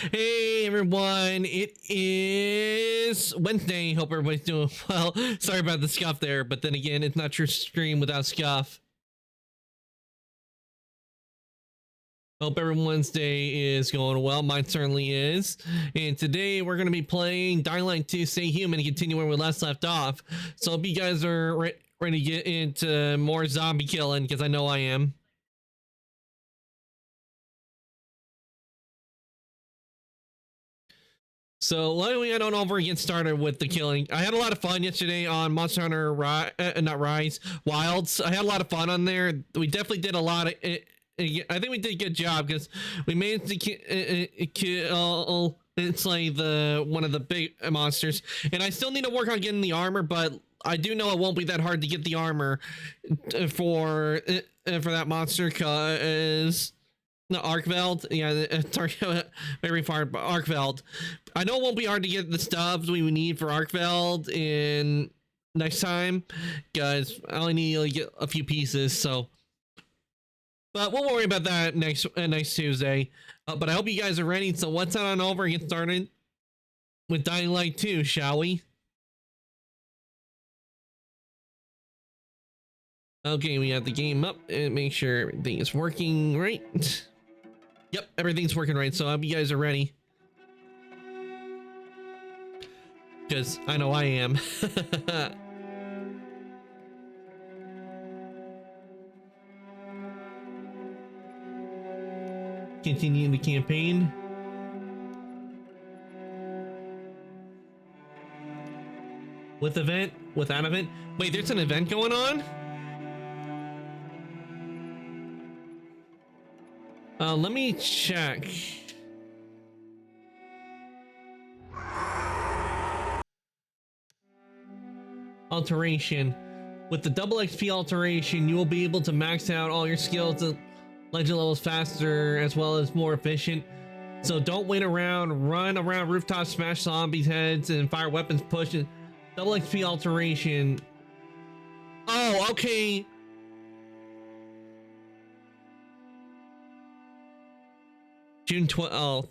Hey everyone, it is Wednesday. Hope everybody's doing well. Sorry about the scuff there, but then again, it's not your stream without scuff. Hope everyone's day is going well. Mine certainly is. And today we're going to be playing Dying Light 2 Stay Human and continue where we last left off. So hope you guys are ready to get into more zombie killing, because I know I am. So why don't we head on over and get started with the killing? I had a lot of fun yesterday on Monster Hunter Wilds. I had a lot of fun on there. We definitely did a lot of it. I think we did a good job because we managed to kill it's like one of the big monsters, and I still need to work on getting the armor, but I do know it won't be that hard to get the armor for that monster, cause no, Arkveld, yeah, sorry, very far, but Arkveld. I know it won't be hard to get the stuff we need for Arkveld in next time, guys. I only need to get a few pieces, so. But we'll worry about that next Tuesday. But I hope you guys are ready, so let's head on over and get started with Dying Light 2, shall we? Okay, we have the game up and make sure everything is working right. Yep, everything's working right, so I hope you guys are ready. Because I know I am. Continuing the campaign. With event, without event. Wait, there's an event going on? Let me check. Alteration. With the double XP alteration, you will be able to max out all your skills at legend levels faster, as well as more efficient. So don't wait around, run around rooftops, smash zombies' heads, and fire weapons, push it. Double XP alteration. Oh, okay. June 12th.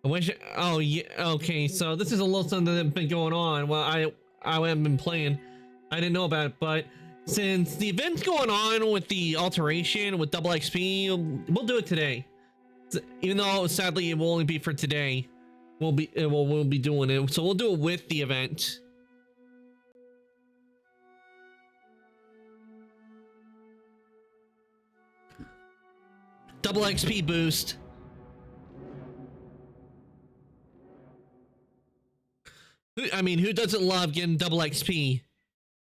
I wish. Oh yeah. Okay. So this is a little something that's been going on. Well, I haven't been playing. I didn't know about it, but since the event's going on with the alteration with double XP, we'll do it today. Even though sadly it will only be for today, we'll be doing it. So we'll do it with the event. Double XP boost. I mean, who doesn't love getting double XP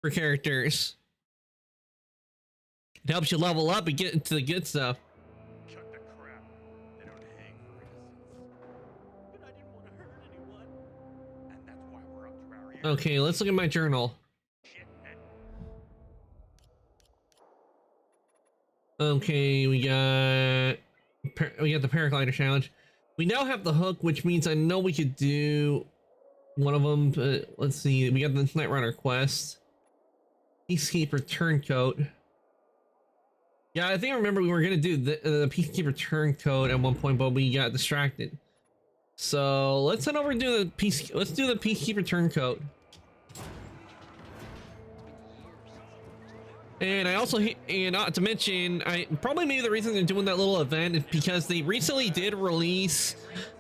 for characters? It helps you level up and get into the good stuff. Cut the crap. They don't hang for innocence. But I didn't want to hurt anyone. And that's why we're up to our ears. Okay, let's look at my journal. Okay, we got the paraglider challenge. We now have the hook, which means I know we could do one of them. Let's see, we got the Nightrunner quest, Peacekeeper Turncoat. Yeah, I think I remember we were gonna do the Peacekeeper Turncoat at one point, but we got distracted. So let's head over and do the Peacekeeper Turncoat. And I also, and not to mention, probably maybe the reason they're doing that little event is because they recently did release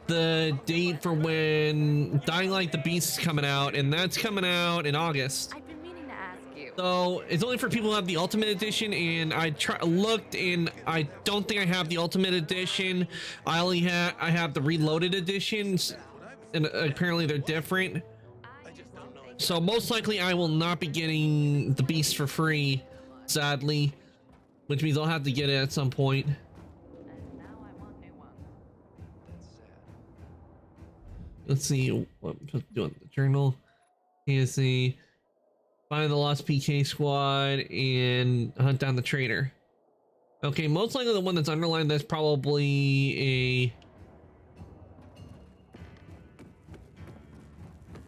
the date for when Dying Light the Beast is coming out, and that's coming out in August. I've been meaning to ask you. So it's only for people who have the Ultimate Edition, and I looked, and I don't think I have the Ultimate Edition. I have the Reloaded Editions, and apparently they're different. So most likely I will not be getting the Beast for free, sadly, which means I'll have to get it at some point. And now I want new ones. Let's see what I'm doing. The journal. Here's the find the lost PK squad and hunt down the traitor. Okay, most likely the one that's underlined, that's probably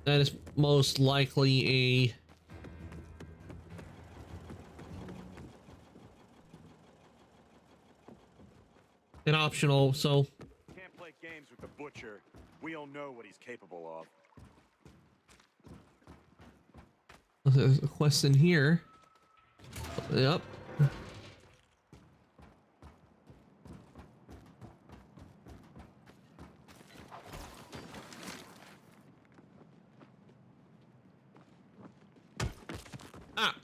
that is most likely an optional, so Can't play butcher. We all know what he's capable of. There's a quest in here. Yep. Ah.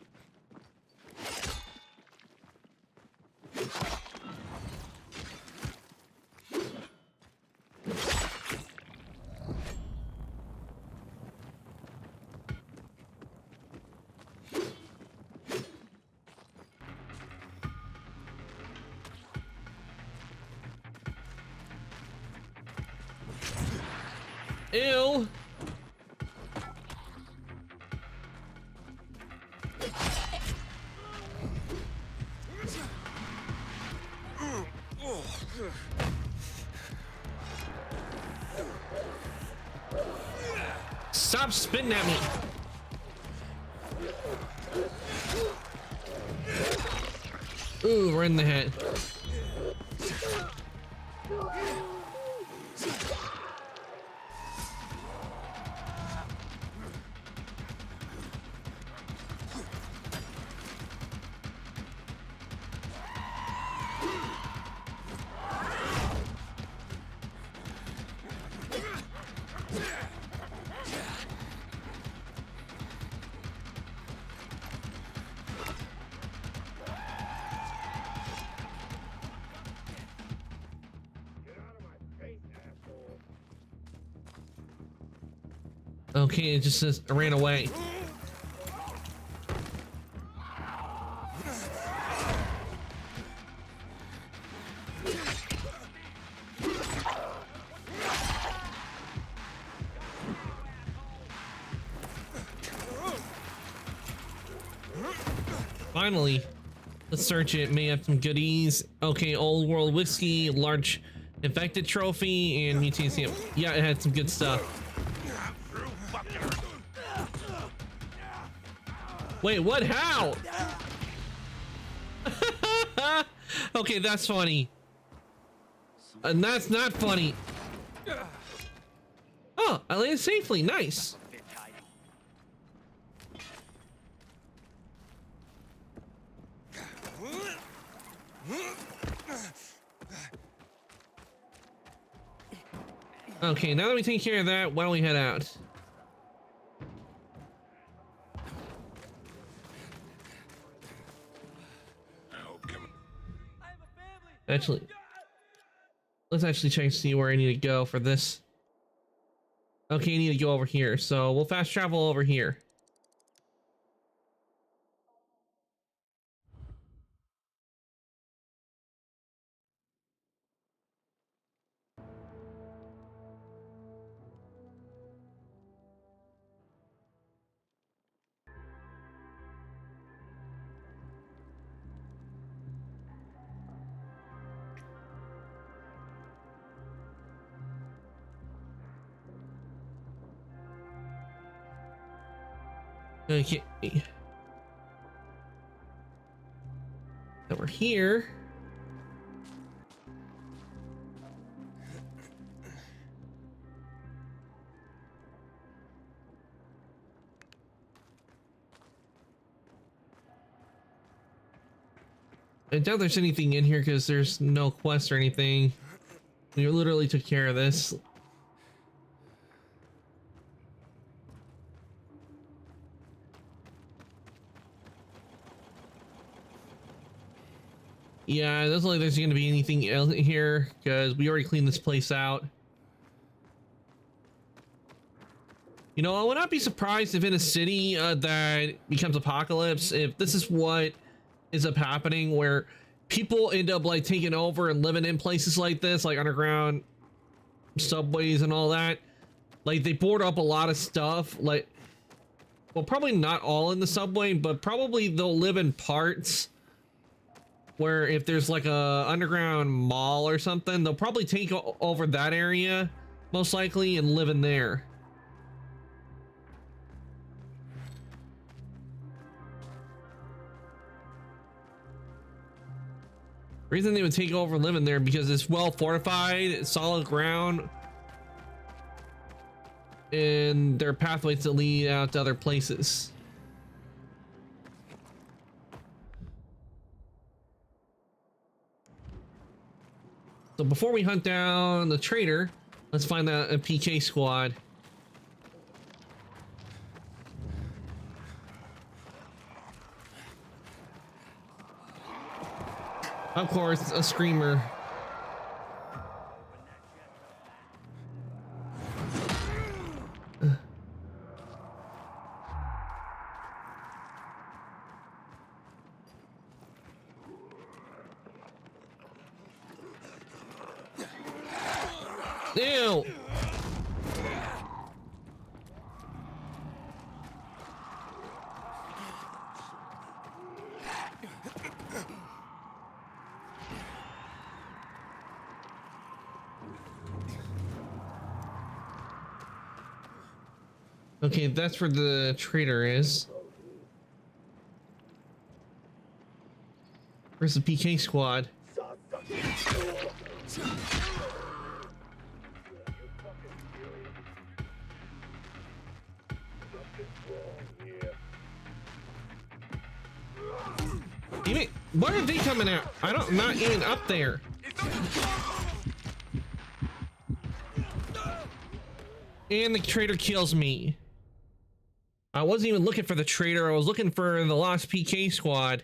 Ew. Stop spitting at me. Ooh, right in the head. Okay, it just says I ran away. Finally, let's search it. May have some goodies. Okay, old world whiskey, large infected trophy, and mutation. Yeah, it had some good stuff. Wait, what? How? Okay, that's funny. And that's not funny. Oh, I landed safely. Nice. Okay, now that we take care of that, why don't we head out? Actually, let's actually check to see where I need to go for this. Okay, I need to go over here, so we'll fast travel over here. Okay. Over here. I doubt there's anything in here because there's no quest or anything. We literally took care of this. Yeah, it doesn't look like there's going to be anything else here because we already cleaned this place out. You know, I would not be surprised if in a city that becomes apocalypse, if this is what ends up happening, where people end up like taking over and living in places like this, like underground subways and all that. Like they board up a lot of stuff, like, well, probably not all in the subway, but probably they'll live in parts where if there's like a underground mall or something, they'll probably take over that area most likely and live in there. The reason they would take over and live in there because it's well fortified, it's solid ground. and there are pathways that lead out to other places. So before we hunt down the traitor, let's find a PK squad. Of course, a screamer. Ew. Okay, that's where the traitor is. Where's the PK squad? Damn it! Why are they coming out? I'm not even up there. And the traitor kills me. I wasn't even looking for the traitor. I was looking for the lost PK squad.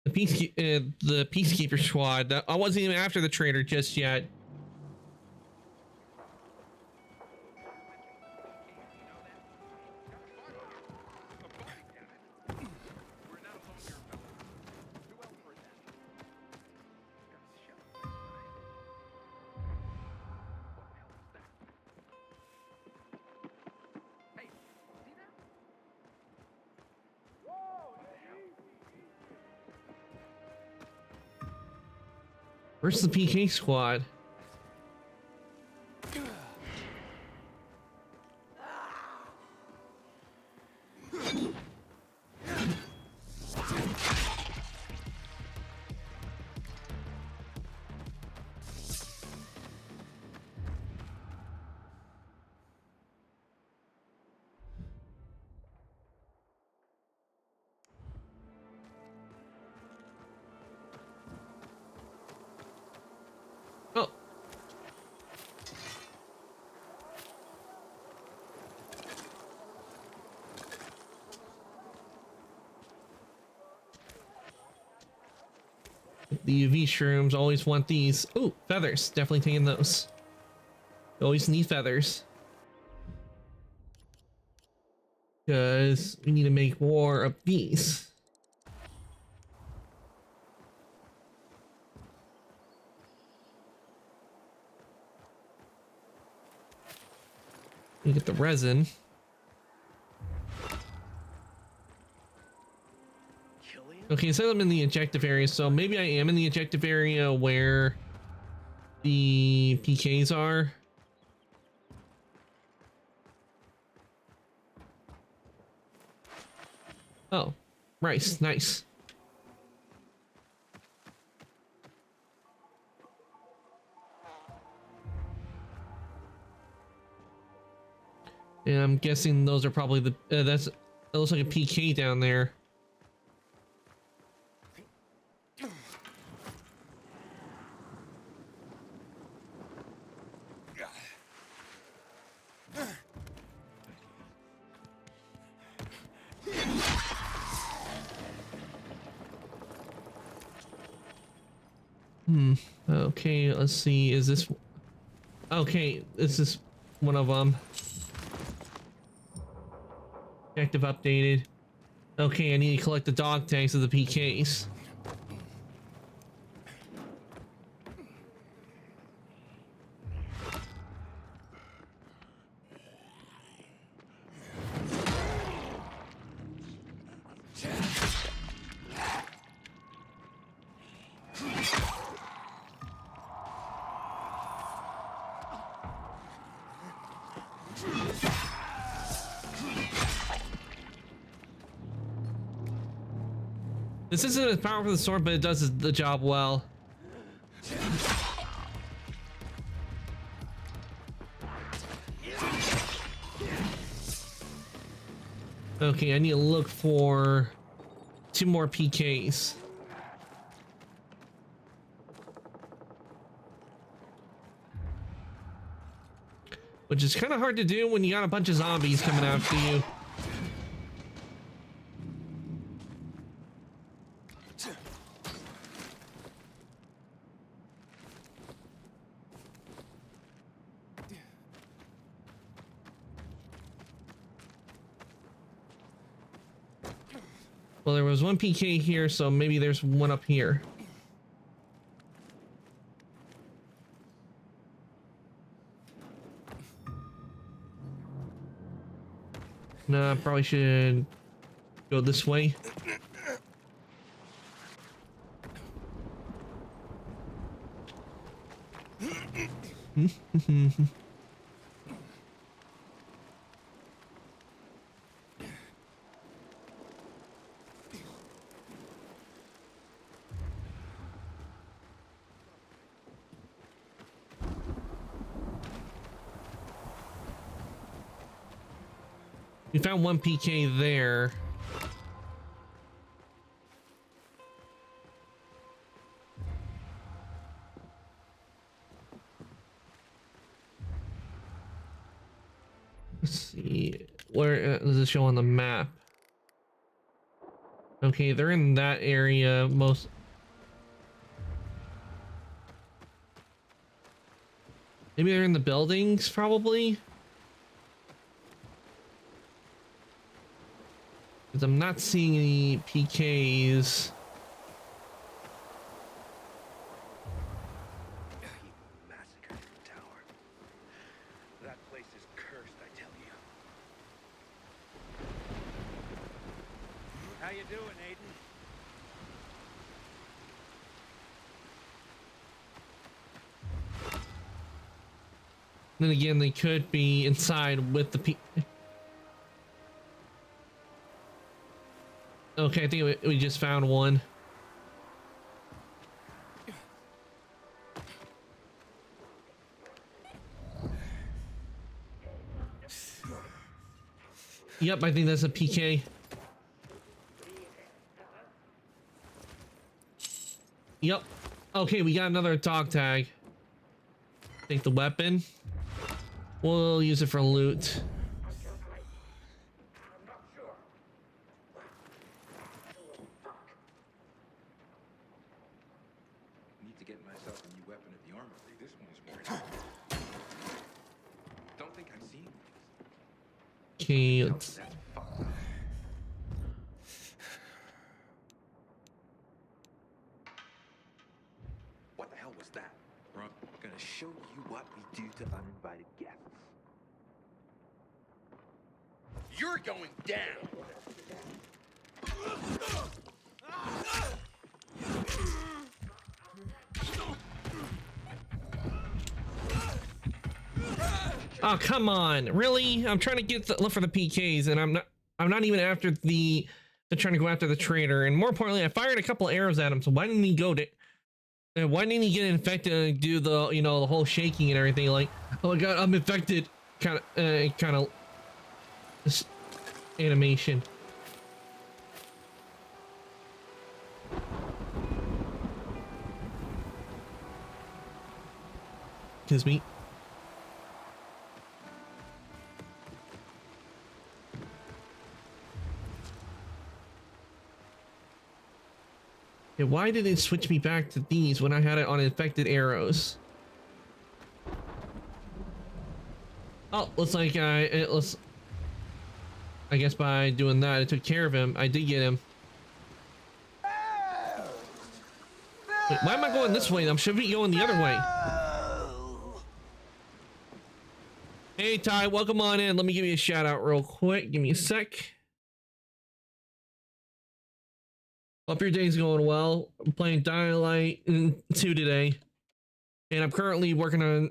The Peacekeeper squad. I wasn't even after the traitor just yet. Where's the PK squad? Oh. The UV shrooms, always want these. Oh, feathers. Definitely taking those. Always need feathers. Because we need to make more of these. You get the resin. Okay, so I'm in the objective area, so maybe I am in the objective area where the PKs are. Oh, rice, nice. And I'm guessing those are probably the that looks like a PK down there. Okay, let's see. Is this okay? This is one of them. Objective updated. Okay, I need to collect the dog tags of the PKs. This isn't as powerful as the sword, but it does the job well. Okay, I need to look for 2 more PKs. Which is kind of hard to do when you got a bunch of zombies coming after you. Well, there was 1 PK here, so maybe there's 1 up here. No, I probably should go this way. We found 1 PK there. Let's see. Where does it show on the map? Okay, they're in that area most. Maybe they're in the buildings, probably. Because I'm not seeing any PKs. He massacred the tower. That place is cursed, I tell you. How you doing, Aiden? Then again, they could be inside with the Okay, I think we just found 1. Yep, I think that's a PK. Yep. Okay, we got another dog tag. Take the weapon. We'll use it for loot. Need to get myself a new weapon at the armory. This one is more. Don't think I've seen these. Okay, No, let's... that's fucked up. What the hell was that? I'm gonna show you what we do to uninvited guests. You're going down! Oh, come on. Really? I'm trying to look for the PKs, and I'm not even after the trying to go after the traitor. And more importantly, I fired a couple arrows at him, so why didn't he go to... Why didn't he get infected and do the, you know, the whole shaking and everything? Like, oh my god, I'm infected. Kind of animation. Excuse me. Yeah, why did it switch me back to these when I had it on infected arrows? Oh, looks like I guess by doing that, it took care of him. I did get him. Wait, why am I going this way? I should be going the other way. Hey, Ty, welcome on in. Let me give you a shout out real quick. Give me a sec. Hope your day's going well. I'm playing Dying Light 2 today. And I'm currently working on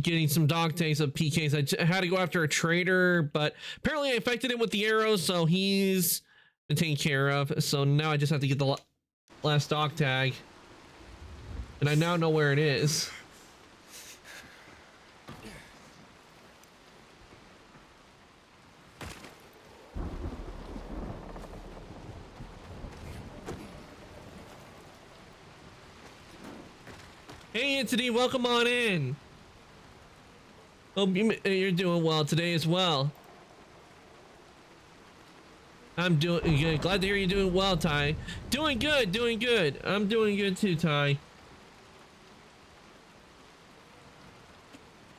getting some dog tags of PKs. I had to go after a traitor, but apparently I infected him with the arrows, so he's been taken care of. So now I just have to get the last dog tag. And I now know where it is. Hey, Anthony, welcome on in. Hope you're doing well today as well. I'm doing good. Glad to hear you're doing well, Ty. Doing good, doing good. I'm doing good too, Ty.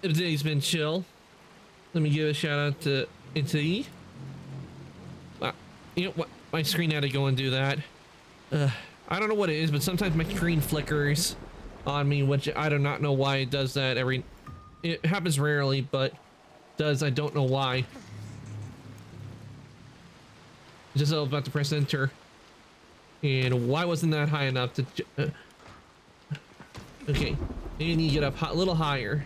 Today's been chill. Let me give a shout out to Anthony. You know what? My screen had to go and do that. I don't know what it is, but sometimes my screen flickers on me, which I do not know why it does that it happens rarely, but does. I don't know why. Just I was about to press enter. And why wasn't that high enough to... okay. And you get up a little higher.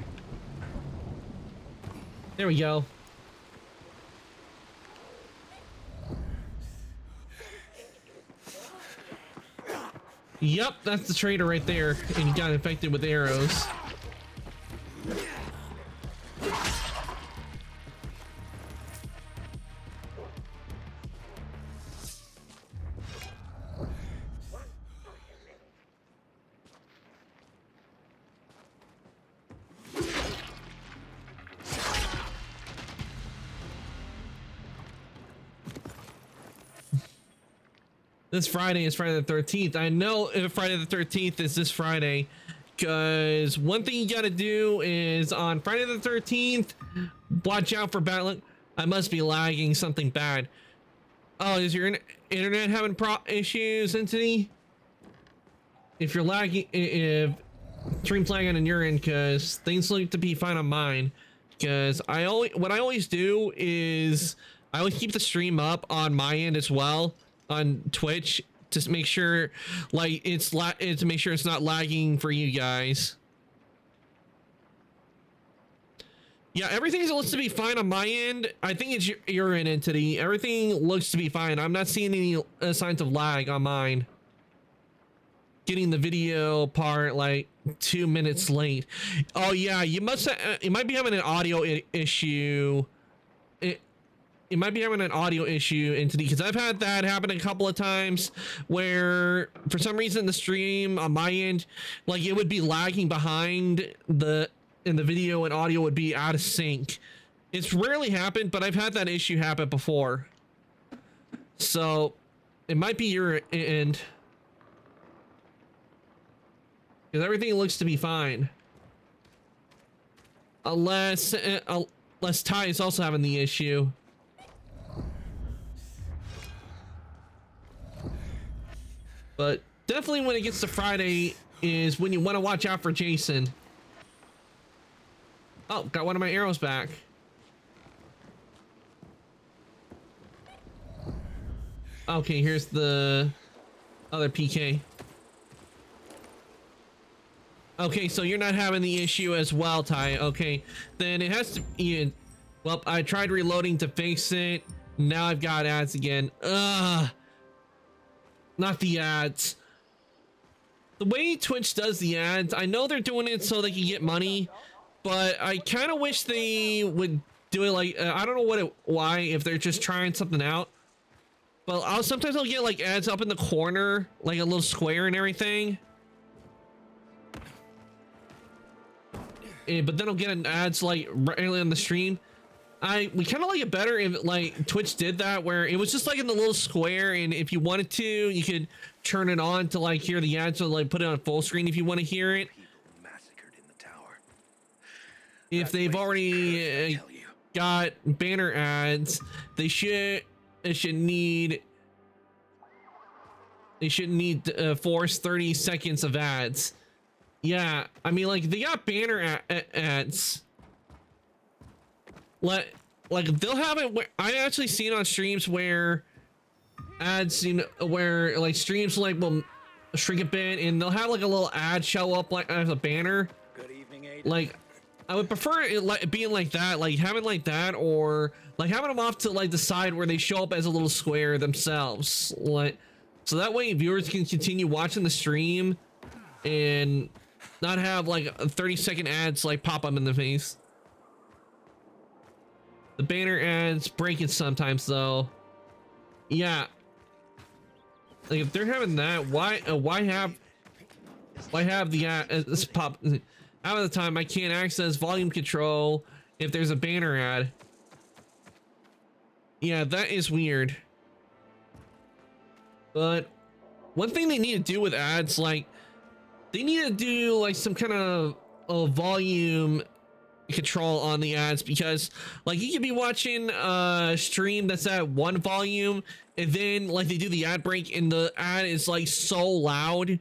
There we go. Yep, that's the traitor right there. And he got infected with arrows. This Friday is Friday the 13th. I know Friday the 13th is this Friday because one thing you got to do is on Friday the 13th, watch out for bad luck. I must be lagging something bad. Oh, is your internet having issues, Anthony? If you're lagging, if stream's lagging on your end, because things look to be fine on mine. Because what I always do is I always keep the stream up on my end as well. On Twitch to make sure like to make sure it's not lagging for you guys. Yeah, everything looks to be fine on my end. I think it's your entity. Everything looks to be fine. I'm not seeing any signs of lag on mine. Getting the video part like 2 minutes late. Oh yeah, you might be having an audio issue. It might be having an audio issue, Entity, because I've had that happen a couple of times where for some reason the stream on my end, like it would be lagging behind in the video and audio would be out of sync. It's rarely happened, but I've had that issue happen before. So it might be your end. Because everything looks to be fine. Unless Ty is also having the issue. But definitely when it gets to Friday is when you want to watch out for Jason. Oh, got one of my arrows back. Okay, here's the other PK. Okay, so you're not having the issue as well, Ty. Okay, then it has to be... Well, I tried reloading to fix it. Now I've got ads again. Ugh. Not the ads. The way Twitch does the ads, I know they're doing it so they can get money, but I kind of wish they would do it like, I don't know why, if they're just trying something out. But sometimes I'll get like ads up in the corner, like a little square and everything. But then I'll get an ads like right on the stream. We kind of like it better if like Twitch did that, where it was just like in the little square, and if you wanted to, you could turn it on to like hear the ads, or like put it on full screen if you want to hear it. Massacred in the tower. If they've already got banner ads, they shouldn't need force 30 seconds of ads. Yeah, I mean, like they got banner ads. Like they'll have it where I actually seen on streams where ads, you know, where like streams like will shrink a bit and they'll have like a little ad show up like as a banner. Good evening, Aiden. Like I would prefer it like being like that, like having like that, or like having them off to like the side where they show up as a little square themselves, like so that way viewers can continue watching the stream and not have like a 30-second ads like pop up in the face. The banner ads break it sometimes though. Yeah. Like if they're having that, why have I have the this pop. Half of the time, I can't access volume control if there's a banner ad. Yeah, that is weird. But one thing they need to do with ads, like, they need to do like some kind of volume control on the ads, because like you could be watching a stream that's at one volume and then like they do the ad break and the ad is like so loud.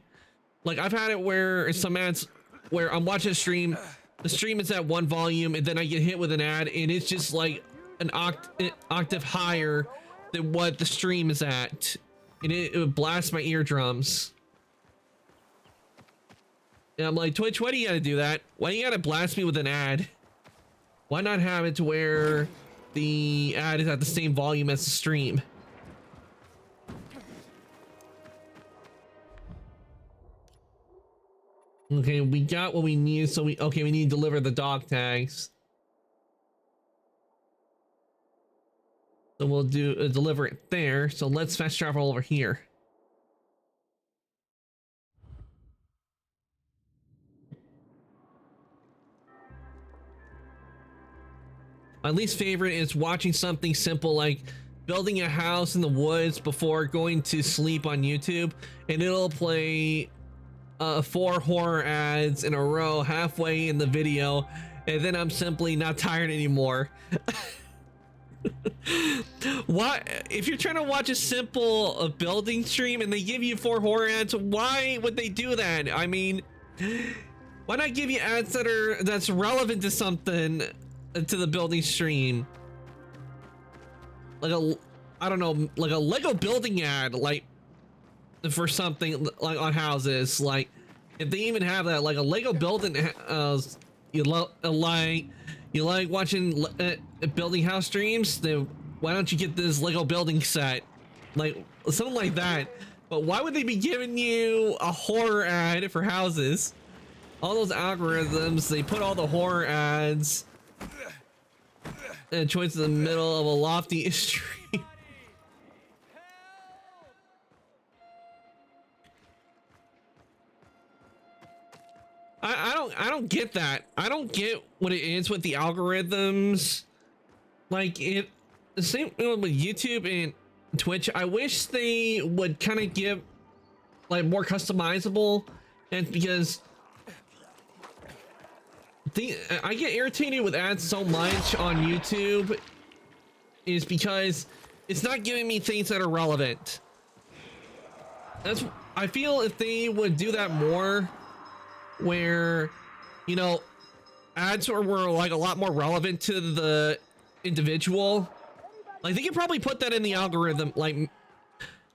Like I've had it where some ads where I'm watching a stream, the stream is at one volume and then I get hit with an ad and it's just like an octave higher than what the stream is at, and it would blast my eardrums. And I'm like, Twitch, why do you gotta do that? Why do you gotta blast me with an ad? Why not have it to where the ad is at the same volume as the stream? Okay, we got what we need, so we need to deliver the dog tags. So we'll do deliver it there. So let's fast travel over here. My least favorite is watching something simple like building a house in the woods before going to sleep on YouTube, and it'll play 4 horror ads in a row halfway in the video, and then I'm simply not tired anymore. Why, if you're trying to watch a simple building stream and they give you 4 horror ads, why would they do that? I mean, why not give you ads that's relevant to something, to the building stream? Like I don't know, like a Lego building ad, like for something like on houses. Like if they even have that, like a Lego building, you like watching building house streams, then why don't you get this Lego building set, like something like that? But why would they be giving you a horror ad for houses? All those algorithms, they put all the horror ads and choice in the middle of a lofty stream. I don't get that. I don't get what it is with the algorithms. Like the same with YouTube and Twitch. I wish they would kind of give like more customizable, and because I get irritated with ads so much on YouTube is because it's not giving me things that are relevant. I feel if they would do that more, where, you know, ads were like a lot more relevant to the individual, like they could probably put that in the algorithm, like,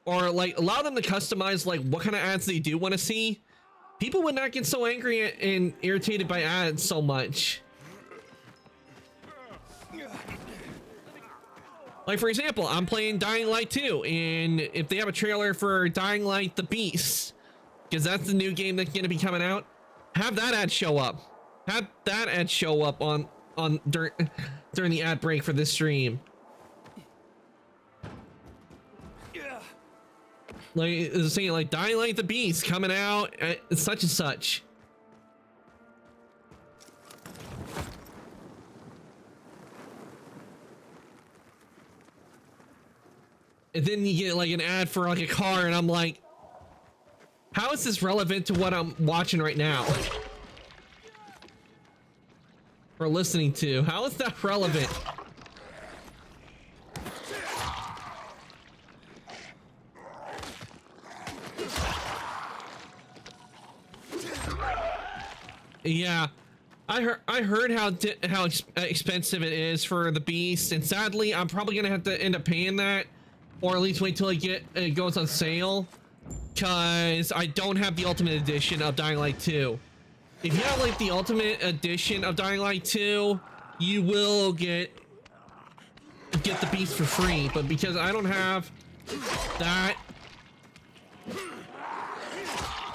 or like allow them to customize like what kind of ads they do want to see. People would not get so angry and irritated by ads so much. Like for example, I'm playing Dying Light 2, and if they have a trailer for Dying Light the Beast, because that's the new game that's going to be coming out, have that ad show up. Have that ad show up during the ad break for this stream. Like it's saying like Dying Light the Beast coming out at such and such. And then you get like an ad for like a car, and I'm like, how is this relevant to what I'm watching right now? Or listening to? How is that relevant? Yeah, I heard how expensive it is for the Beast, and sadly, I'm probably gonna have to end up paying that, or at least wait till it goes on sale, because I don't have the Ultimate Edition of Dying Light 2. If you have like the Ultimate Edition of Dying Light 2, you will get the Beast for free, but because I don't have that.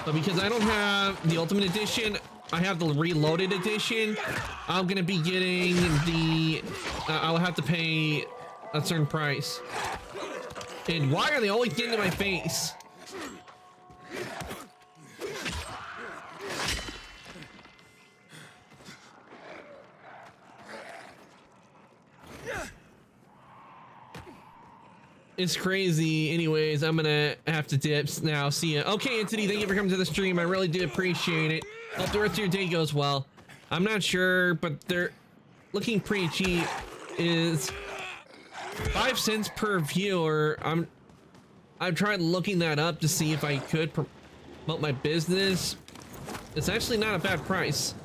But because I don't have the Ultimate Edition, I have the Reloaded Edition. I'm gonna be getting the. I'll have to pay a certain price. And why are they always getting in my face? It's crazy. Anyways, I'm gonna have to dip now. See ya. Okay, Anthony, thank you for coming to the stream. I really do appreciate it. Hope the rest of your day goes well. I'm not sure, but they're looking pretty cheap. Is 5 cents per viewer. I've tried looking that up to see if I could promote my business. It's actually not a bad price.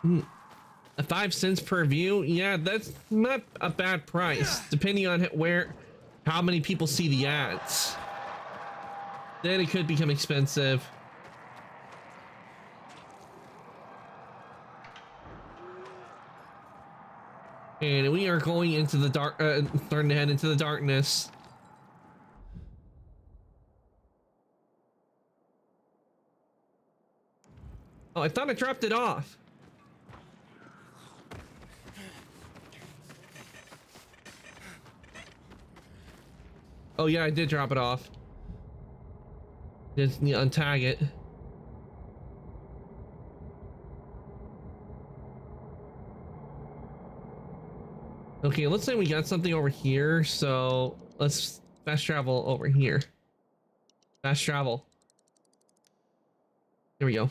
Hmm. 5 cents per view? Yeah, that's not a bad price, depending on how many people see the ads. Then it could become expensive. And we are going into the dark, starting to head into the darkness. Oh, I thought I dropped it off. Oh yeah, I did drop it off. Just need to untag it. Okay, let's say we got something over here, so let's fast travel over here. Fast travel. Here we go.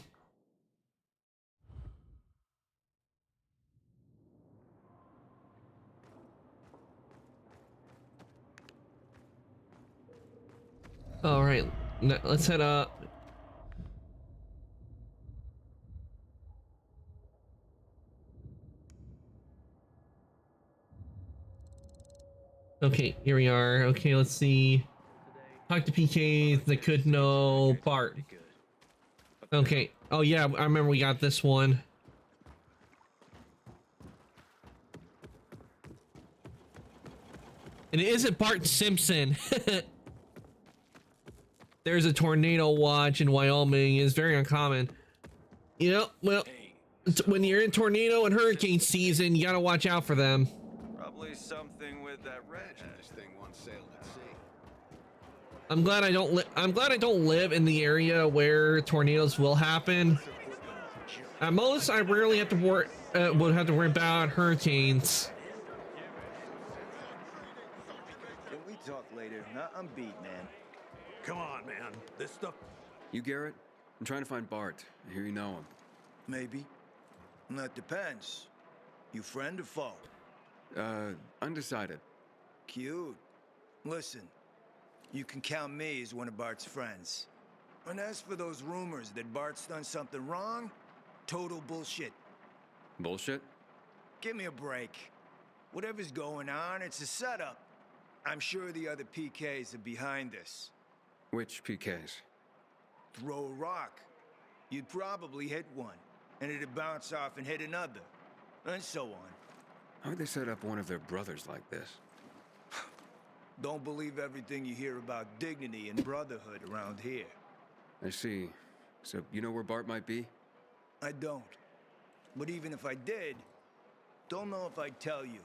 All right, now let's head up. Okay, here we are. Okay, let's see. Talk to PK that could know Bart. Okay. Oh yeah, I remember we got this one. And it isn't Bart Simpson. There's a tornado watch in Wyoming. It's very uncommon. You know, well, when you're in tornado and hurricane season, you gotta watch out for them. Probably something with that wrench. This thing once sailed at sea. I'm glad I don't live in the area where tornadoes will happen. At most, I rarely have to worry about hurricanes. Can we talk later? I'm beat, man. Come on, man. This stuff. You Garrett? I'm trying to find Bart. I hear you know him. Maybe. That depends. You friend or foe? Undecided. Cute. Listen, you can count me as one of Bart's friends. And as for those rumors that Bart's done something wrong, total bullshit. Bullshit? Give me a break. Whatever's going on, it's a setup. I'm sure the other PKs are behind this. Which PKs? Throw a rock. You'd probably hit one, and it'd bounce off and hit another, and so on. How would they set up one of their brothers like this? Don't believe everything you hear about dignity and brotherhood around here. I see. So you know where Bart might be? I don't. But even if I did, don't know if I'd tell you,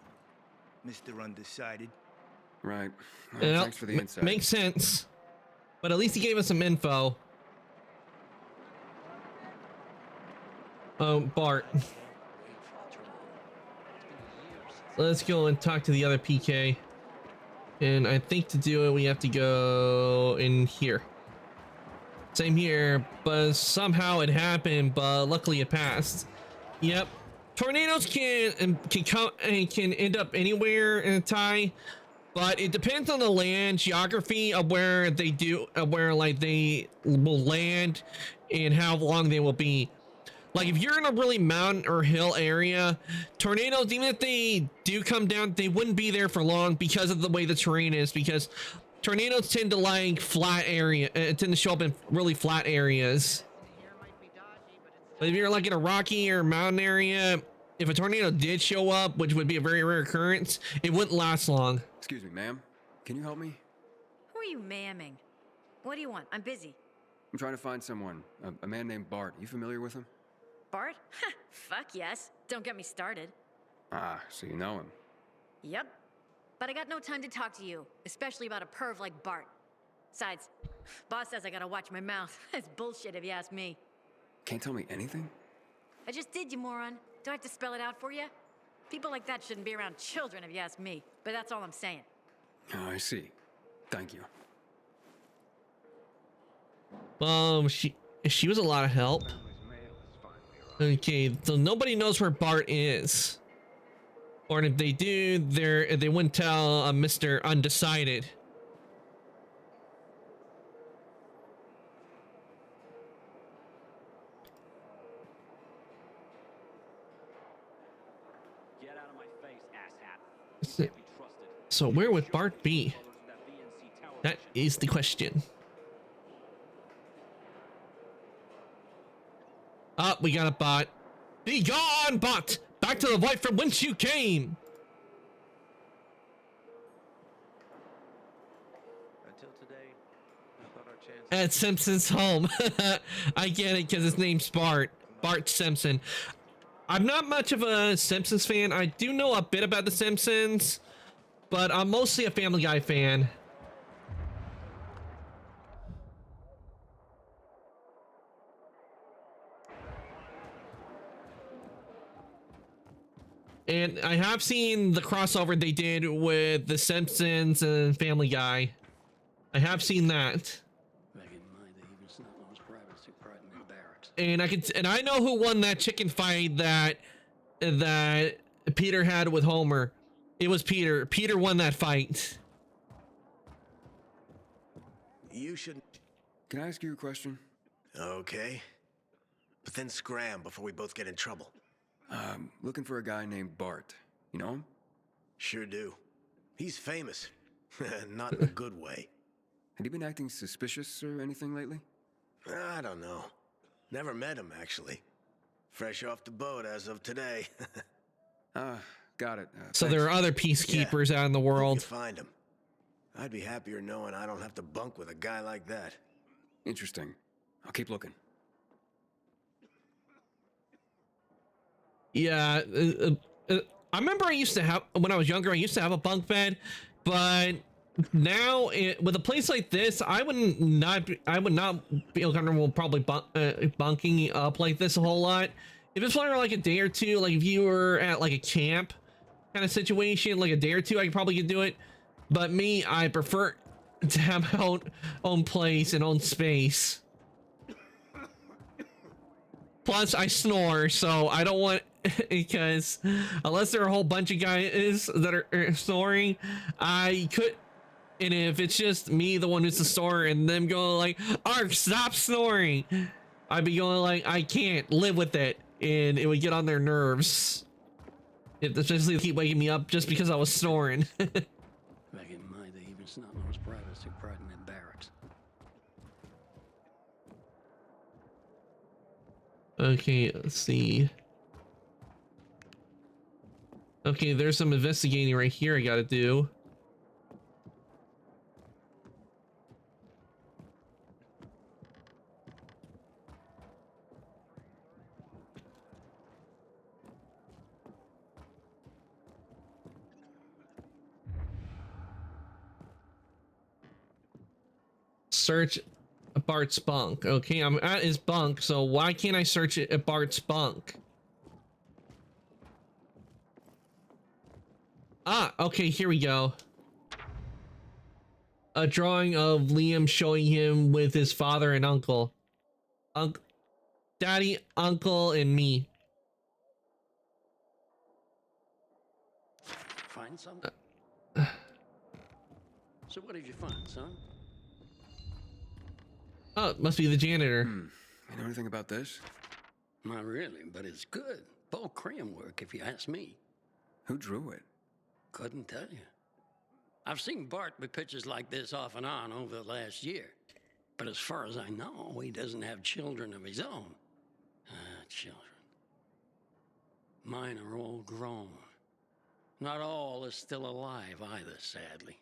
Mr. Undecided. Right. Well, thanks for the insight. Makes sense. But at least he gave us some info. Oh, Bart. Let's go and talk to the other PK. And I think to do it, we have to go in here. Same here, but somehow it happened, but luckily it passed. Yep. Tornadoes can come and can end up anywhere in a tie, but it depends on the land geography of where they will land and how long they will be. Like if you're in a really mountain or hill area, tornadoes, even if they do come down, they wouldn't be there for long because of the way the terrain is, because tornadoes tend to like flat area, tend to show up in really flat areas. But if you're like in a rocky or mountain area, if a tornado did show up, which would be a very rare occurrence, it wouldn't last long. Excuse me, ma'am. Can you help me? Who are you mamming? What do you want? I'm busy. I'm trying to find someone. A man named Bart. You familiar with him? Bart? Fuck yes. Don't get me started. Ah, so you know him. Yep. But I got no time to talk to you, especially about a perv like Bart. Besides, boss says I gotta watch my mouth. That's bullshit if you ask me. Can't tell me anything? I just did, you moron. Do I have to spell it out for you? People like that shouldn't be around children, if you ask me. But that's all I'm saying. Oh, I see. Thank you. She was a lot of help. Okay, so nobody knows where Bart is, or if they do, they wouldn't tell Mr. Undecided. Get out of my face, asshat. Can't be trusted. So where would Bart be? That is the question. Oh, we got a bot. Be gone, bot! Back to the light from whence you came! Until today, I thought our chance. At Simpson's home. I get it because his name's Bart. Bart Simpson. I'm not much of a Simpsons fan. I do know a bit about the Simpsons, but I'm mostly a Family Guy fan. And I have seen the crossover they did with The Simpsons and Family Guy. I have seen that. And I know who won that chicken fight that Peter had with Homer. It was Peter. Peter won that fight. You should. Can I ask you a question? Okay. But then scram before we both get in trouble. Looking for a guy named Bart. You know him? Sure do. He's famous. Not in a good way. Had he been acting suspicious or anything lately? I don't know. Never met him, actually. Fresh off the boat as of today. Got it. So Thanks. there are other peacekeepers out in the Hope you world. find him. I'd be happier knowing I don't have to bunk with a guy like that. Interesting. I'll keep looking. Yeah, I remember I used to have, when I was younger, I used to have a bunk bed, but now with a place like this, I would not feel comfortable probably bunking up like this a whole lot. If it's for like a day or two, like if you were at like a camp kind of situation, like a day or two, I could probably do it. But me, I prefer to have my own place and own space. Plus, I snore, so I don't want, because unless there are a whole bunch of guys that are snoring, I could, and if it's just me, the one who's the snorer, and them going like, Ark, stop snoring, I'd be going like, I can't live with it, and it would get on their nerves. If especially keep waking me up just because I was snoring. Back in my day, even Snotman was private, took pride in their barracks. Okay, let's see. Okay, there's some investigating right here I gotta do. Search Bart's bunk. Okay, I'm at his bunk, so why can't I search it at Bart's bunk? Ah, okay, here we go. A drawing of Liam showing him with his father and uncle. Daddy, uncle, and me. Find something? So what did you find, son? Oh, it must be the janitor. You know anything about this? Not really, but it's good. Paul Cram work, if you ask me. Who drew it? Couldn't tell you. I've seen Bart with pictures like this off and on over the last year. But as far as I know, he doesn't have children of his own. Children. Mine are all grown. Not all is still alive either, sadly.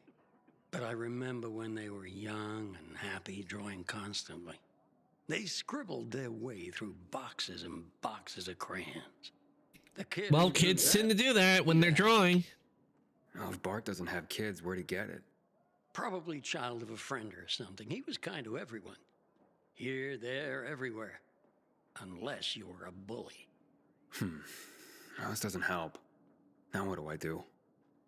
But I remember when they were young and happy, drawing constantly. They scribbled their way through boxes and boxes of crayons. The kid Well, who did kids that- tend to do that when they're drawing. Oh, if Bart doesn't have kids, where'd he get it? Probably child of a friend or something. He was kind to everyone. Here, there, everywhere. Unless you were a bully. Now, this doesn't help. Now what do I do?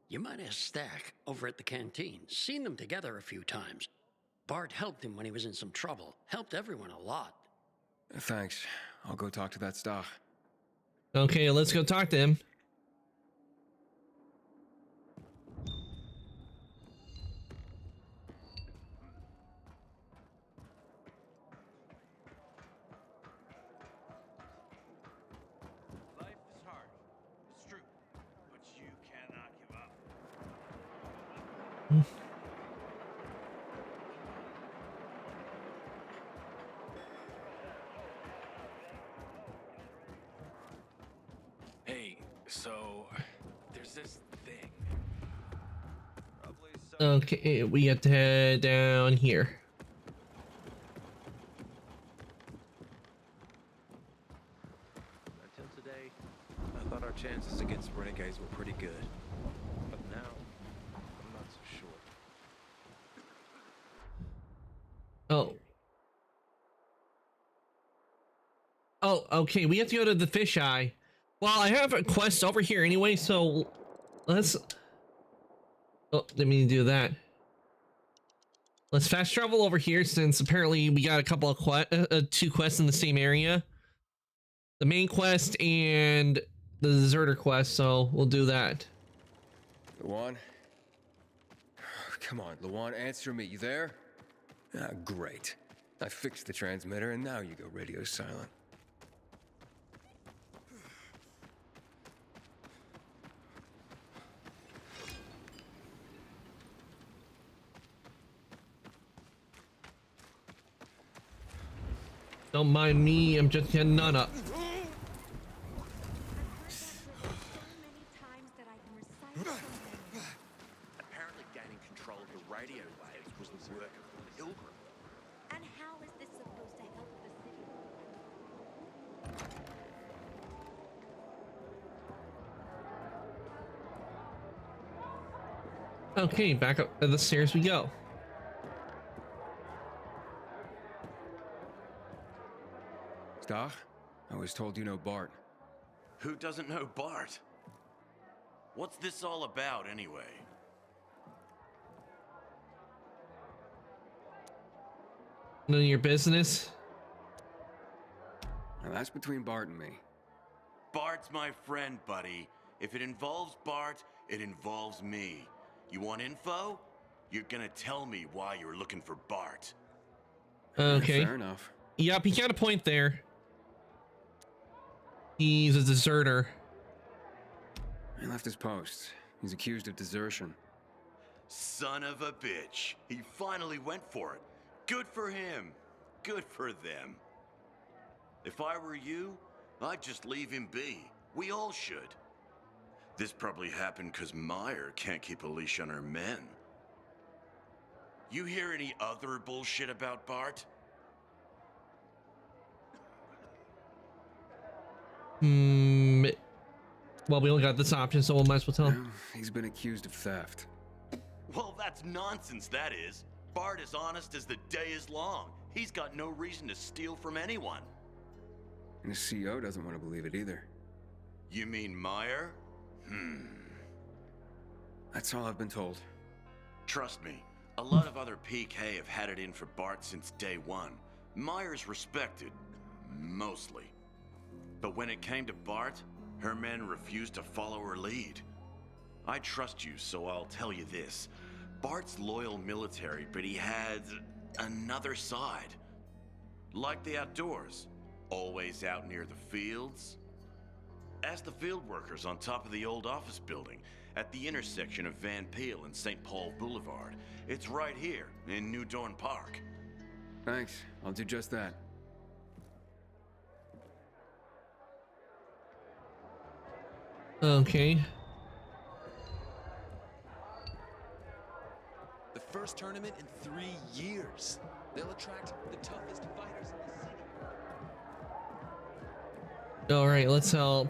You might ask Stack over at the canteen. Seen them together a few times. Bart helped him when he was in some trouble. Helped everyone a lot. Thanks. I'll go talk to that Stach. Okay, let's go talk to him. Life is hard. It's true. But you cannot give up. Hey, so there's this thing. Probably Okay, we have to head down here. Until today, I thought our chances against renegades were pretty good. But now, I'm not so sure. Oh. Oh, okay, we have to go to the fisheye. Well, I have a quest over here anyway, so let's... Oh, didn't mean to do that. Let's fast travel over here since apparently we got a couple of two quests in the same area. The main quest and the deserter quest, so we'll do that. Luan? Come on, Luan, answer me. You there? Ah, great. I fixed the transmitter and now you go radio silent. Don't mind me, I'm just getting none up. Apparently gaining control of the radio waves was the work of the Pilgrim. And how is this supposed to help the city? Okay, back up the stairs we go. Stach? I was told you know Bart. Who doesn't know Bart? What's this all about, anyway? None of your business. Now that's between Bart and me. Bart's my friend, buddy. If it involves Bart, it involves me. You want info? You're gonna tell me why you're looking for Bart. Okay. Fair enough. Yep, he got a point there. He's a deserter. He left his post. He's accused of desertion. Son of a bitch. He finally went for it. Good for him. Good for them. If I were you, I'd just leave him be. We all should. This probably happened because Meyer can't keep a leash on her men. You hear any other bullshit about Bart? Well, we only got this option, so we might as well tell him. Well, he's been accused of theft. Well, that's nonsense, that is. Bart is honest as the day is long. He's got no reason to steal from anyone. And his CO doesn't want to believe it either. You mean Meyer? That's all I've been told. Trust me, a lot of other PK have had it in for Bart since day one. Meyer's respected, mostly. But when it came to Bart, her men refused to follow her lead. I trust you, so I'll tell you this. Bart's loyal military, but he had another side. Like the outdoors, always out near the fields. Ask the field workers on top of the old office building at the intersection of Van Peel and St. Paul Boulevard. It's right here in New Dorn Park. Thanks. I'll do just that. Okay. The first tournament in 3 years. They'll attract the toughest fighters in the city. All right, let's help.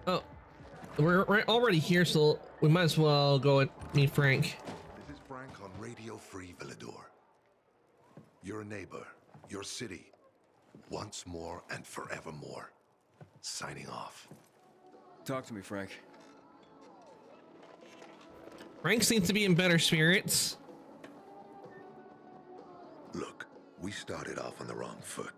Oh, we're already here, so we might as well go and meet Frank. This is Frank on Radio Free Villador. You're a neighbor. your city. Once more and forevermore. Signing off. Talk to me, Frank. Frank seems to be in better spirits. Look, we started off on the wrong foot.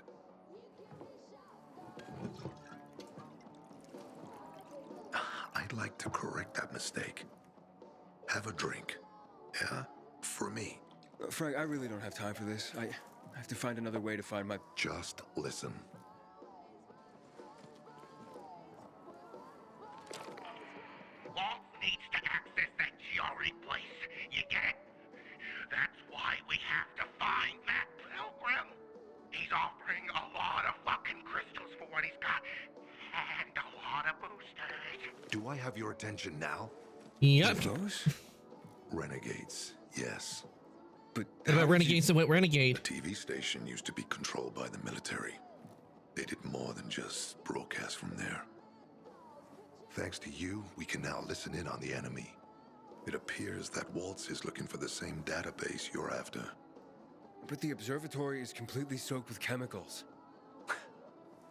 I'd like to correct that mistake. Have a drink. Yeah? For me. Frank, I really don't have time for this. I have to find another way to find my... Just listen. Walt needs to access that GRE place. You get it? That's why we have to find that pilgrim. He's offering a lot of fucking crystals for what he's got. And a lot of boosters. Do I have your attention now? Yep. Those? Renegades, yes. But What about Renegades that went Renegade? The TV station used to be controlled by the military. They did more than just broadcast from there. Thanks to you, we can now listen in on the enemy. It appears that Waltz is looking for the same database you're after. But the observatory is completely soaked with chemicals.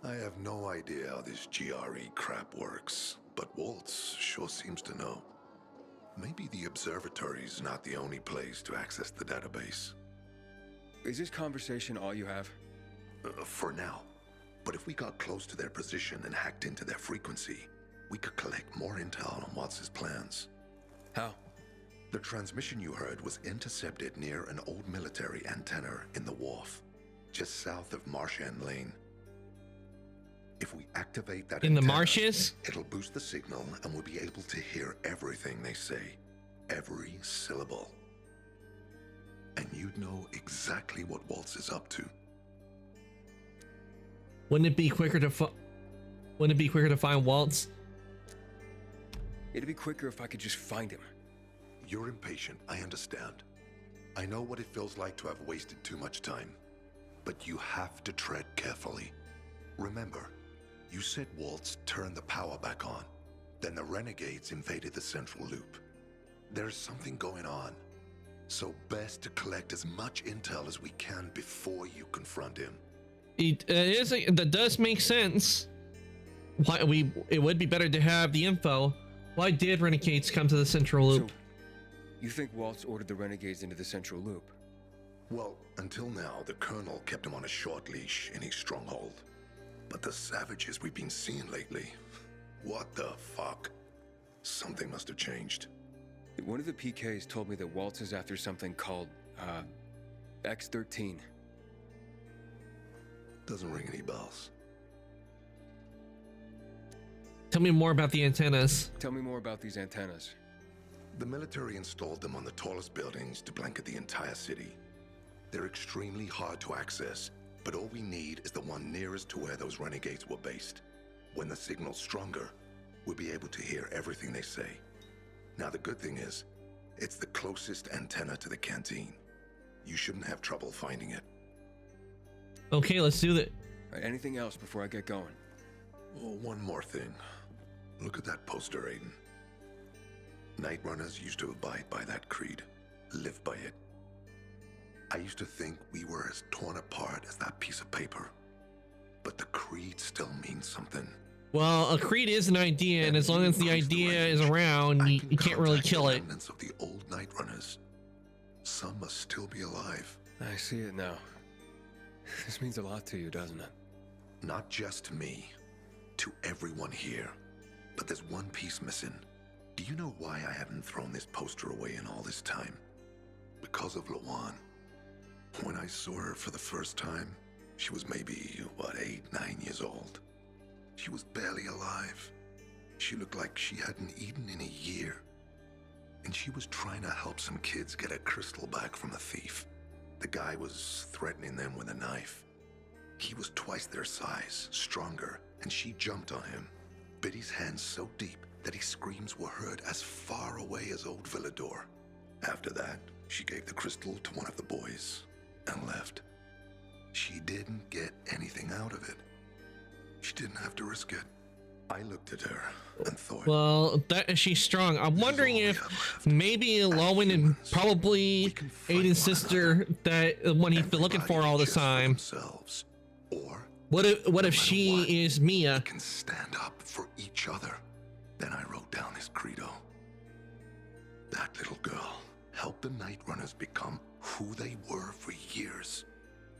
I have no idea how this GRE crap works, but Waltz sure seems to know. Maybe the observatory's not the only place to access the database. Is this conversation all you have? For now. But if we got close to their position and hacked into their frequency, we could collect more intel on Watts's plans. How? The transmission you heard was intercepted near an old military antenna in the wharf, just south of Marsh End Lane. If we activate that In the antenna, marshes? it'll boost the signal and we'll be able to hear everything they say. Every syllable. And you'd know exactly what Waltz is up to. Wouldn't it be quicker to find Waltz? It'd be quicker if I could just find him. You're impatient, I understand. I know what it feels like to have wasted too much time. But you have to tread carefully. Remember, you said Waltz turned the power back on. Then the Renegades invaded the central loop. There's something going on. So best to collect as much intel as we can before you confront him. That does make sense. It would be better to have the info. Why did Renegades come to the central loop? So, you think Waltz ordered the Renegades into the central loop? Well, until now, the Colonel kept him on a short leash in his stronghold. But the savages we've been seeing lately, what the fuck? Something must have changed. One of the PKs told me that Waltz is after something called, X-13. Doesn't ring any bells. Tell me more about the antennas. Tell me more about these antennas. The military installed them on the tallest buildings to blanket the entire city. They're extremely hard to access, but all we need is the one nearest to where those renegades were based. When the signal's stronger, we'll be able to hear everything they say. Now the good thing is, it's the closest antenna to the canteen. You shouldn't have trouble finding it. Okay, let's do that. All right, anything else before I get going? Oh, one more thing. Look at that poster, Aiden. Nightrunners used to abide by that creed, live by it. I used to think we were as torn apart as that piece of paper. But the creed still means something. Well, a creed is an idea, and as long as the idea is around, you can't really kill it. Remnants of the old Nightrunners. Some must still be alive. I see it now. This means a lot to you, doesn't it? Not just to me, to everyone here. But there's one piece missing. Do you know why I haven't thrown this poster away in all this time? Because of Lawan. When I saw her for the first time, she was maybe, 8, 9 years old. She was barely alive. She looked like she hadn't eaten in a year. And she was trying to help some kids get a crystal back from a thief. The guy was threatening them with a knife. He was twice their size, stronger, and she jumped on him, bit his hand so deep that his screams were heard as far away as Old Villador. After that, she gave the crystal to one of the boys and left. She didn't get anything out of it. She didn't have to risk it. I looked at her and thought, well, that she's strong. I'm wondering if maybe Lowen and probably Aiden's sister, that one he's been looking for all this time. Or What if she is Mia? can stand up for each other. Then I wrote down his credo. That little girl helped the Nightrunners become who they were for years.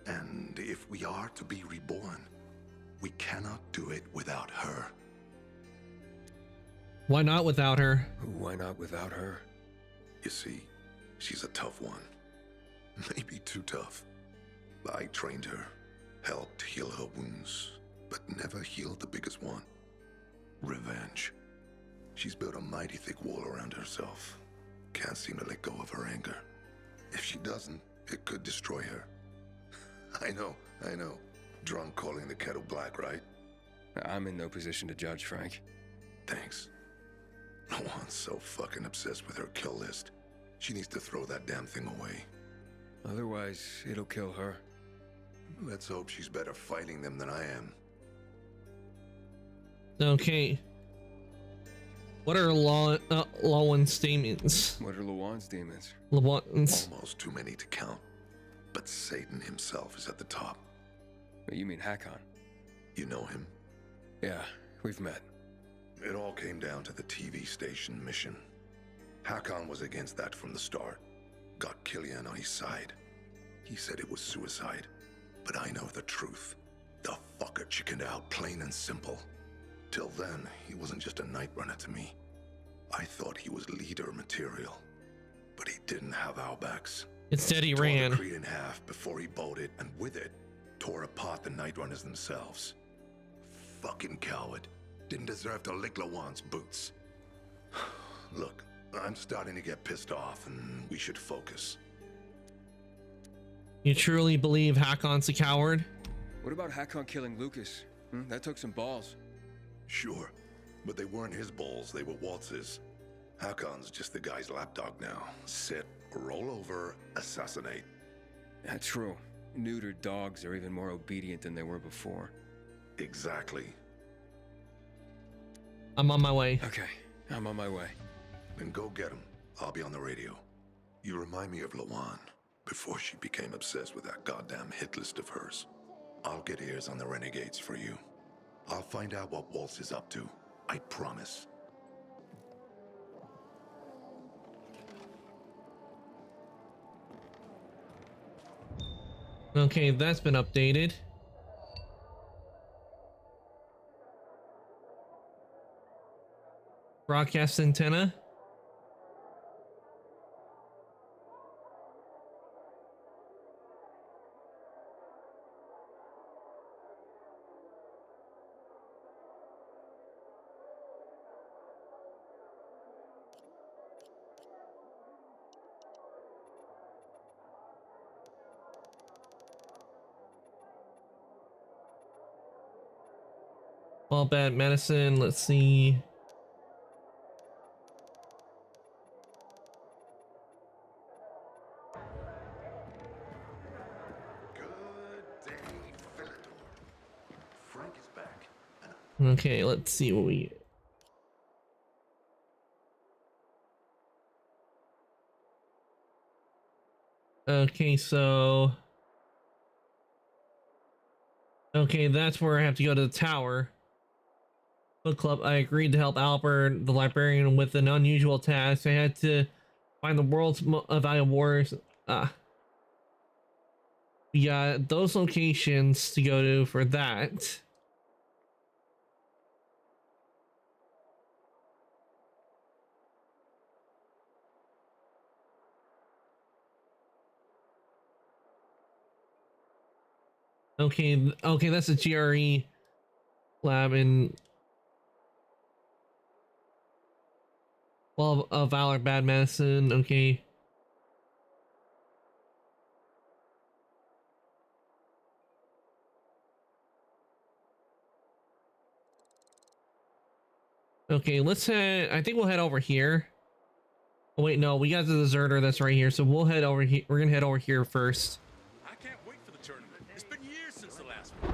And if we are to be reborn, we cannot do it without her. Why not without her? Why not without her? You see, she's a tough one. Maybe too tough. I trained her, helped heal her wounds, but never healed the biggest one. Revenge. She's built a mighty thick wall around herself. Can't seem to let go of her anger. If she doesn't, it could destroy her. I know. Drunk calling the kettle black, right? I'm in no position to judge, Frank. Thanks. Lawan's so fucking obsessed with her kill list. She needs to throw that damn thing away. Otherwise, it'll kill her. Let's hope she's better fighting them than I am. Okay. What are Lowen's demons? What are Lawan's demons? Lawan's. Almost too many to count. But Satan himself is at the top. You mean Hakon? You know him? Yeah, we've met. It all came down to the TV station mission. Hakon was against that from the start. Got Killian on his side. He said it was suicide. But I know the truth. The fucker chickened out, plain and simple. Till then, he wasn't just a Nightrunner to me. I thought he was leader material. But he didn't have our backs. Instead, he Tore ran. the Creed in half before he bolted, and with it, tore apart the Nightrunners themselves. Fucking coward. Didn't deserve to lick Lawan's boots. Look, I'm starting to get pissed off, and we should focus. You truly believe Hakon's a coward? What about Hakon killing Lucas? That took some balls. Sure, but they weren't his balls, they were Waltz's. Hakon's just the guy's lapdog now. Sit, roll over, assassinate. That's true. Neutered dogs are even more obedient than they were before. Exactly. I'm on my way. Okay, I'm on my way. Then go get him. I'll be on the radio. You remind me of Lawan, before she became obsessed with that goddamn hit list of hers. I'll get ears on the renegades for you. I'll find out what Waltz is up to. I promise. Okay, that's been updated. Broadcast antenna. All bad medicine. Let's see. Frank is back. Okay, let's see what we get. Okay, so... Okay, that's where I have to go to the tower. Book club, I agreed to help Albert, the librarian, with an unusual task. I had to find the world's valuable warriors. We got those locations to go to for that. Okay, that's a GRE lab in well, Valor, bad medicine. Okay. Okay, let's head. I think we'll head over here. Oh wait, no, we got the deserter that's right here, so we'll head over here. We're gonna head over here first. I can't wait for the tournament. It's been years since the last one.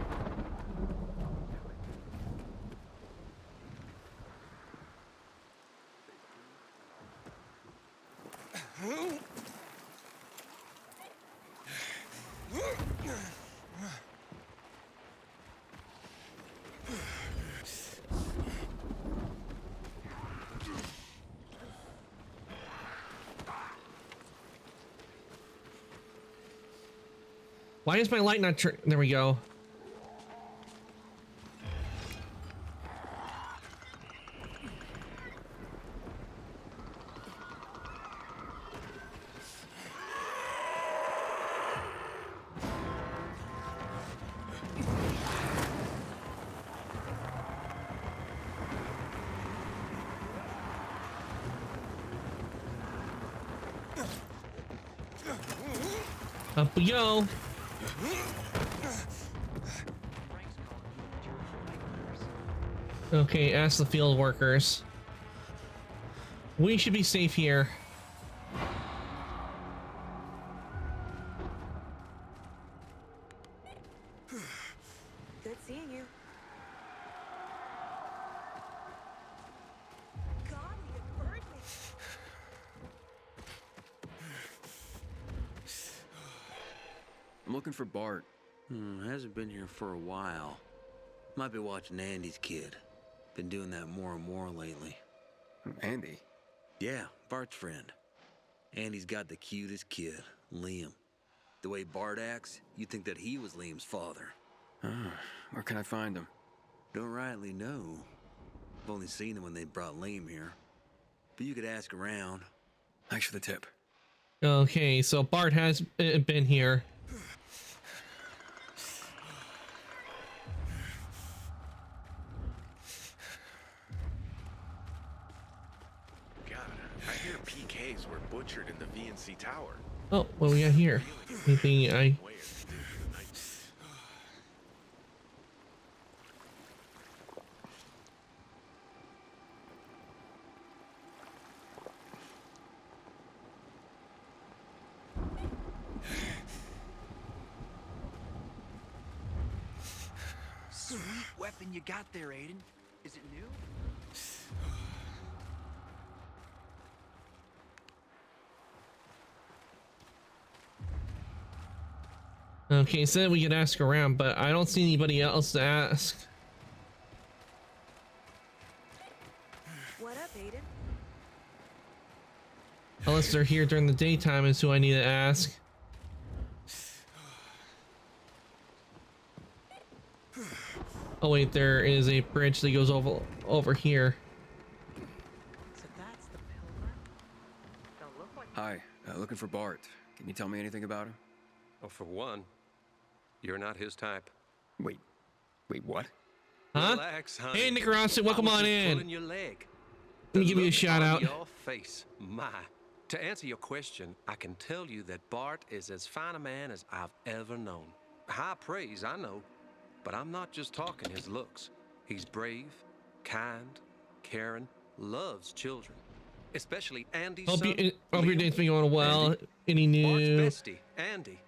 Why is my light not there we go. Up we go. Okay, ask the field workers. We should be safe here. Good seeing you. God, you burned me. I'm looking for Bart. Hasn't been here for a while. Might be watching Andy's kid. Been doing that more and more lately. Andy? Yeah, Bart's friend. Andy's got the cutest kid, Liam. The way Bart acts, you'd think that he was Liam's father. Where can I find him? Don't rightly know. I've only seen him when they brought Liam here. But you could ask around. Thanks for the tip. Okay, so Bart has been here. God, I hear PKs were butchered in the VNC tower. Oh, what we got here? Anything I... Sweet weapon you got there, Aiden. Is it new? Okay, so we could ask around, but I don't see anybody else to ask. What up, Aiden? Unless they're here during the daytime is who I need to ask. Oh wait, there is a bridge that goes over here. So that's the pilgrim? Don't look like Hi, looking for Bart. Can you tell me anything about him? Oh, for one, you're not his type. Wait, what? Huh? Relax, honey. Hey, Nick Rossi, welcome I was on just in. pulling your leg. Let me give you a Look shout on out. Your face, my. To answer your question, I can tell you that Bart is as fine a man as I've ever known. High praise, I know, but I'm not just talking his looks. He's brave, kind, caring, loves children, especially Andy's Hope son. hope your day's been going well. Any new? Bart's bestie, Andy.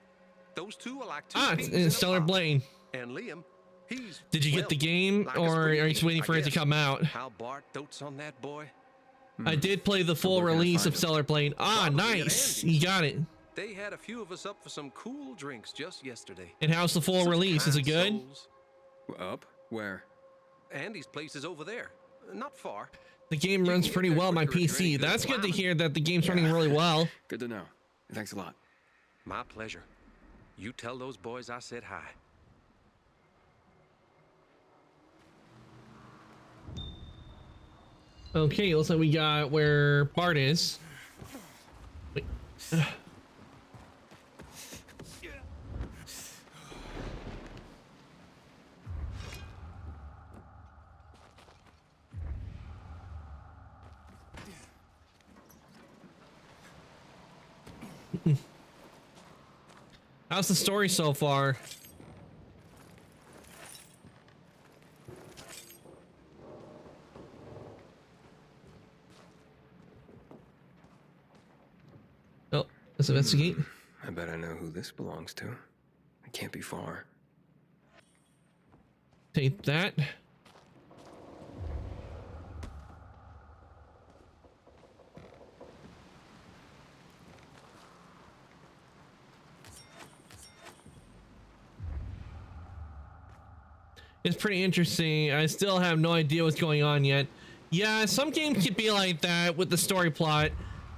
Those two are like two peas in a it's Stellar pod. Blaine. And Liam, he's Did you get the game, like a or are you spring just waiting I for it to guess. come out? How Bart dotes on that boy. I did play the full where can I release find of him? Stellar Blaine. Ah, Probably at nice. Andy's. You got it. They had a few of us up for some cool drinks just yesterday. And how's the full Such release? Is it kind good? souls. Up? Where? Andy's place is over there. Not far. The game You runs can get pretty there well on my quicker if you're any PC. good That's good to climbing. hear that the game's running really well. Good to know. Thanks a lot. My pleasure. You tell those boys I said hi. Okay, looks like we got where Bart is. Wait. How's the story so far? Oh, let's investigate. I bet I know who this belongs to. It can't be far. Take that. It's pretty interesting. I still have no idea what's going on yet. Yeah, some games can be like that with the story plot.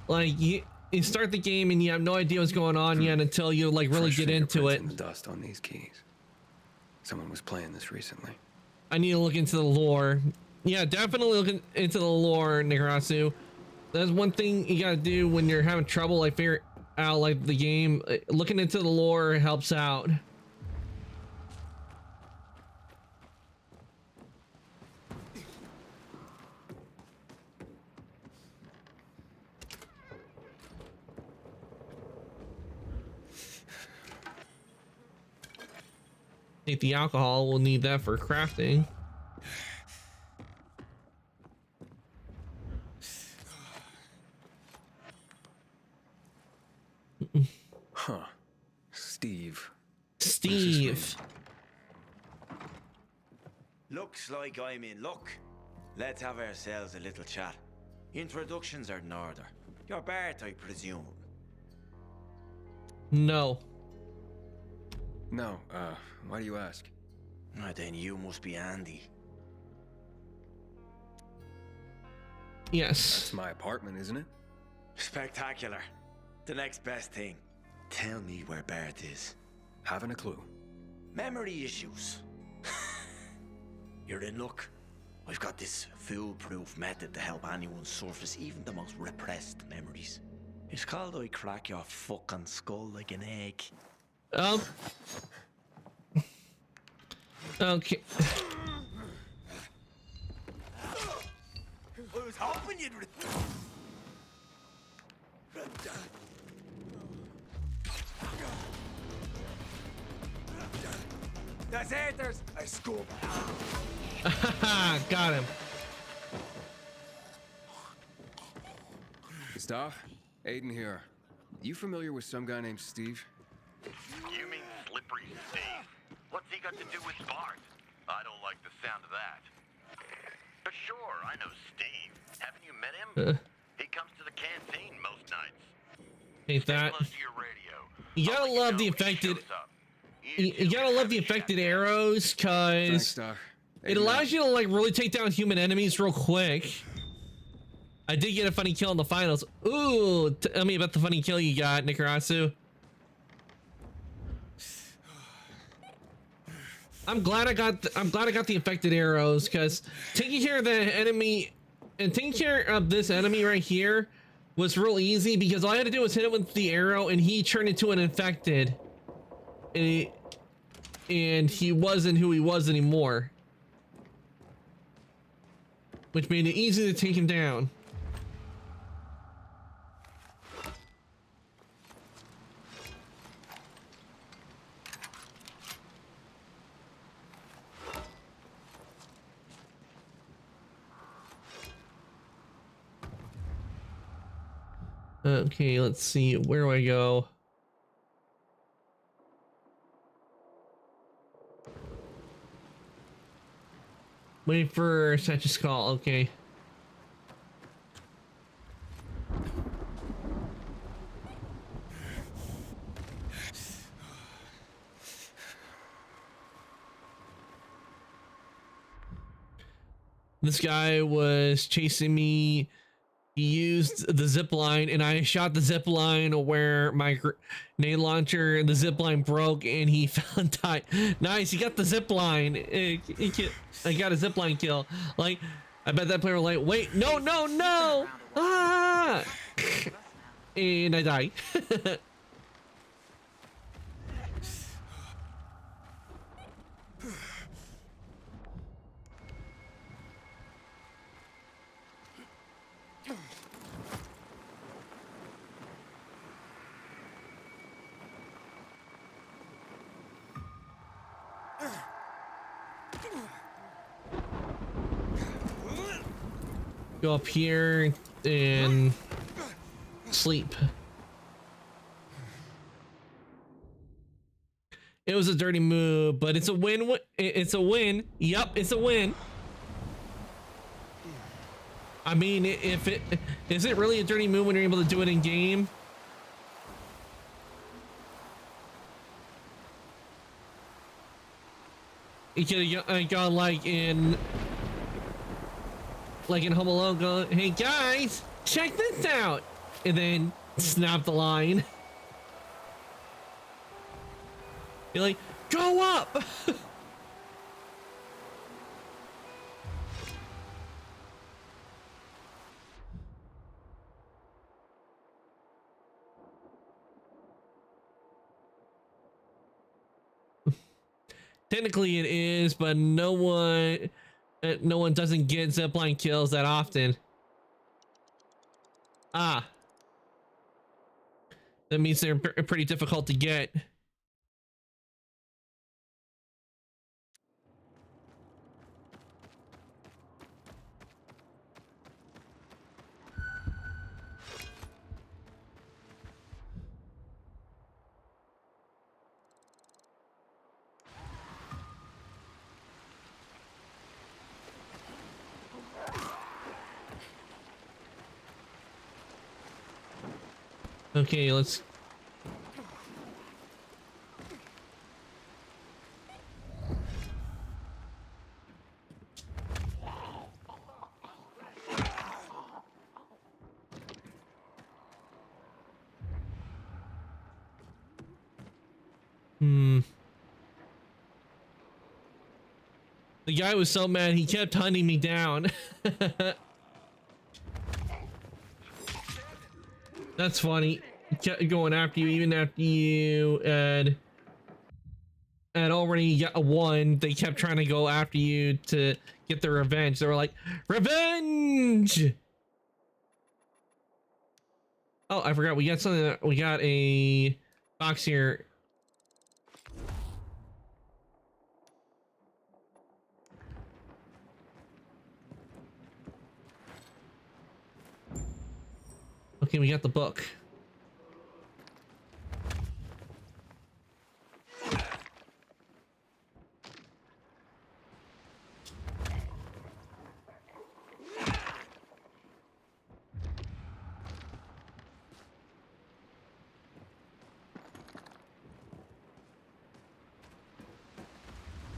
Like you start the game and you have no idea what's going on yet until you like really Fresh get into it. fingerprints in the dust on these keys. Someone was playing this recently. I need to look into the lore. Yeah, definitely look into the lore, Nikarasu. That's one thing you gotta do when you're having trouble like figure out like the game. Looking into the lore helps out. Take the alcohol, we'll need that for crafting. Huh. Steve. Steve. Looks like I'm in luck. Let's have ourselves a little chat. Introductions are in order. You're Bart, I presume. No. No, why do you ask? Then you must be Andy. Yes. That's my apartment, isn't it? Spectacular. The next best thing. Tell me where Bart is. Haven't a clue. Memory issues. You're in luck. I've got this foolproof method to help anyone surface even the most repressed memories. It's called I crack your fucking skull like an egg. Okay. I was hoping you'd. That's it. There's a scoop. Got him. Gustav, Aiden here. You familiar with some guy named Steve? You mean Slippery Steve? What's he got to do with Bart? I don't like the sound of that. But sure, I know Steve. Haven't you met him? He comes to the canteen most nights. Ain't that? Close to your radio. You gotta love the affected. You gotta love the affected arrows, cause it allows you to like really take down human enemies real quick. I did get a funny kill in the finals. Ooh, tell me about the funny kill you got, Nikarasu. I'm glad I got the affected arrows, because taking care of the enemy and taking care of this enemy right here was real easy, because all I had to do was hit him with the arrow and he turned into an infected. And he wasn't who he was anymore, which made it easy to take him down. Okay, let's see, where do I go? Wait for such a call, okay. This guy was chasing me. He used the zip line and I shot the zip line where my grenade launcher, the zip line broke and he fell and died. Nice, he got the zip line. I got a zip line kill. Like, I bet that player was like, wait, no, no, no! Ah! And I die. Go up here and sleep. It was a dirty move, but it's a win. It's a win. Yep, it's a win. I mean, if it is it really a dirty move when you're able to do it in game? he could have gone like in Home Alone, going, "Hey guys, check this out," and then snap the line. You're like, "Go up." Technically it is, but no one doesn't get zipline kills that often. Ah, that means they're pretty difficult to get. Okay, let's. The guy was so mad, he kept hunting me down. That's funny. He kept going after you even after you had already got won. They kept trying to go after you to get their revenge. They were like, "Revenge!" Oh, I forgot. We got something. We got a box here. Okay, we got the book.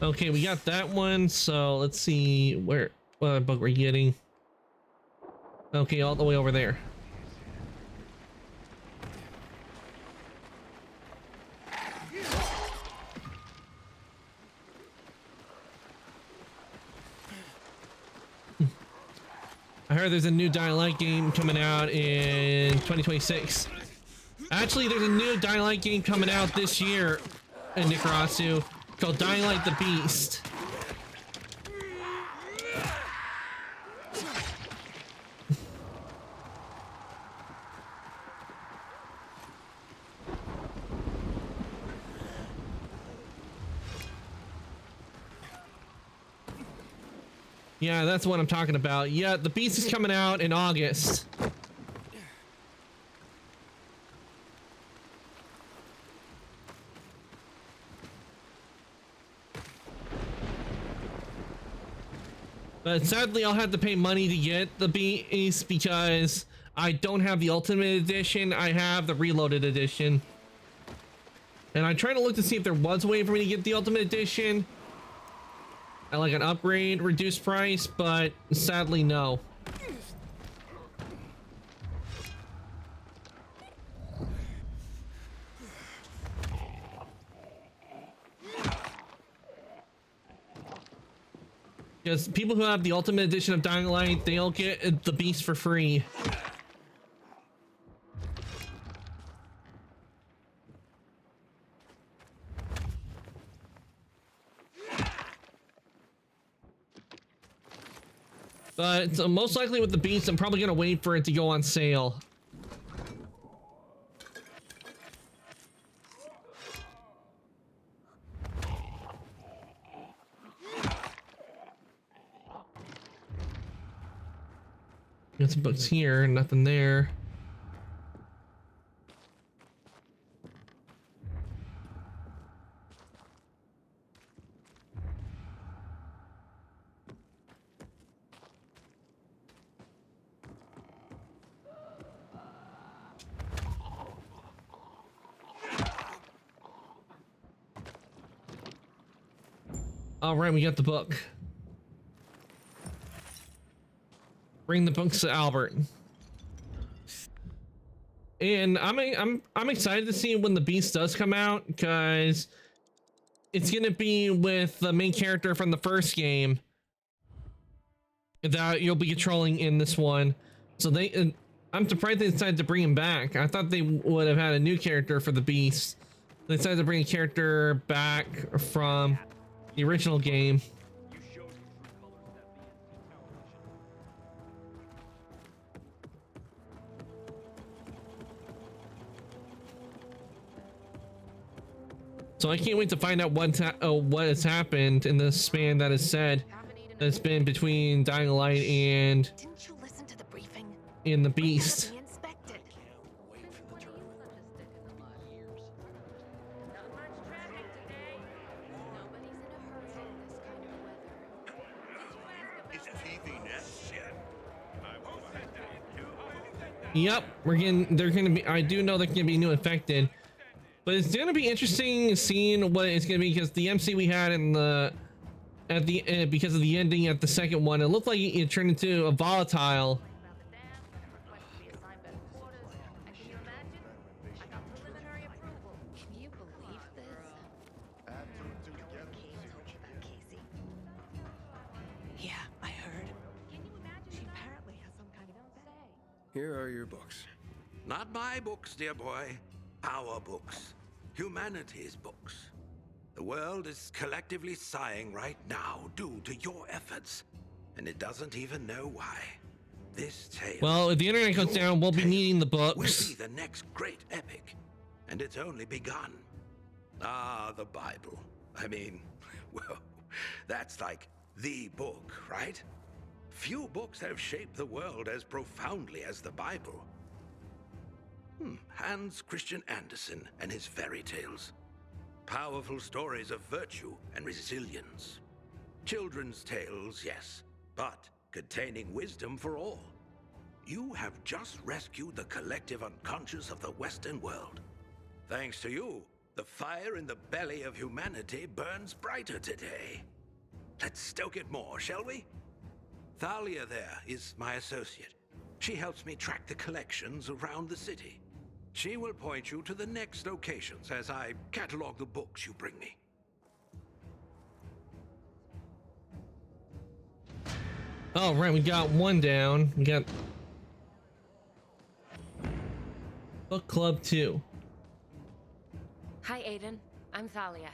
Okay, we got that one. So let's see what book we're getting. Okay, all the way over there. I heard there's a new Dying Light game coming out in 2026. Actually, there's a new Dying Light game coming out this year in Nikarasu called Dying Light the Beast. Yeah, that's what I'm talking about. Yeah, the Beast is coming out in August. But sadly, I'll have to pay money to get the Beast because I don't have the Ultimate Edition. I have the Reloaded Edition. And I tried to look to see if there was a way for me to get the Ultimate Edition at like an upgrade reduced price, but sadly no. Because people who have the Ultimate Edition of Dying Light, they'll get the Beast for free. But most likely with the Beast, I'm probably going to wait for it to go on sale. Got some books here, nothing there. All right, we got the book. Bring the books to Albert. And I'm excited to see when the Beast does come out, because it's gonna be with the main character from the first game that you'll be controlling in this one. So I'm surprised they decided to bring him back. I thought they would have had a new character for the Beast. They decided to bring a character back from the original game. So I can't wait to find out what has happened in the span that is said that's been between Dying Light and in the Beast. Yep, they're gonna be, I do know they're gonna be new infected, but it's gonna be interesting seeing what it's gonna be, because the MC we had in the because of the ending at the second one, it looked like it turned into a volatile. Yeah, I heard. Can you imagine? She apparently has some kind of say. Here are your books. Not my books, dear boy. Our books. Humanity's books. The world is collectively sighing right now due to your efforts, and it doesn't even know why. This tale... Well, if the internet goes down, we'll be needing the books. will be the next great epic, and it's only begun. Ah, the Bible. I mean, well, that's like the book, right? Few books have shaped the world as profoundly as the Bible. Hans Christian Andersen and his fairy tales. Powerful stories of virtue and resilience. Children's tales, yes, but containing wisdom for all. You have just rescued the collective unconscious of the Western world. Thanks to you, the fire in the belly of humanity burns brighter today. Let's stoke it more, shall we? Thalia there is my associate. She helps me track the collections around the city. She will point you to the next locations as I catalog the books you bring me. Oh, right, we got one down. We got Book Club 2. Hi, Aiden. I'm Thalia.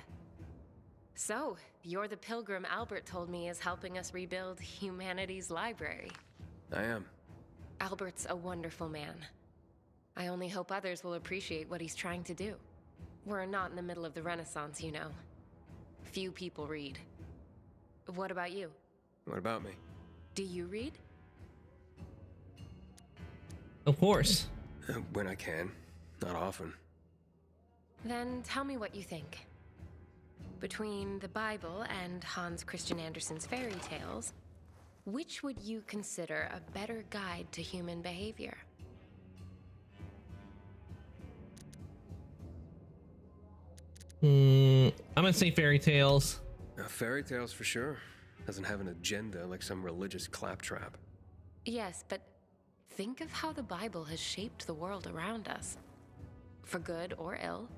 So, you're the pilgrim Albert told me is helping us rebuild humanity's library. I am. Albert's a wonderful man. I only hope others will appreciate what he's trying to do. We're not in the middle of the Renaissance, you know. Few people read. What about you? What about me? Do you read? Of course. When I can. Not often. Then tell me what you think. Between the Bible and Hans Christian Andersen's fairy tales, which would you consider a better guide to human behavior? I'm gonna say fairy tales. Fairy tales for sure. Doesn't have an agenda like some religious claptrap. Yes, but think of how the Bible has shaped the world around us. For good or ill,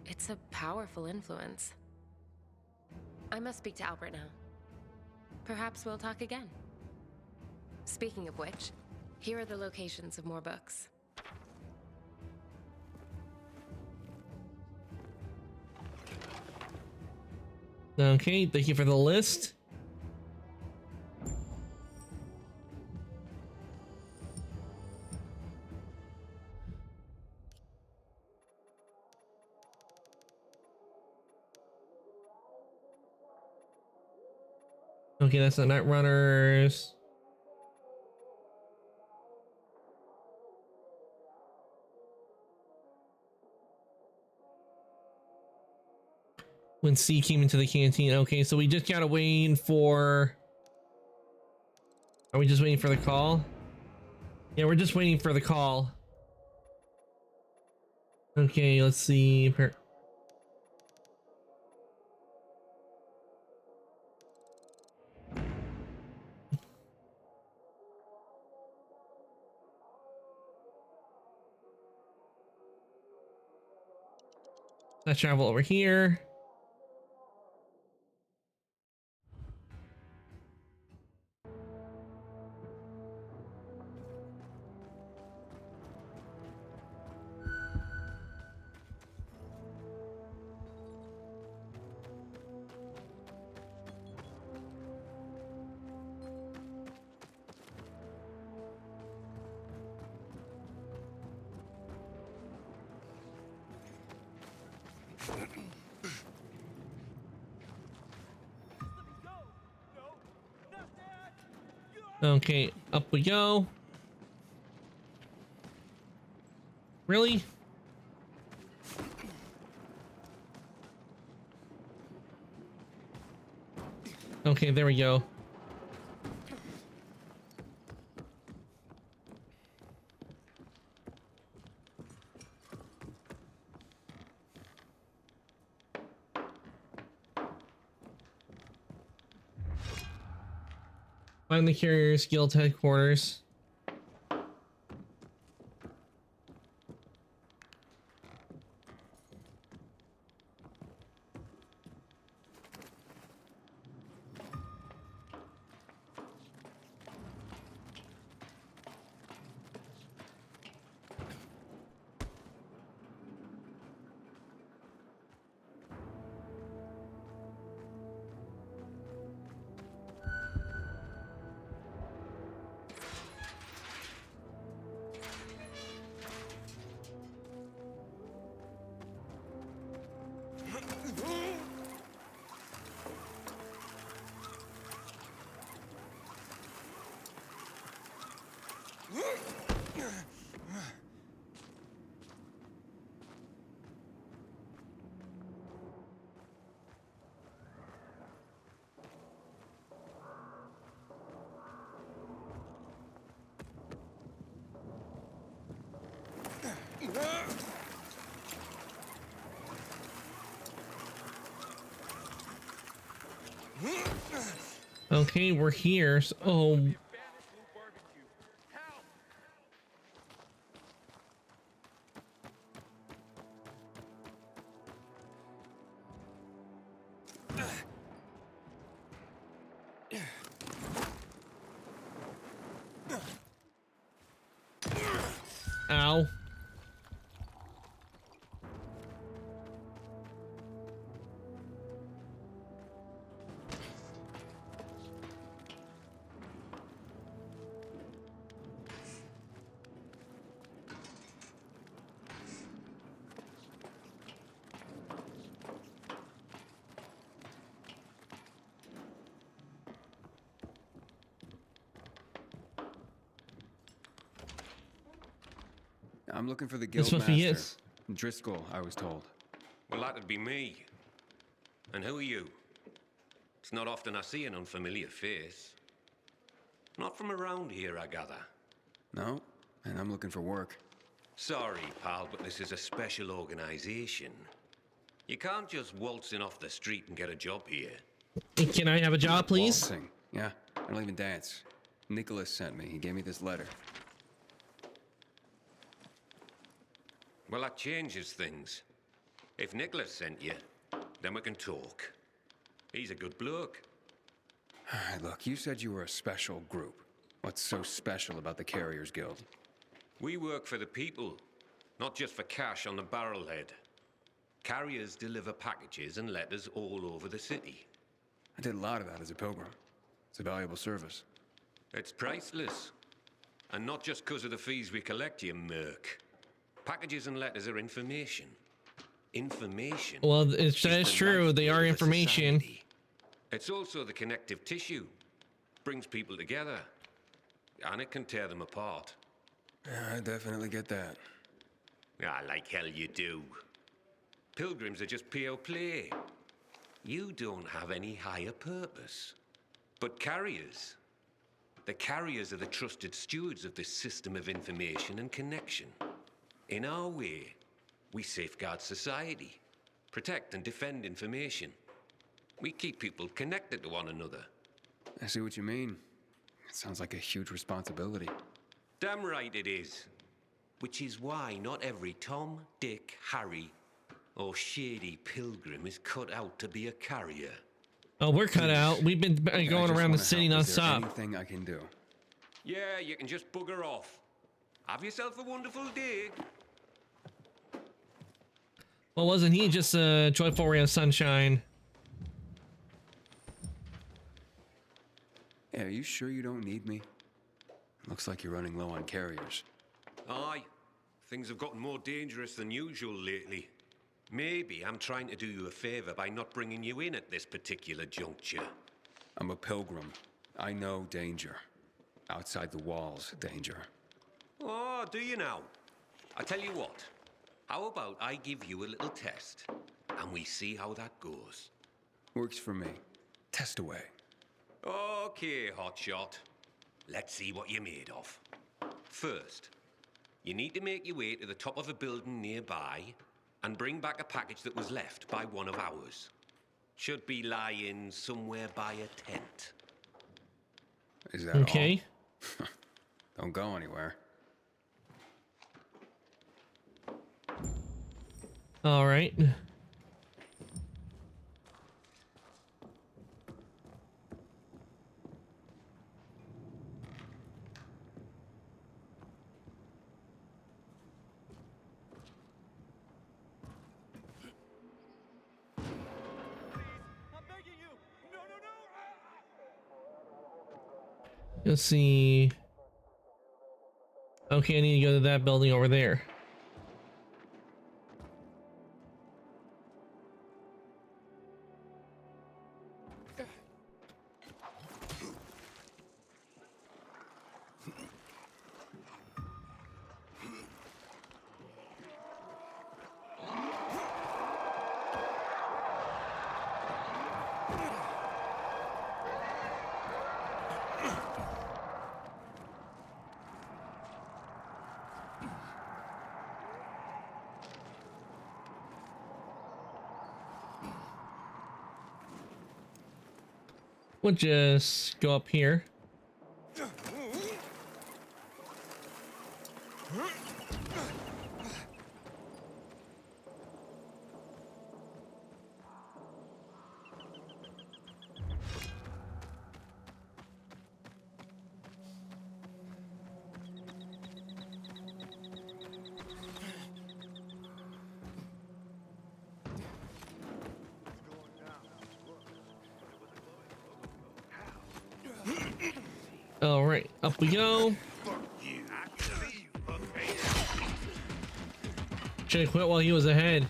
it's a powerful influence. I must speak to Albert now. Perhaps we'll talk again. Speaking of which, here are the locations of more books. Okay, thank you for the list. Okay, that's the Nightrunners. When C came into the canteen. Okay, so we just gotta wait for... Are we just waiting for the call? Yeah, we're just waiting for the call. Okay, let's see. Let's travel over here. Okay, up we go. Really? Okay, there we go. Find the Carriers Guild headquarters. Okay, we're here. So, oh. Ow. I'm looking for the This guild must be master. it. Driscoll, I was told. Well, that'd be me. And who are you? It's not often I see an unfamiliar face. Not from around here, I gather. No, and I'm looking for work. Sorry, pal, but this is a special organization. You can't just waltz in off the street and get a job here. Can I have a job, please? Waltzing. Yeah, I don't even dance. Nicholas sent me. He gave me this letter. Well, that changes things. If Nicholas sent you, then we can talk. He's a good bloke. Look, you said you were a special group. What's so special about the Carriers Guild? We work for the people, not just for cash on the barrelhead. Carriers deliver packages and letters all over the city. I did a lot of that as a pilgrim. It's a valuable service. It's priceless. And not just because of the fees we collect, you merc. Packages and letters are information. Information. Well, that's true. They are information. It's also the connective tissue. Brings people together. And it can tear them apart. Yeah, I definitely get that. Ah, like hell you do. Pilgrims are just pure play. You don't have any higher purpose. But carriers. The carriers are the trusted stewards of this system of information and connection. In our way, we safeguard society, protect and defend information. We keep people connected to one another. I see what you mean. It sounds like a huge responsibility. Damn right it is. Which is why not every Tom, Dick, Harry, or shady pilgrim is cut out to be a carrier. Oh, we're cut out. We've been going around the city non-stop. Anything I can do? Yeah, you can just bugger off. Have yourself a wonderful day. Well, wasn't he just a joyful ray of sunshine? Yeah, are you sure you don't need me? Looks like you're running low on carriers. Aye. Things have gotten more dangerous than usual lately. Maybe I'm trying to do you a favor by not bringing you in at this particular juncture. I'm a pilgrim. I know danger. Outside the walls, danger. Oh, do you now? I tell you what. How about I give you a little test, and we see how that goes? Works for me. Test away. Okay, hotshot. Let's see what you're made of. First, you need to make your way to the top of a building nearby and bring back a package that was left by one of ours. Should be lying somewhere by a tent. Is that okay? All? Don't go anywhere. All right. Let's see. Okay, I need to go to that building over there. We'll just go up here. All right, up we go. Should've quit while he was ahead.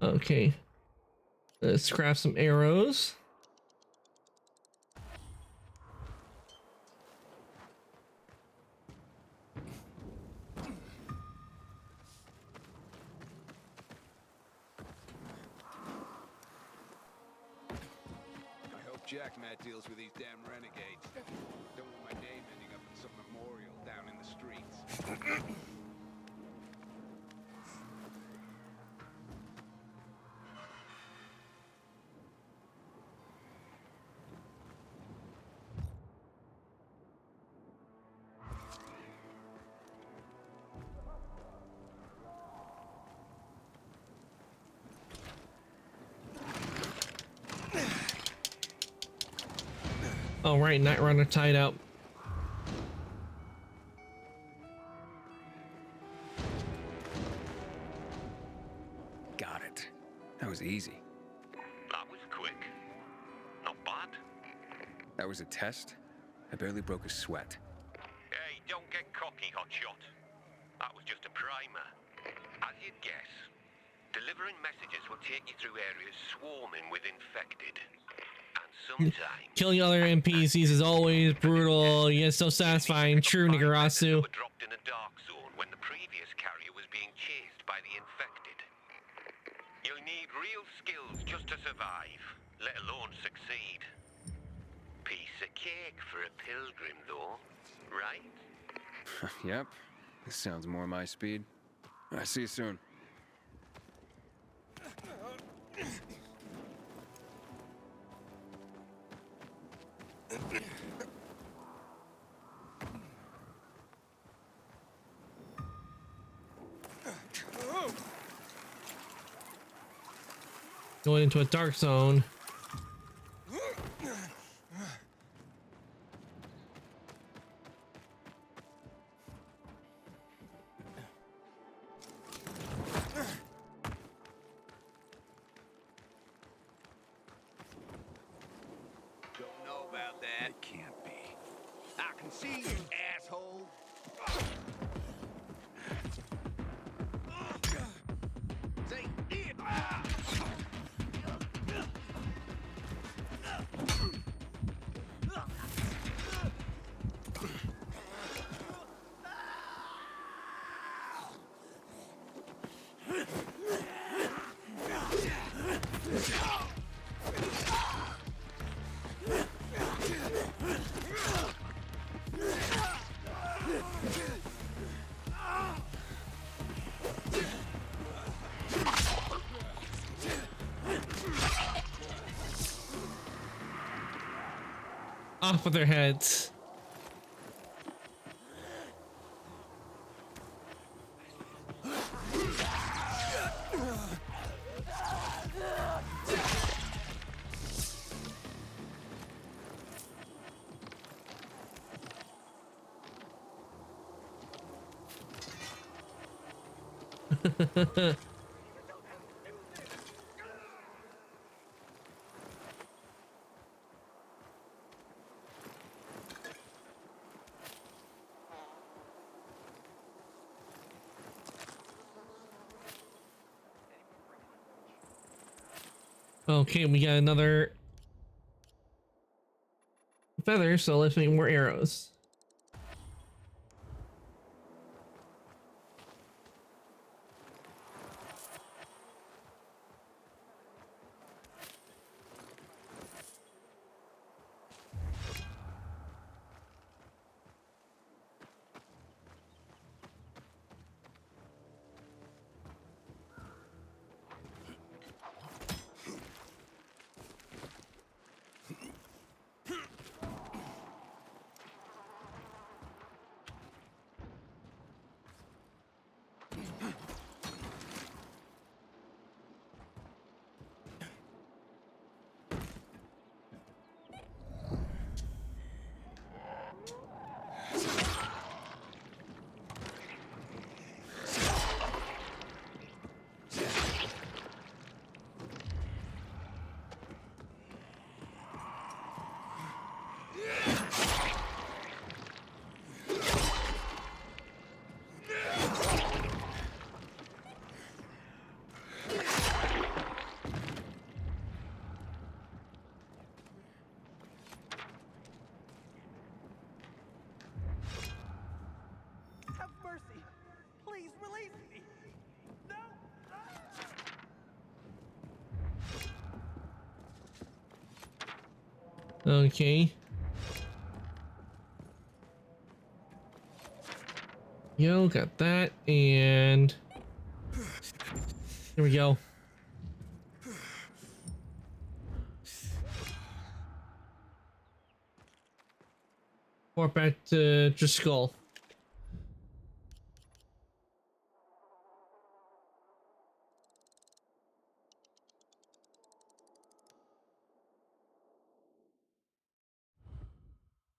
Okay, let's craft some arrows. I hope Jack Matt deals with these damn renegades. Don't want my name ending up in some memorial down in the streets. All right, Nightrunner tied up. Got it. That was easy. That was quick. Not bad. That was a test? I barely broke a sweat. Hey, don't get cocky, hotshot. That was just a primer. As you'd guess, delivering messages will take you through areas swarming with infected. And sometimes... Killing other NPCs is always brutal, yet so satisfying. True, Nigarasu. ...dropped in a dark zone when the previous carrier was being chased by the infected. You'll need real skills just to survive, let alone succeed. Piece of cake for a pilgrim, though, right? Yep. This sounds more my speed. I see you soon. Going into a dark zone. Don't know about that. It can't be. I can see you, asshole. Say it. Off with their heads. Okay, we got another feather, so let's make more arrows. Have mercy. Please release me. No. Okay. Yo, got that, and here we go. Or back to Driscoll.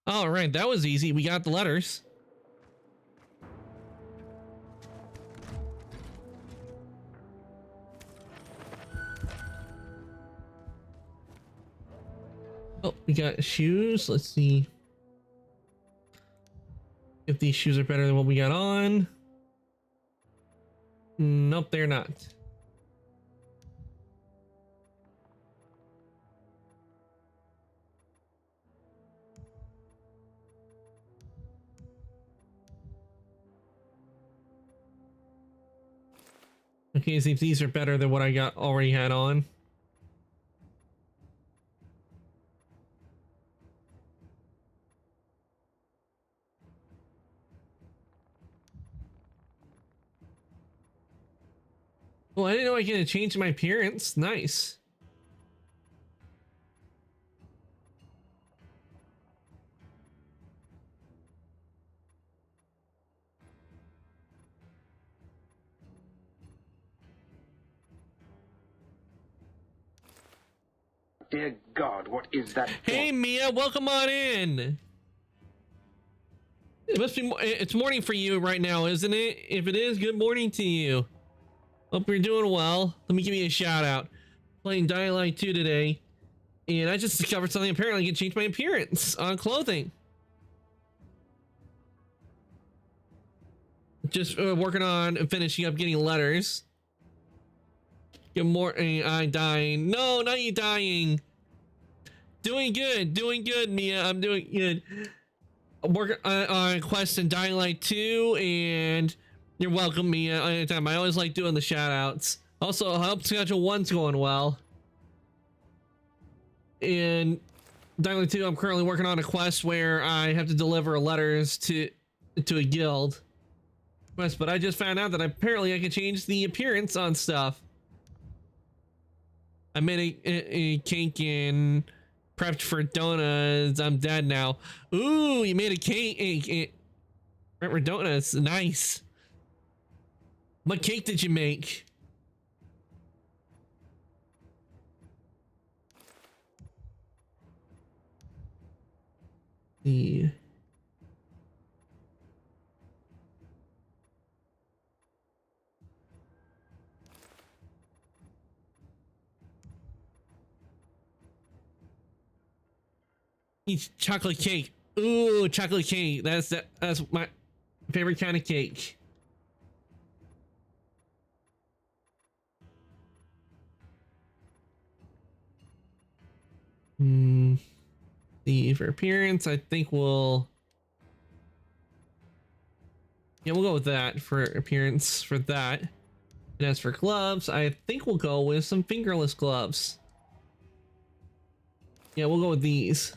All right, that was easy. We got the letters. Oh, we got shoes. Let's see if these shoes are better than what we got on. Nope, they're not. Okay, see if these are better than what I got already had on. Well, I didn't know I could change my appearance. Nice. Dear God, what is that? Hey, Mia, welcome on in. It must be. It's morning for you right now, isn't it? If it is, good morning to you. Hope you're doing well. Let me give you a shout out. Playing Dying Light 2 today, and I just discovered something. Apparently, I can change my appearance on clothing. Just working on finishing up getting letters. Good morning. I'm dying. No, not you dying. Doing good, Mia. I'm doing good. I'm working on Quest and Dying Light 2, and you're welcome, Mia. Anytime. I always like doing the shout outs. Also, I hope Schedule 1's going well. In Dying Light 2, I'm currently working on a quest where I have to deliver letters to a guild quest, but I just found out that apparently I can change the appearance on stuff. I made a cake and prepped for donuts. I'm dead now. Ooh, you made a cake. Prepped for donuts. Nice. What cake did you make? The chocolate cake. Ooh, chocolate cake. That's my favorite kind of cake. See, for appearance, I think we'll go with that for appearance for that. And as for gloves, I think we'll go with some fingerless gloves. Yeah, we'll go with these.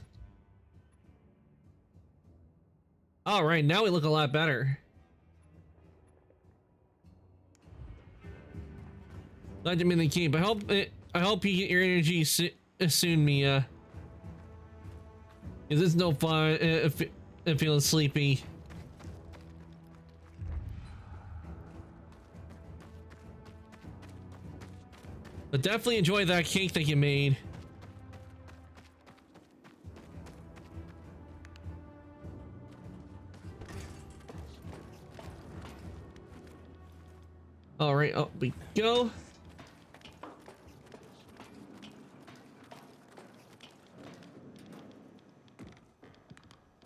All right, now we look a lot better. Glad to be in the game. I hope you get your energy soon, Mia. Cause it's no fun. I'm feeling sleepy. But definitely enjoy that cake that you made. All right, up we go.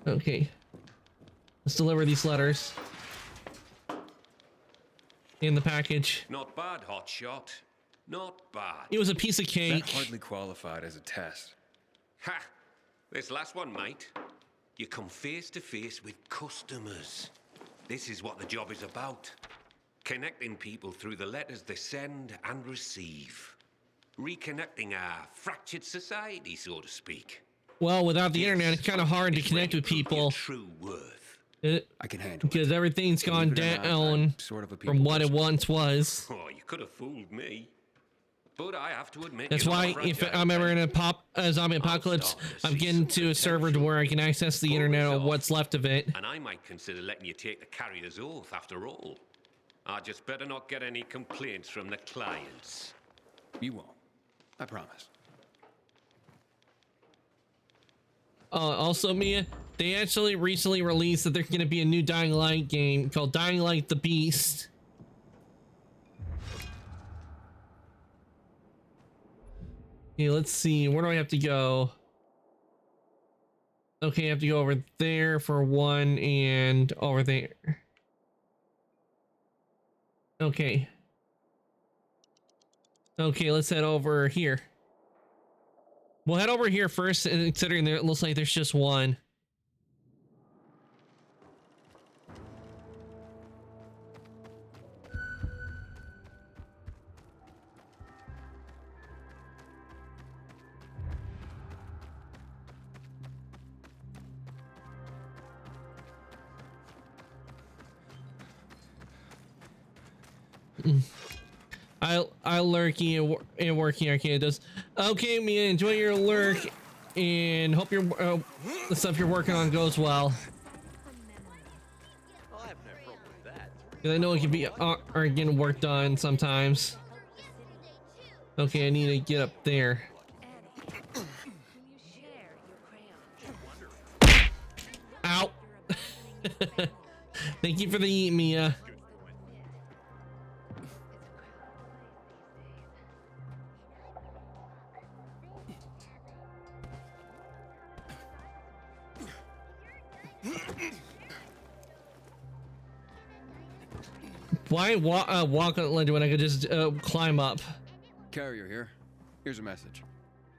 Okay, let's deliver these letters in the package. Not bad, hotshot. Not bad. It was a piece of cake. That hardly qualified as a test. Ha! This last one, mate. You come face to face with customers. This is what the job is about. Connecting people through the letters they send and receive. Reconnecting our fractured society, so to speak. Well, without the internet, it's kind of hard to connect with people. True worth. I can handle because everything's gone down from what it once was. Oh, you could have fooled me. But I have to admit, that's why if I'm ever in a zombie apocalypse, I'm getting to a server to where I can access the internet or what's left of it. And I might consider letting you take the carrier's oath after all. I just better not get any complaints from the clients. You won't. I promise. Also, Mia, they actually recently released that there's going to be a new Dying Light game called Dying Light the Beast. Okay, let's see. Where do I have to go? Okay, I have to go over there for one and over there. Okay. Okay, let's head over here. We'll head over here first, considering it looks like there's just one. I lurky and working arcade. Okay, Mia, enjoy your lurk and hope your the stuff you're working on goes well. I have no problem with that. 'Cause I know it can be getting work done sometimes. Okay, I need to get up there. Ow! Thank you for the eat, Mia. Why walk on the ledge when I could just climb up? Carrier here. Here's a message.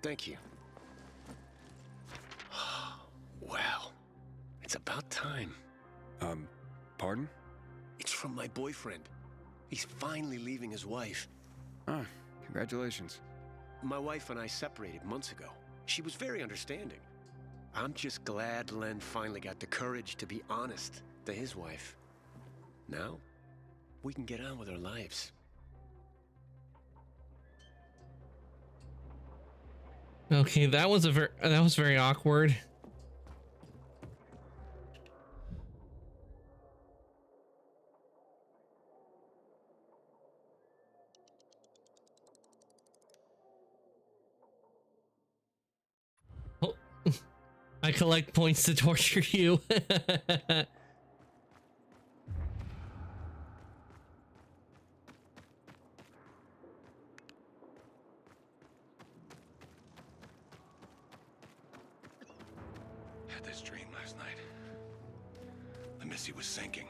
Thank you. Well, it's about time. Pardon? It's from my boyfriend. He's finally leaving his wife. Ah, congratulations. My wife and I separated months ago. She was very understanding. I'm just glad Len finally got the courage to be honest to his wife. Now, we can get on with our lives. Okay, that was very awkward. Oh, I collect points to torture you. Had this dream last night. The Missy was sinking.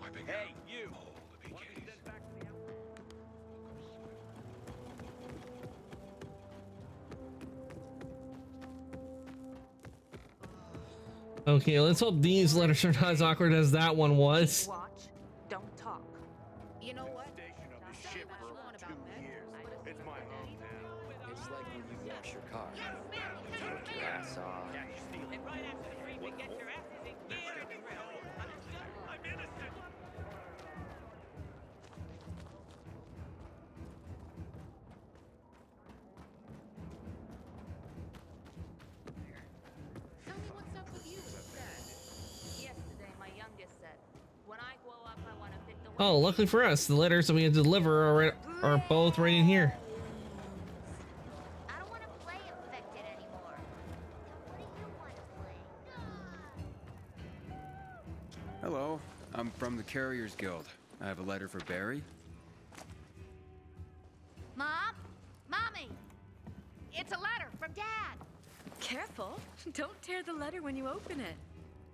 Wiping out all the PKs. Okay, let's hope these letters are not as awkward as that one was. Watch, don't talk. You know what? It's my hometown. It's like when you wash your car. You work your ass off. And right after the treatment, get your asses in gear and drill. Understood? I'm innocent. Tell me what's up with you instead. Yesterday, my youngest said, when I grow up, I want to pick the Oh, luckily for us, the letters that we had to deliver are both right in here. I don't want to play infected anymore. What do you want to play? Hello, I'm from the Carriers Guild. I have a letter for Barry. Mom? Mommy! It's a letter from Dad. Careful. Don't tear the letter when you open it.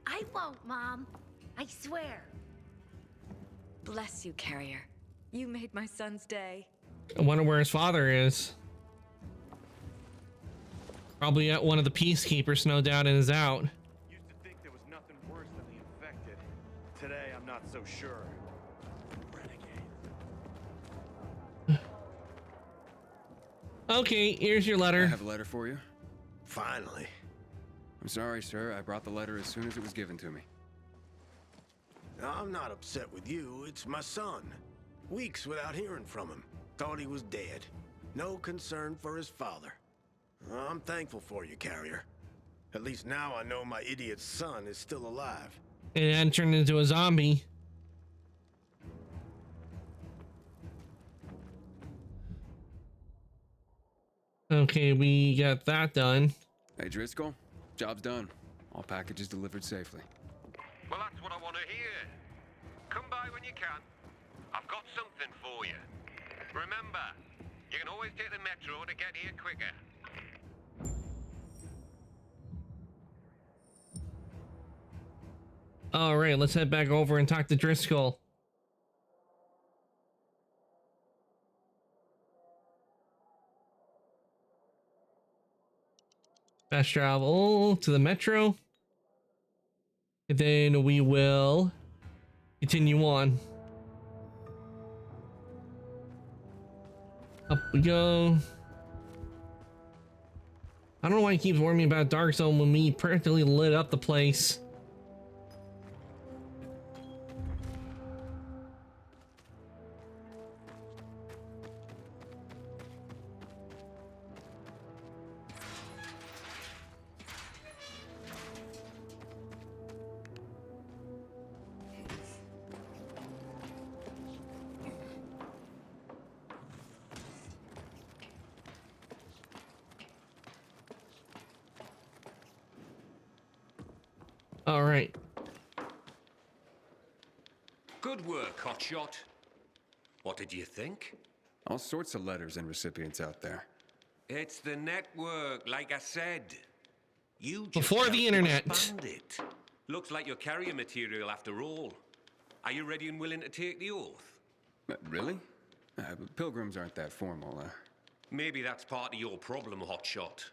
I won't, Mom. I swear. Bless you, Carrier. You made my son's day. I wonder where his father is. Probably at one of the peacekeepers, no doubt, and is out. Used to think there was nothing worse than the infected. Today, I'm not so sure. Okay, here's your letter. I have a letter for you. Finally. I'm sorry, sir. I brought the letter as soon as it was given to me. I'm not upset with you. It's my son. Weeks without hearing from him. Thought he was dead. No concern for his father. I'm thankful for you, Carrier. At least now I know my idiot son is still alive. And then turned into a zombie. Okay, we got that done. Hey, Driscoll. Job's done. All packages delivered safely. Well, that's what I want to hear. Come by when you can. I've got something for you. Remember, you can always take the metro to get here quicker. All right, let's head back over and talk to Driscoll. Fast travel to the metro. And then we will continue on. Up we go. I don't know why he keeps warning me about Dark Zone when we practically lit up the place. All right. Good work, Hotshot. What did you think? All sorts of letters and recipients out there. It's the network, like I said. You just Before helped the internet. expand it. Looks like you're carrier material after all. Are you ready and willing to take the oath? Really? Pilgrims aren't that formal. Maybe that's part of your problem, Hotshot.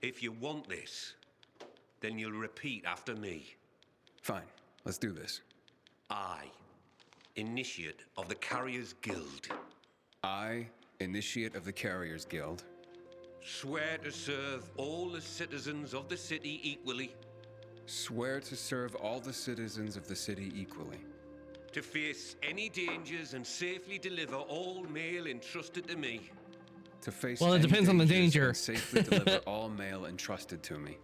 If you want this, then you'll repeat after me. Fine, let's do this. I, Initiate of the Carriers Guild. I, Initiate of the Carriers Guild. Swear to serve all the citizens of the city equally. Swear to serve all the citizens of the city equally. To face any dangers and safely deliver all mail entrusted to me. To face well, it any depends on the dangers danger. and safely deliver all mail entrusted to me.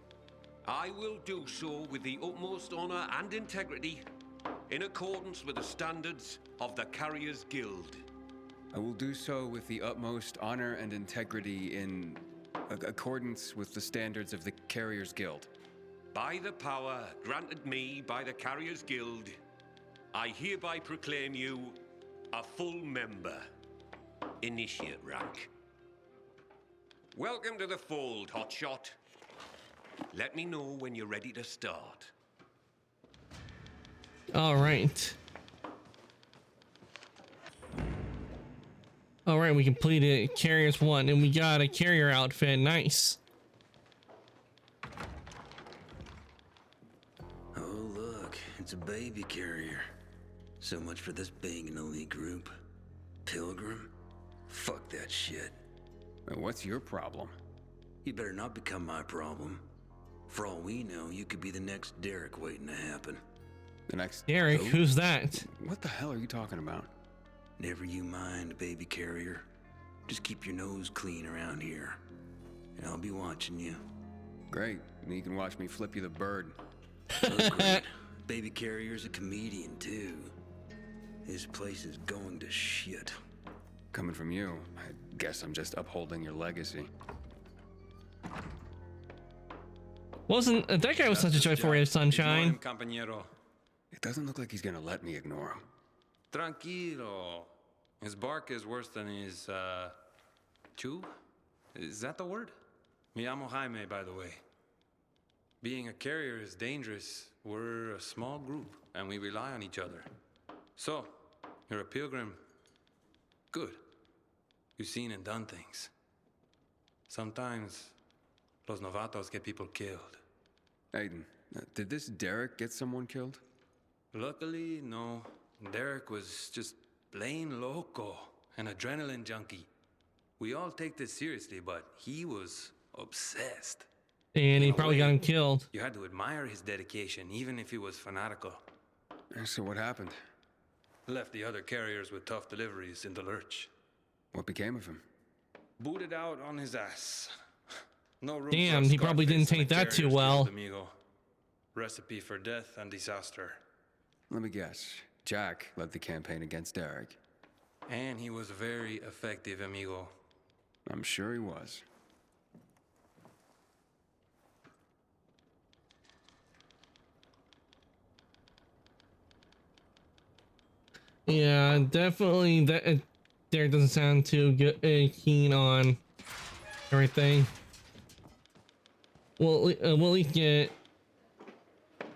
I will do so with the utmost honor and integrity, in accordance with the standards of the Carriers Guild. I will do so with the utmost honor and integrity in accordance with the standards of the Carriers Guild. By the power granted me by the Carriers Guild, I hereby proclaim you a full member, Initiate rank. Welcome to the fold, Hotshot. Let me know when you're ready to start. All right. All right, we completed Carriers 1, and we got a carrier outfit. Nice. Oh, look, it's a baby carrier. So much for this being an elite group. Pilgrim? Fuck that shit. What's your problem? You better not become my problem. For all we know, you could be the next Derek waiting to happen. The next Derek? Who's that? What the hell are you talking about? Never you mind, baby carrier. Just keep your nose clean around here, and I'll be watching you. Great. You can watch me flip you the bird. Oh, great. Baby carrier's a comedian, too. His place is going to shit. Coming from you, I guess I'm just upholding your legacy. Wasn't that guy was such a joy for you, Sunshine? Compañero. It doesn't look like he's gonna let me ignore him. Tranquilo. His bark is worse than his, chew? Is that the word? Me llamo Jaime, by the way. Being a carrier is dangerous. We're a small group, and we rely on each other. So, you're a pilgrim. Good. You've seen and done things. Sometimes, los novatos get people killed. Aiden, did this Derek get someone killed? Luckily, no. Derek was just plain loco, an adrenaline junkie. We all take this seriously, but he was obsessed. And he probably got him killed. You had to admire his dedication, even if he was fanatical. So what happened? Left the other carriers with tough deliveries in the lurch. What became of him? Booted out on his ass. No room Damn, for a he probably didn't Scarface take on a that too carrier's well. guild, amigo. Recipe for death and disaster. Let me guess. Jack led the campaign against Derek. And he was very effective, amigo. I'm sure he was. Yeah, definitely. That Derek doesn't sound too good, keen on everything. We'll at least get.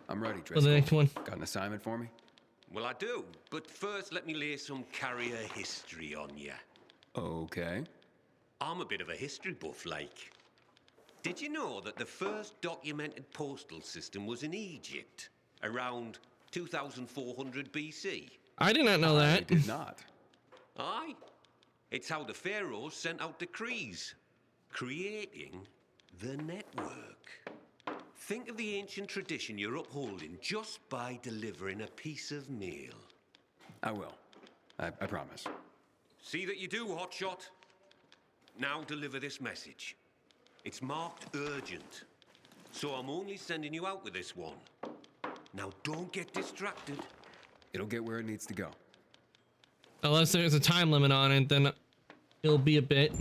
I'm ready, For the next one. Got an assignment for me? Well, I do, but first let me lay some carrier history on you. Okay. I'm a bit of a history buff, like. Did you know that the first documented postal system was in Egypt, around 2400 BC? I did not know that. I did not. Aye. It's how the pharaohs sent out decrees, creating the network. Think of the ancient tradition you're upholding just by delivering a piece of mail. I will. I promise. See that you do, Hotshot. Now deliver this message. It's marked urgent, so I'm only sending you out with this one. Now don't get distracted. It'll get where it needs to go. Unless there's a time limit on it, then it'll be a bit.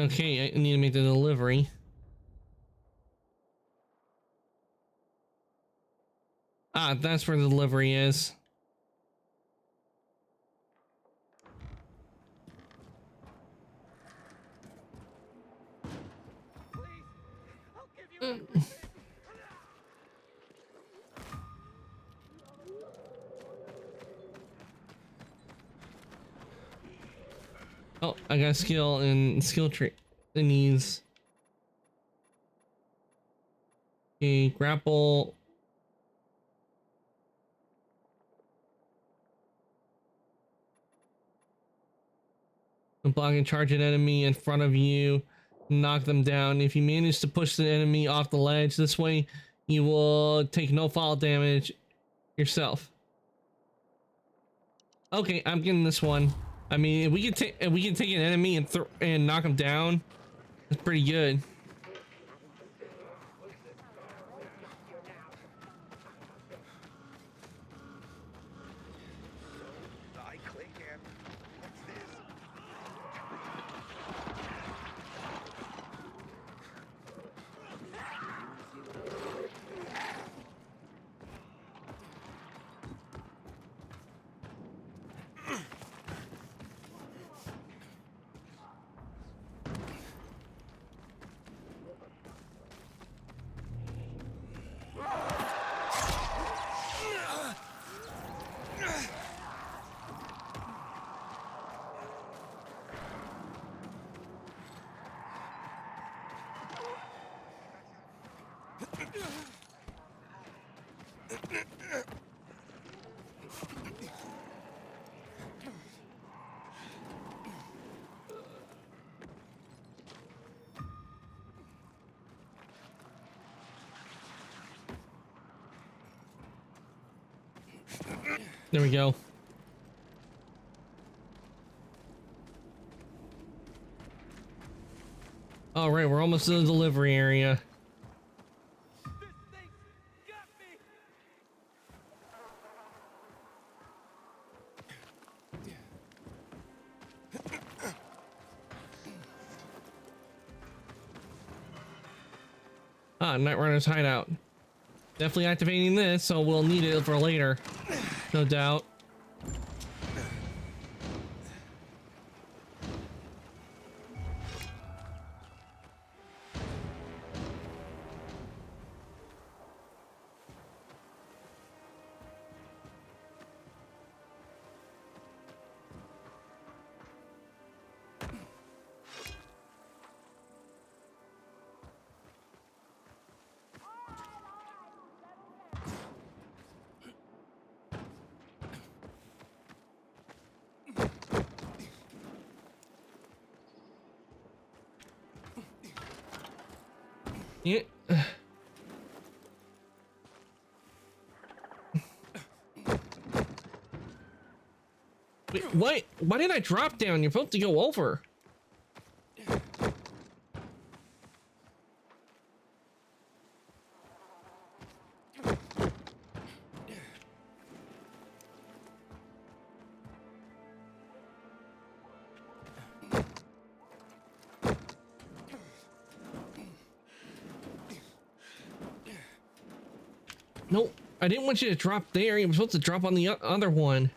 Okay, I need to make the delivery. Ah, that's where the delivery is. Oh, I got skill and skill tree. It needs a grapple. Block and charge an enemy in front of you. Knock them down. If you manage to push the enemy off the ledge this way, you will take no fall damage yourself. Okay, I'm getting this one. I mean, if we can take an enemy and knock him down, that's pretty good. There we go. All right, we're almost to the delivery area. Ah, Nightrunners hideout. Definitely activating this, so we'll need it for later. No doubt. Yeah. Wait, what? Why did I drop down? You're supposed to go over. Nope, I didn't want you to drop there. You were supposed to drop on the other one.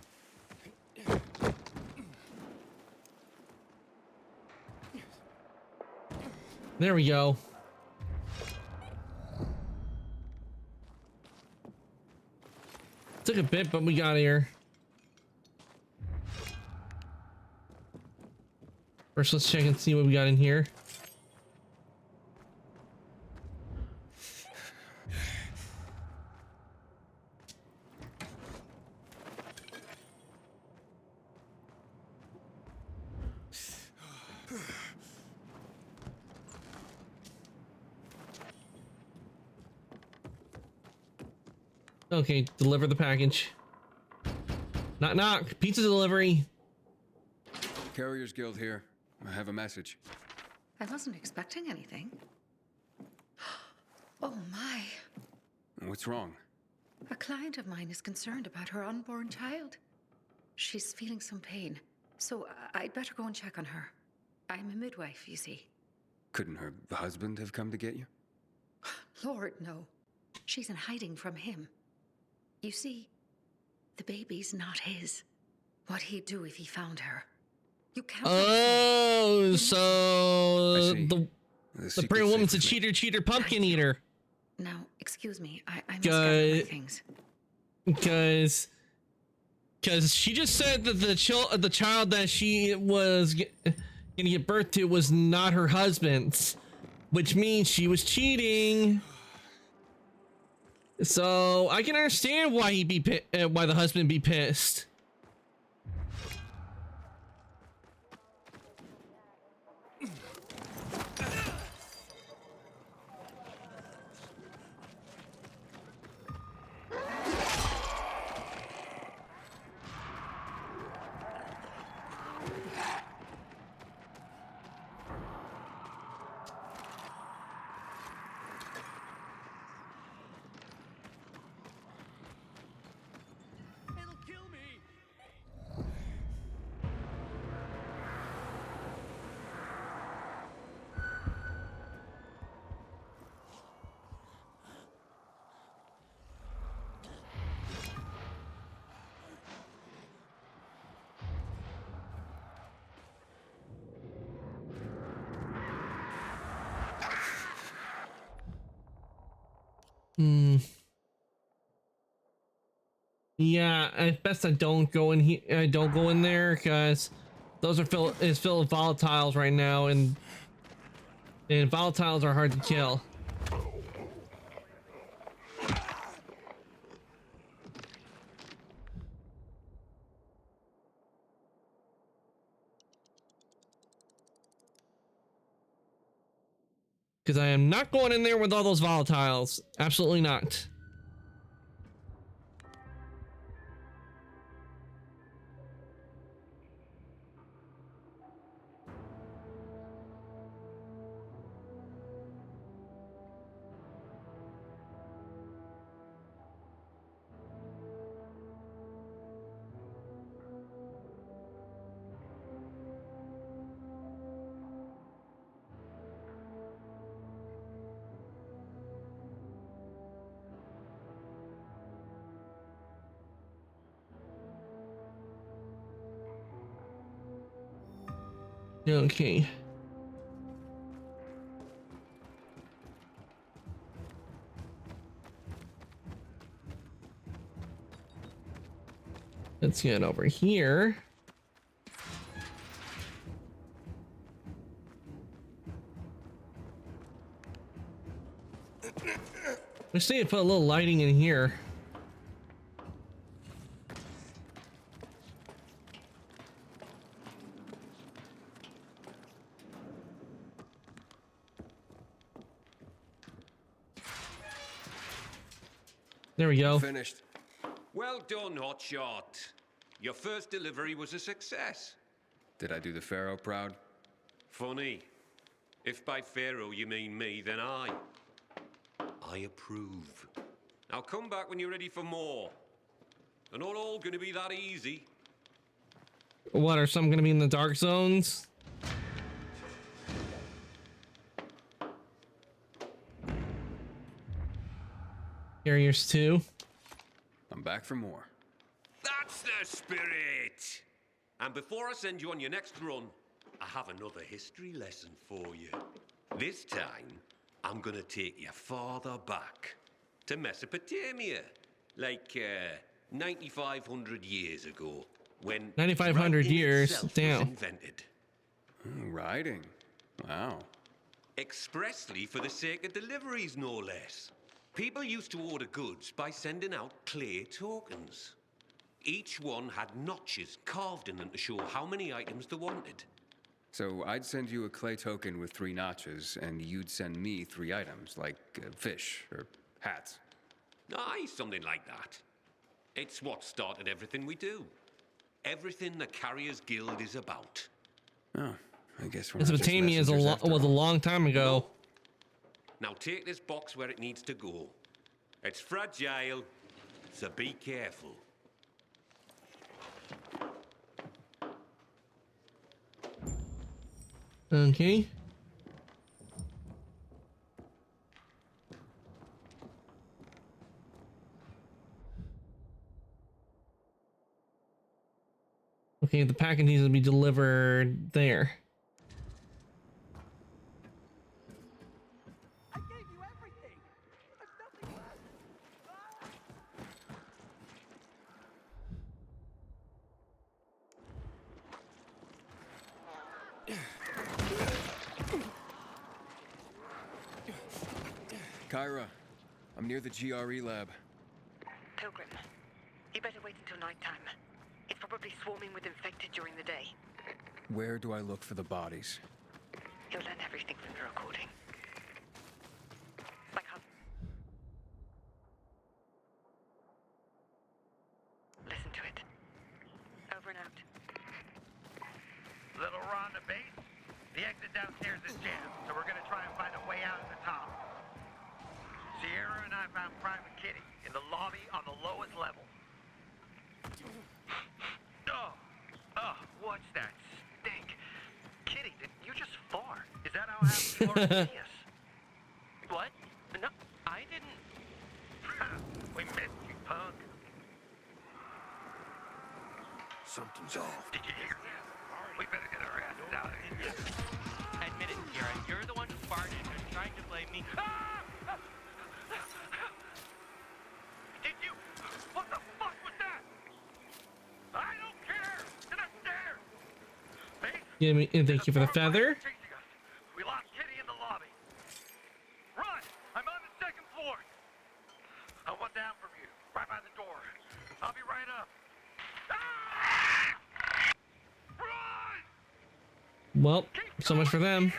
There we go. Took a bit, but we got here. First, let's check and see what we got in here. Okay, deliver the package. Knock knock, pizza delivery. Carriers Guild here. I have a message. I wasn't expecting anything. Oh my. What's wrong? A client of mine is concerned about her unborn child. She's feeling some pain, so I'd better go and check on her. I'm a midwife, you see. Couldn't her husband have come to get you? Lord, no. She's in hiding from him. You see, the baby's not his. What'd he do if he found her? You can't. Oh, so the secret's pretty woman's a safe with me. cheater, pumpkin eater. Now, excuse me. I must gather my things. Because she just said that the child that she was gonna give birth to was not her husband's, which means she was cheating. So I can understand why he'd be why the husband be pissed. Yeah, at best I don't go in here. I don't go in there because those are filled with volatiles right now, and volatiles are hard to kill. Because I am not going in there with all those volatiles. Absolutely not. Okay. Let's get over here. Let's see if put a little lighting in here. There we go. Finished. Well done, Hotshot. Your first delivery was a success. Did I do the Pharaoh proud? Funny. If by Pharaoh you mean me, then I approve. Now come back when you're ready for more. They're not all gonna be that easy. What, are some gonna be in the dark zones? Carriers 2. I'm back for more. That's the spirit! And before I send you on your next run, I have another history lesson for you. This time, I'm gonna take you farther back to Mesopotamia, like 9,500 years ago, when 9,500 writing years, itself damn. was invented. Writing? Wow. Expressly for the sake of deliveries, no less. People used to order goods by sending out clay tokens. Each one had notches carved in them to show how many items they wanted. So I'd send you a clay token with 3 notches, and you'd send me 3 items, like fish or hats. Aye, something like that. It's what started everything we do. Everything the Carriers Guild is about. Oh, I guess we're not just Mesopotamia was messengers after a all. long time ago. Now take this box where it needs to go. It's fragile, so be careful. Okay. Okay, the package needs to be delivered there. Kyra, I'm near the GRE lab. Pilgrim, you better wait until nighttime. It's probably swarming with infected during the day. Where do I look for the bodies? You'll learn everything from the recording. Like how... Listen to it. Over and out. Little Rhonda base. The exit downstairs is jammed, so we're gonna try and find a way out at the top. Sierra and I found Private Kitty in the lobby on the lowest level. Oh, what's that stink? Kitty, did you just fart? Is that how happy you are to see us? What? No, I didn't. We missed you, punk. Something's off. Did you hear that? We better get our asses out of here. Admit it, Sierra. You're the one who farted and trying to blame me. Did you? What the fuck was that? I don't care. To the stairs. Yeah, and thank you for the feather. We lost Kitty in the lobby. Run! I'm on the second floor. I'll one down from you, right by the door. I'll be right up. Well, so much for them.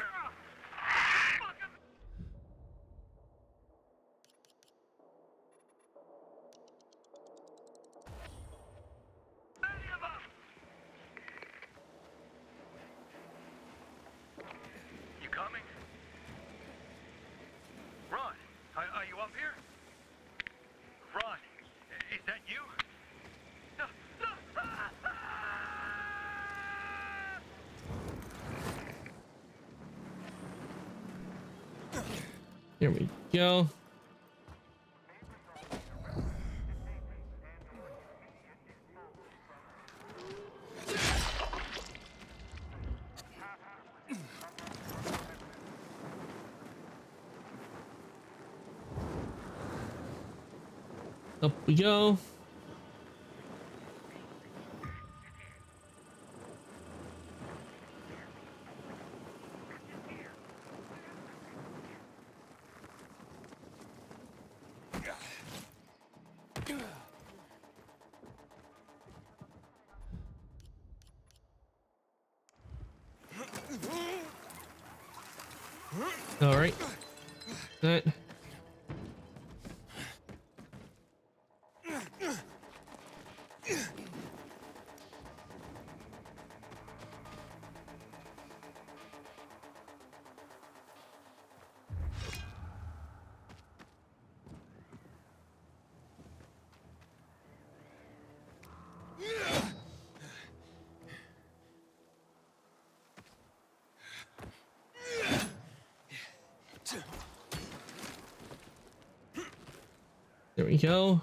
You coming? Ron, are you up here? Ron, is that you? Here we go. Up we go. All right. That. There we go.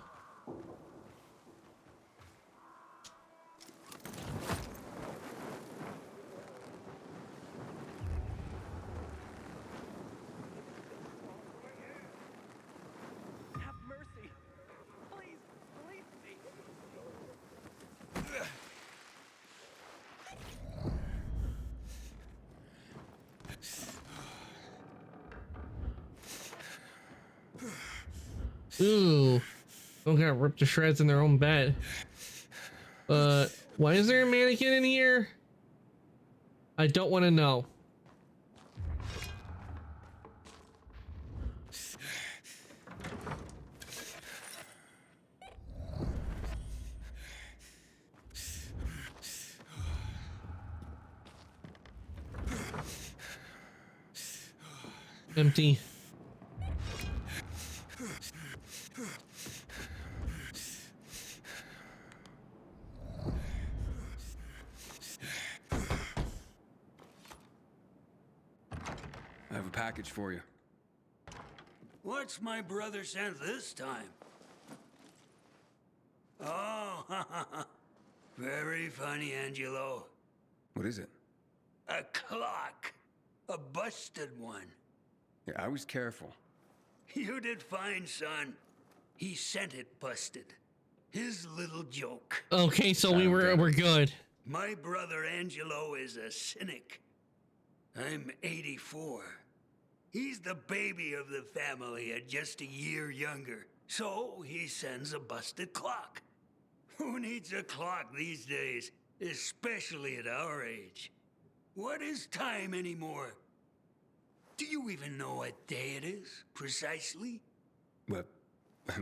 Have mercy. Please, release me. Ooh. Don't got ripped to shreds in their own bed. Why is there a mannequin in here? I don't want to know. Empty. I have a package for you. What's my brother sent this time? Oh, Very funny, Angelo. What is it? A clock. A busted one. Yeah, I was careful. You did fine, son. He sent it busted. His little joke. Okay, so we're good. My brother Angelo is a cynic. I'm 84. He's the baby of the family at just a year younger. So he sends a busted clock. Who needs a clock these days, especially at our age? What is time anymore? Do you even know what day it is, precisely? Well,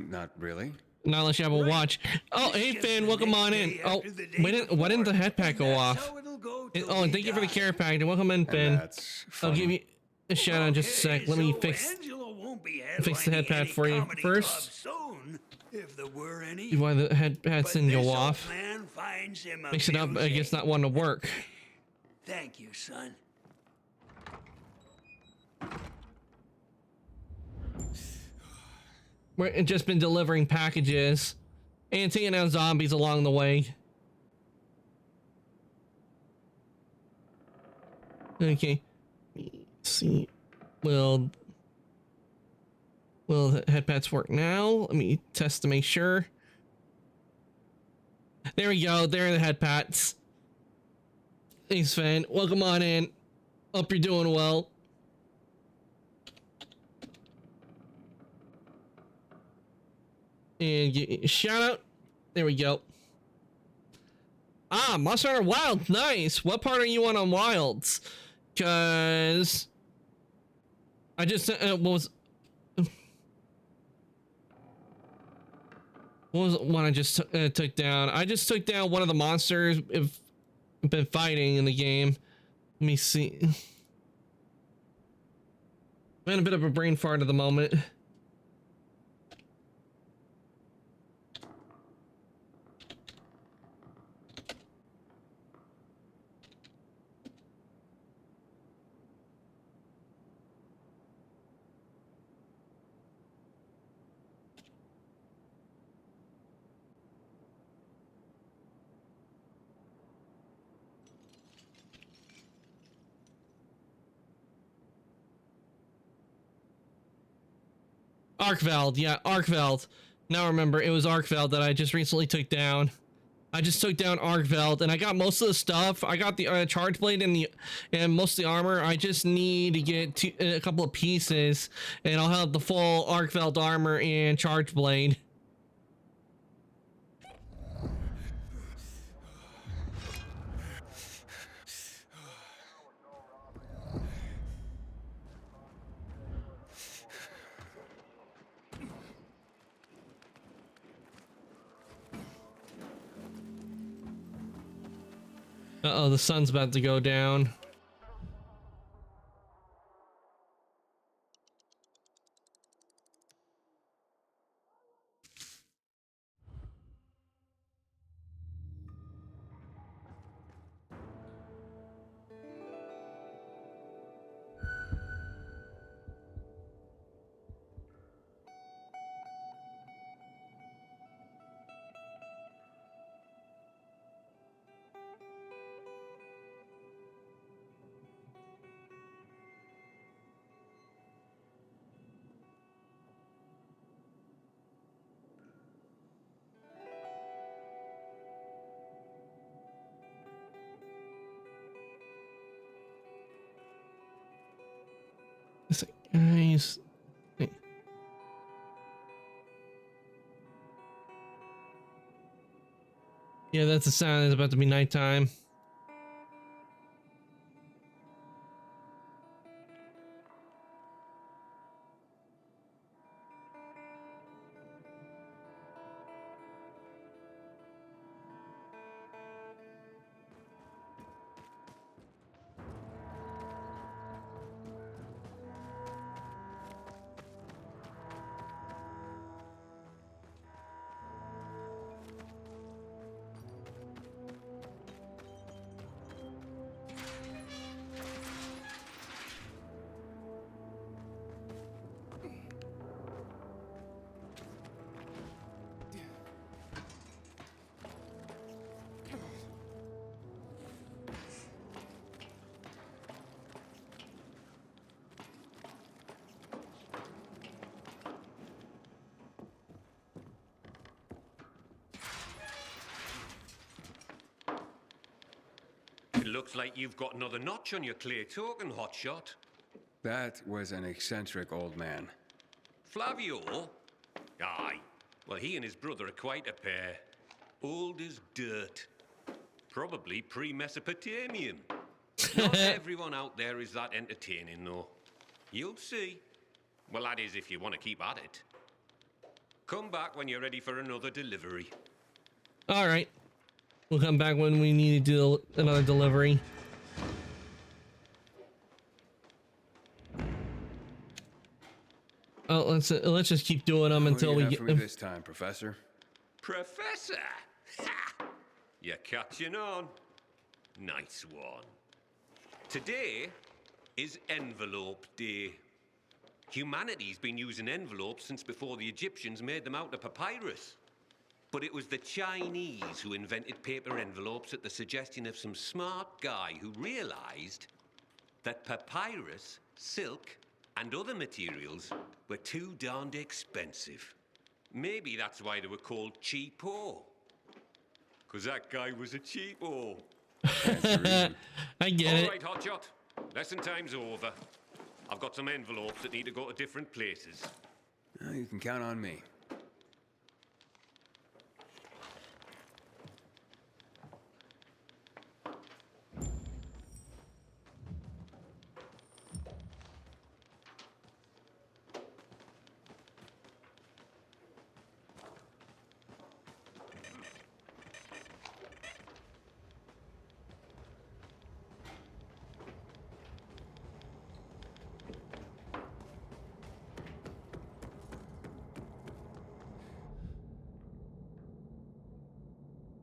not really. Not unless you have a watch. Oh, hey, fan, welcome on in. Oh, why didn't the head pack go off? Oh, and thank you for the care pack. Welcome in, Finn. I'll give you a shout out in just a sec. Let me fix the head pad for you first. Why the head pads didn't go off? Mix it up. I guess not one to work. Thank you, son. We're just been delivering packages and taking out zombies along the way. Okay. Let's see. Will the head pads work now? Let me test to make sure. There we go. There are the head pads. Thanks, Fan. Welcome on in. Hope you're doing well. And shout out. There we go. Ah, Monster Hunter Wilds. Nice. What part are you on Wilds? Because I just what was one I just took down? I just took down one of the monsters I've been fighting in the game. Let me see. I'm in a bit of a brain fart at the moment. Arkveld, yeah, Arkveld. Now remember, it was Arkveld that I just recently took down. I just took down Arkveld, and I got most of the stuff. I got the charge blade and most of the armor. I just need to get a couple of pieces, and I'll have the full Arkveld armor and charge blade. Uh-oh, the sun's about to go down. It's like, guys. Yeah, that's the sound. It's about to be nighttime. Looks like you've got another notch on your clay token, hotshot. That was an eccentric old man. Flavio? Aye. Well, he and his brother are quite a pair. Old as dirt. Probably pre-Mesopotamian. Not everyone out there is that entertaining, though. You'll see. Well, that is if you want to keep at it. Come back when you're ready for another delivery. All right. We'll come back when we need to do another delivery. Oh, let's just keep doing them until we get get them this time, Professor. Professor! Ha! You're catching on. Nice one. Today is Envelope Day. Humanity's been using envelopes since before the Egyptians made them out of papyrus. But it was the Chinese who invented paper envelopes at the suggestion of some smart guy who realized that papyrus, silk, and other materials were too darned expensive. Maybe that's why they were called cheapo. Because that guy was a cheapo. I get it. All right, hotshot. Lesson time's over. I've got some envelopes that need to go to different places. You can count on me.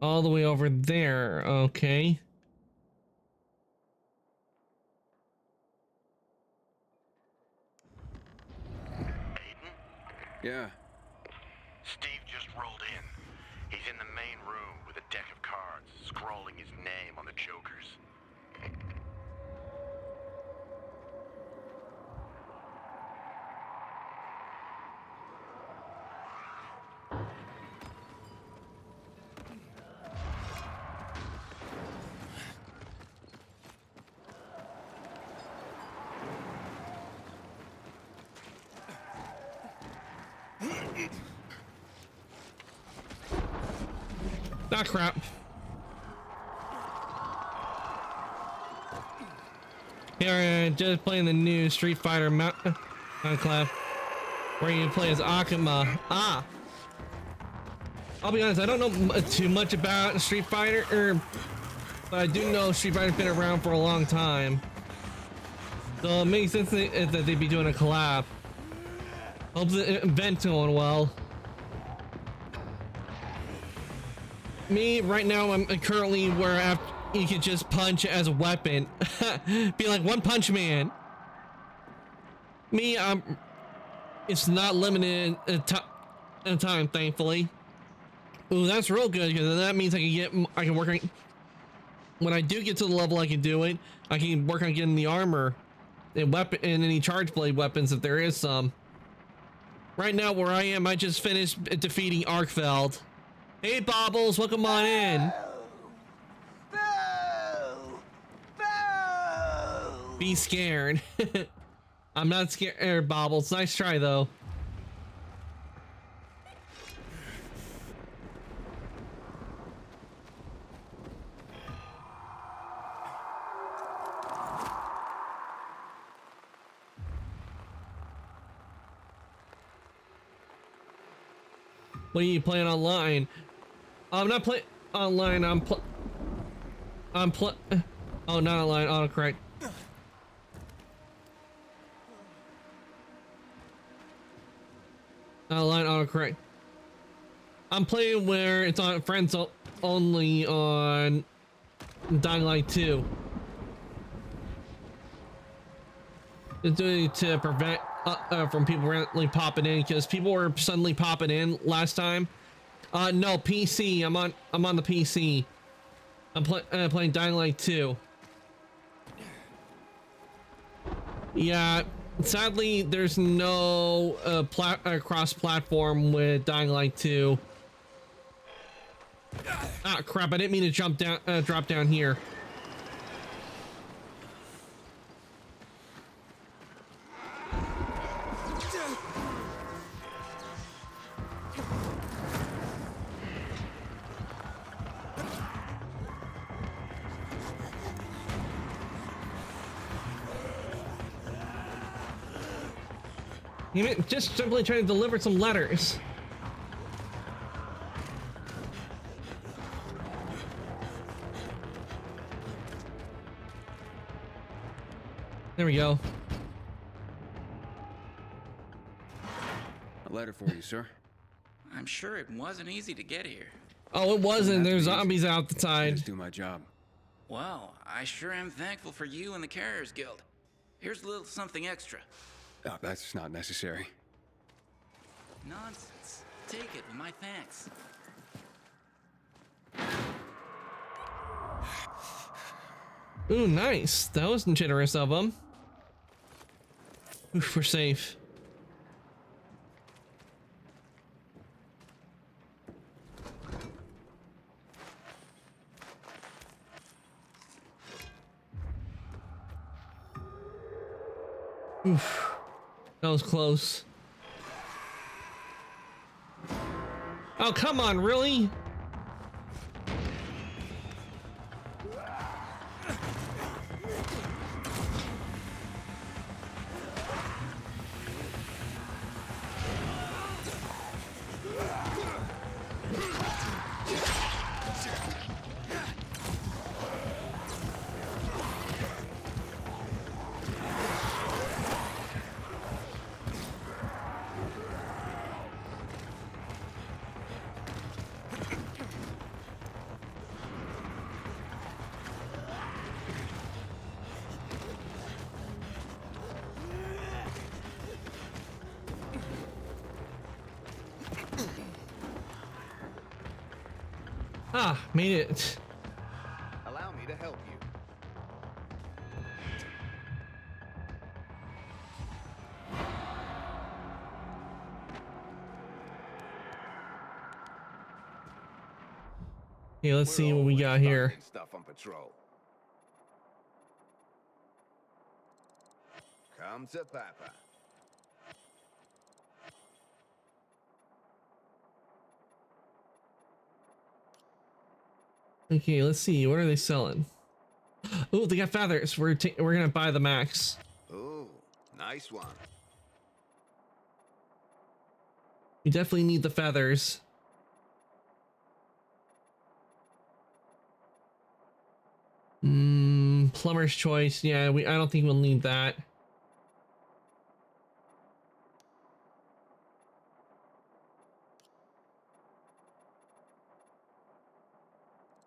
All the way over there. Okay. Yeah. Steve just rolled in. He's in the main room with a deck of cards, scrawling his name on the jokers. Ah, crap. Here, just playing the new Street Fighter Club, where you play as Akuma. Ah! I'll be honest, I don't know too much about Street Fighter, but I do know Street Fighter's been around for a long time. So it makes sense that they'd be doing a collab. Hope the event's going well. Me, right now, I'm currently where you can just punch as a weapon. Be like One Punch Man. Me, it's not limited in time, thankfully. Ooh, that's real good, because that means I can work on, when I do get to the level I can do it, I can work on getting the armor and and any charge blade weapons if there is some. Right now, where I am, I just finished defeating Arkfeld. Hey, Bobbles, welcome on in. Be scared. I'm not scared, Bobbles. Nice try, though. What are you playing online? I'm not playing online. Oh, not online. Autocorrect. Not online. Autocorrect. I'm playing where it's on friends only on Dying Light 2. It's doing to prevent from people randomly popping in, because people were suddenly popping in last time. No, PC. I'm on the PC. I'm playing Dying Light 2. Yeah, sadly, there's no cross-platform with Dying Light 2. Ah, crap! I didn't mean to drop down here. You meant just simply trying to deliver some letters. There we go. A letter for you, sir. I'm sure it wasn't easy to get here. Oh, it wasn't. There's zombies out the side. Just do my job. Well, I sure am thankful for you and the Carriers Guild. Here's a little something extra. Oh, that's not necessary. Nonsense. Take it with my thanks. Ooh, nice. That was generous of them. Oof, we're safe. Oof. That was close. Oh, come on, really? Ah, made it. Allow me to help you. Okay, let's see what we got here. Stuff on patrol. Come to Papa. Okay, let's see. What are they selling? Oh, they got feathers. We're gonna buy the max. Ooh, nice one. We definitely need the feathers. Plumber's choice. Yeah, I don't think we'll need that.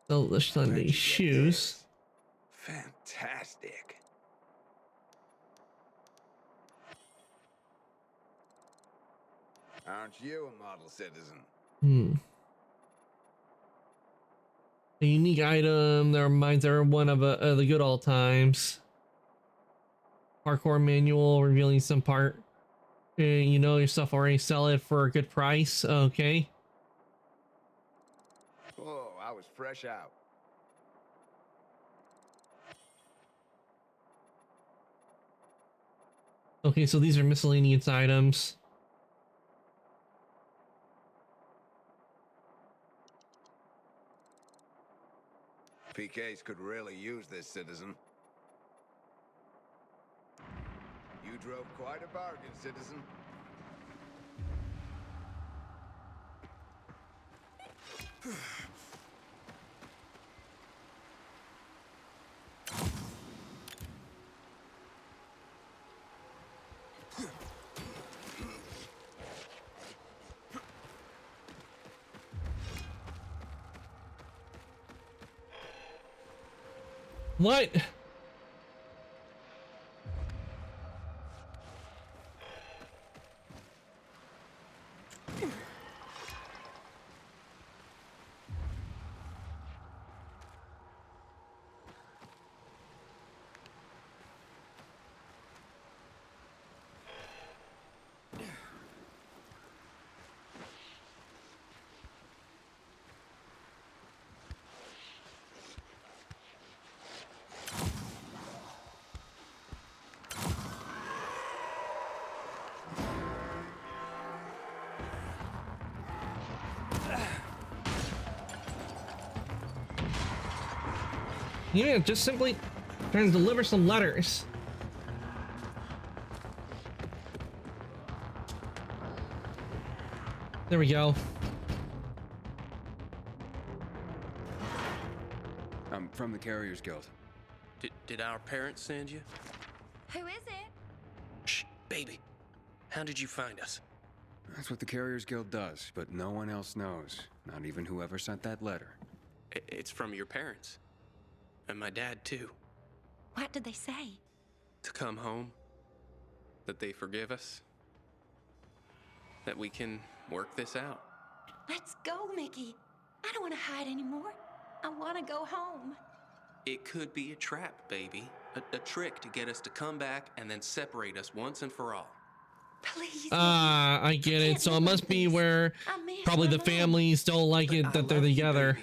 So the Sunday shoes. Fantastic. Aren't you a model citizen? A unique item that reminds everyone of the good old times. Parkour manual revealing some part. You know yourself already. Sell it for a good price. Okay. Oh, I was fresh out. Okay, so these are miscellaneous items. PKs could really use this, citizen. You drove quite a bargain, citizen. What? Yeah, just simply trying to deliver some letters. There we go. I'm from the Carriers Guild. Did our parents send you? Who is it? Shh, baby. How did you find us? That's what the Carriers Guild does, but no one else knows. Not even whoever sent that letter. It's from your parents. And my dad, too. What did they say? To come home. That they forgive us. That we can work this out. Let's go, Mickey. I don't want to hide anymore. I want to go home. It could be a trap, baby. A trick to get us to come back and then separate us once and for all. Please. I get it. So it must be where probably the families don't like it that they're together.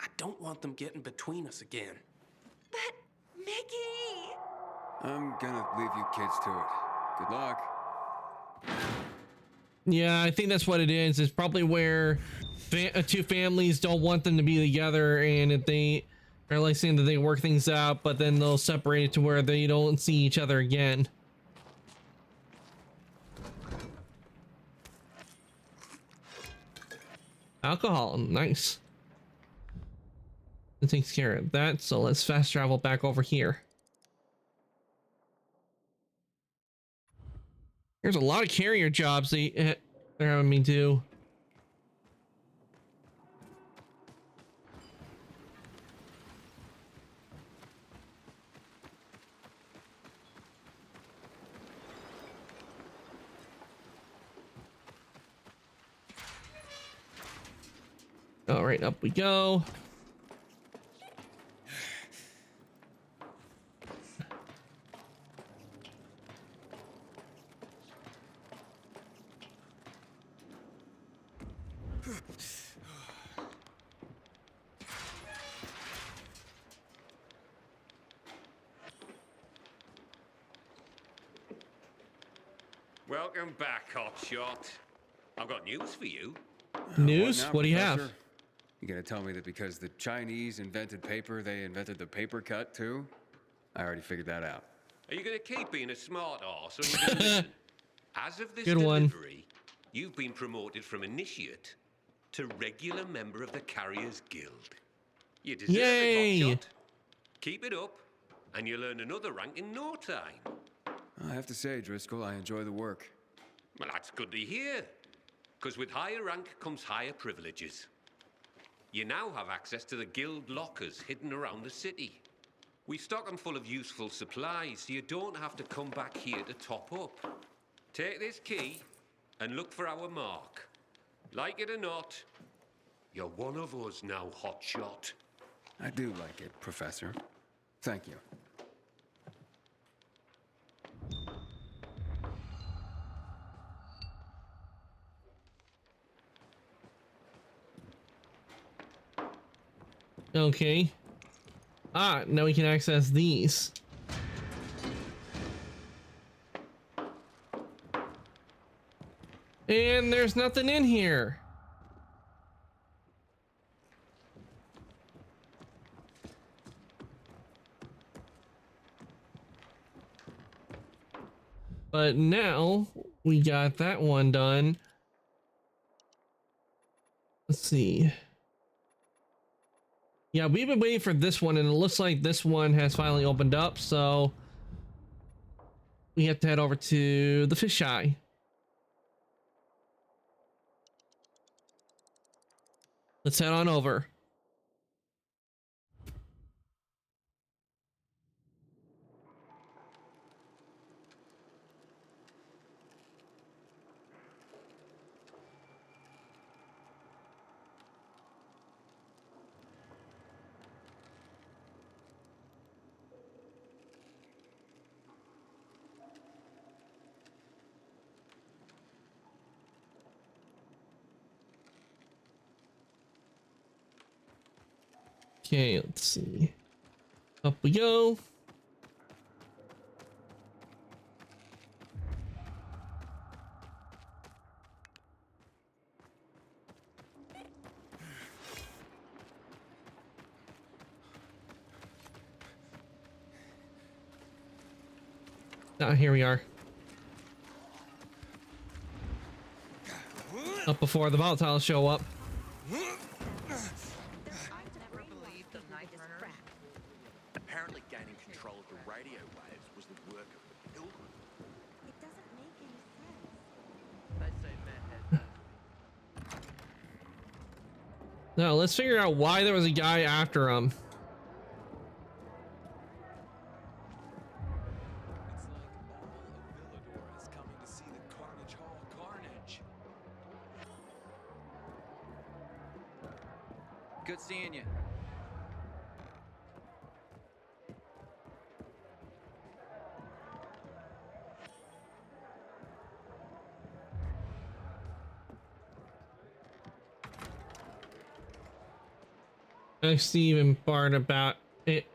I don't want them getting between us again. But, Mickey! I'm gonna leave you kids to it. Good luck. Yeah, I think that's what it is. It's probably where two families don't want them to be together, and if they are like saying that they work things out, but then they'll separate it to where they don't see each other again. Alcohol, nice. It takes care of that, so let's fast travel back over here. There's a lot of carrier jobs they're having me do. All right, up we go. Welcome back, Hotshot. I've got news for you. News? What do you have? You gonna tell me that because the Chinese invented paper, they invented the paper cut too? I already figured that out. Are you going to keep being a smart arse? Or are you going to listen? As of this Good one. delivery, you've been promoted from initiate to regular member of the Carriers Guild. You deserve Yay! it, Hotshot. Keep it up, and you'll earn another rank in no time. I have to say, Driscoll, I enjoy the work. Well, that's good to hear. Because with higher rank comes higher privileges. You now have access to the guild lockers hidden around the city. We stock them full of useful supplies, so you don't have to come back here to top up. Take this key and look for our mark. Like it or not, you're one of us now, Hotshot. I do like it, Professor. Thank you. Okay. Ah, now we can access these. And there's nothing in here. But now we got that one done. Let's see. Yeah, we've been waiting for this one, and it looks like this one has finally opened up, so we have to head over to the fisheye. Let's head on over. Okay, let's see. Up we go. Ah, here we are. up before the volatiles show up. Apparently gaining control of the radio waves was the work of the Pilgrim. It doesn't make any sense. I'd say Matt had Now let's figure out why there was a guy after him. Good seeing you. Ask Steve and Bart about it.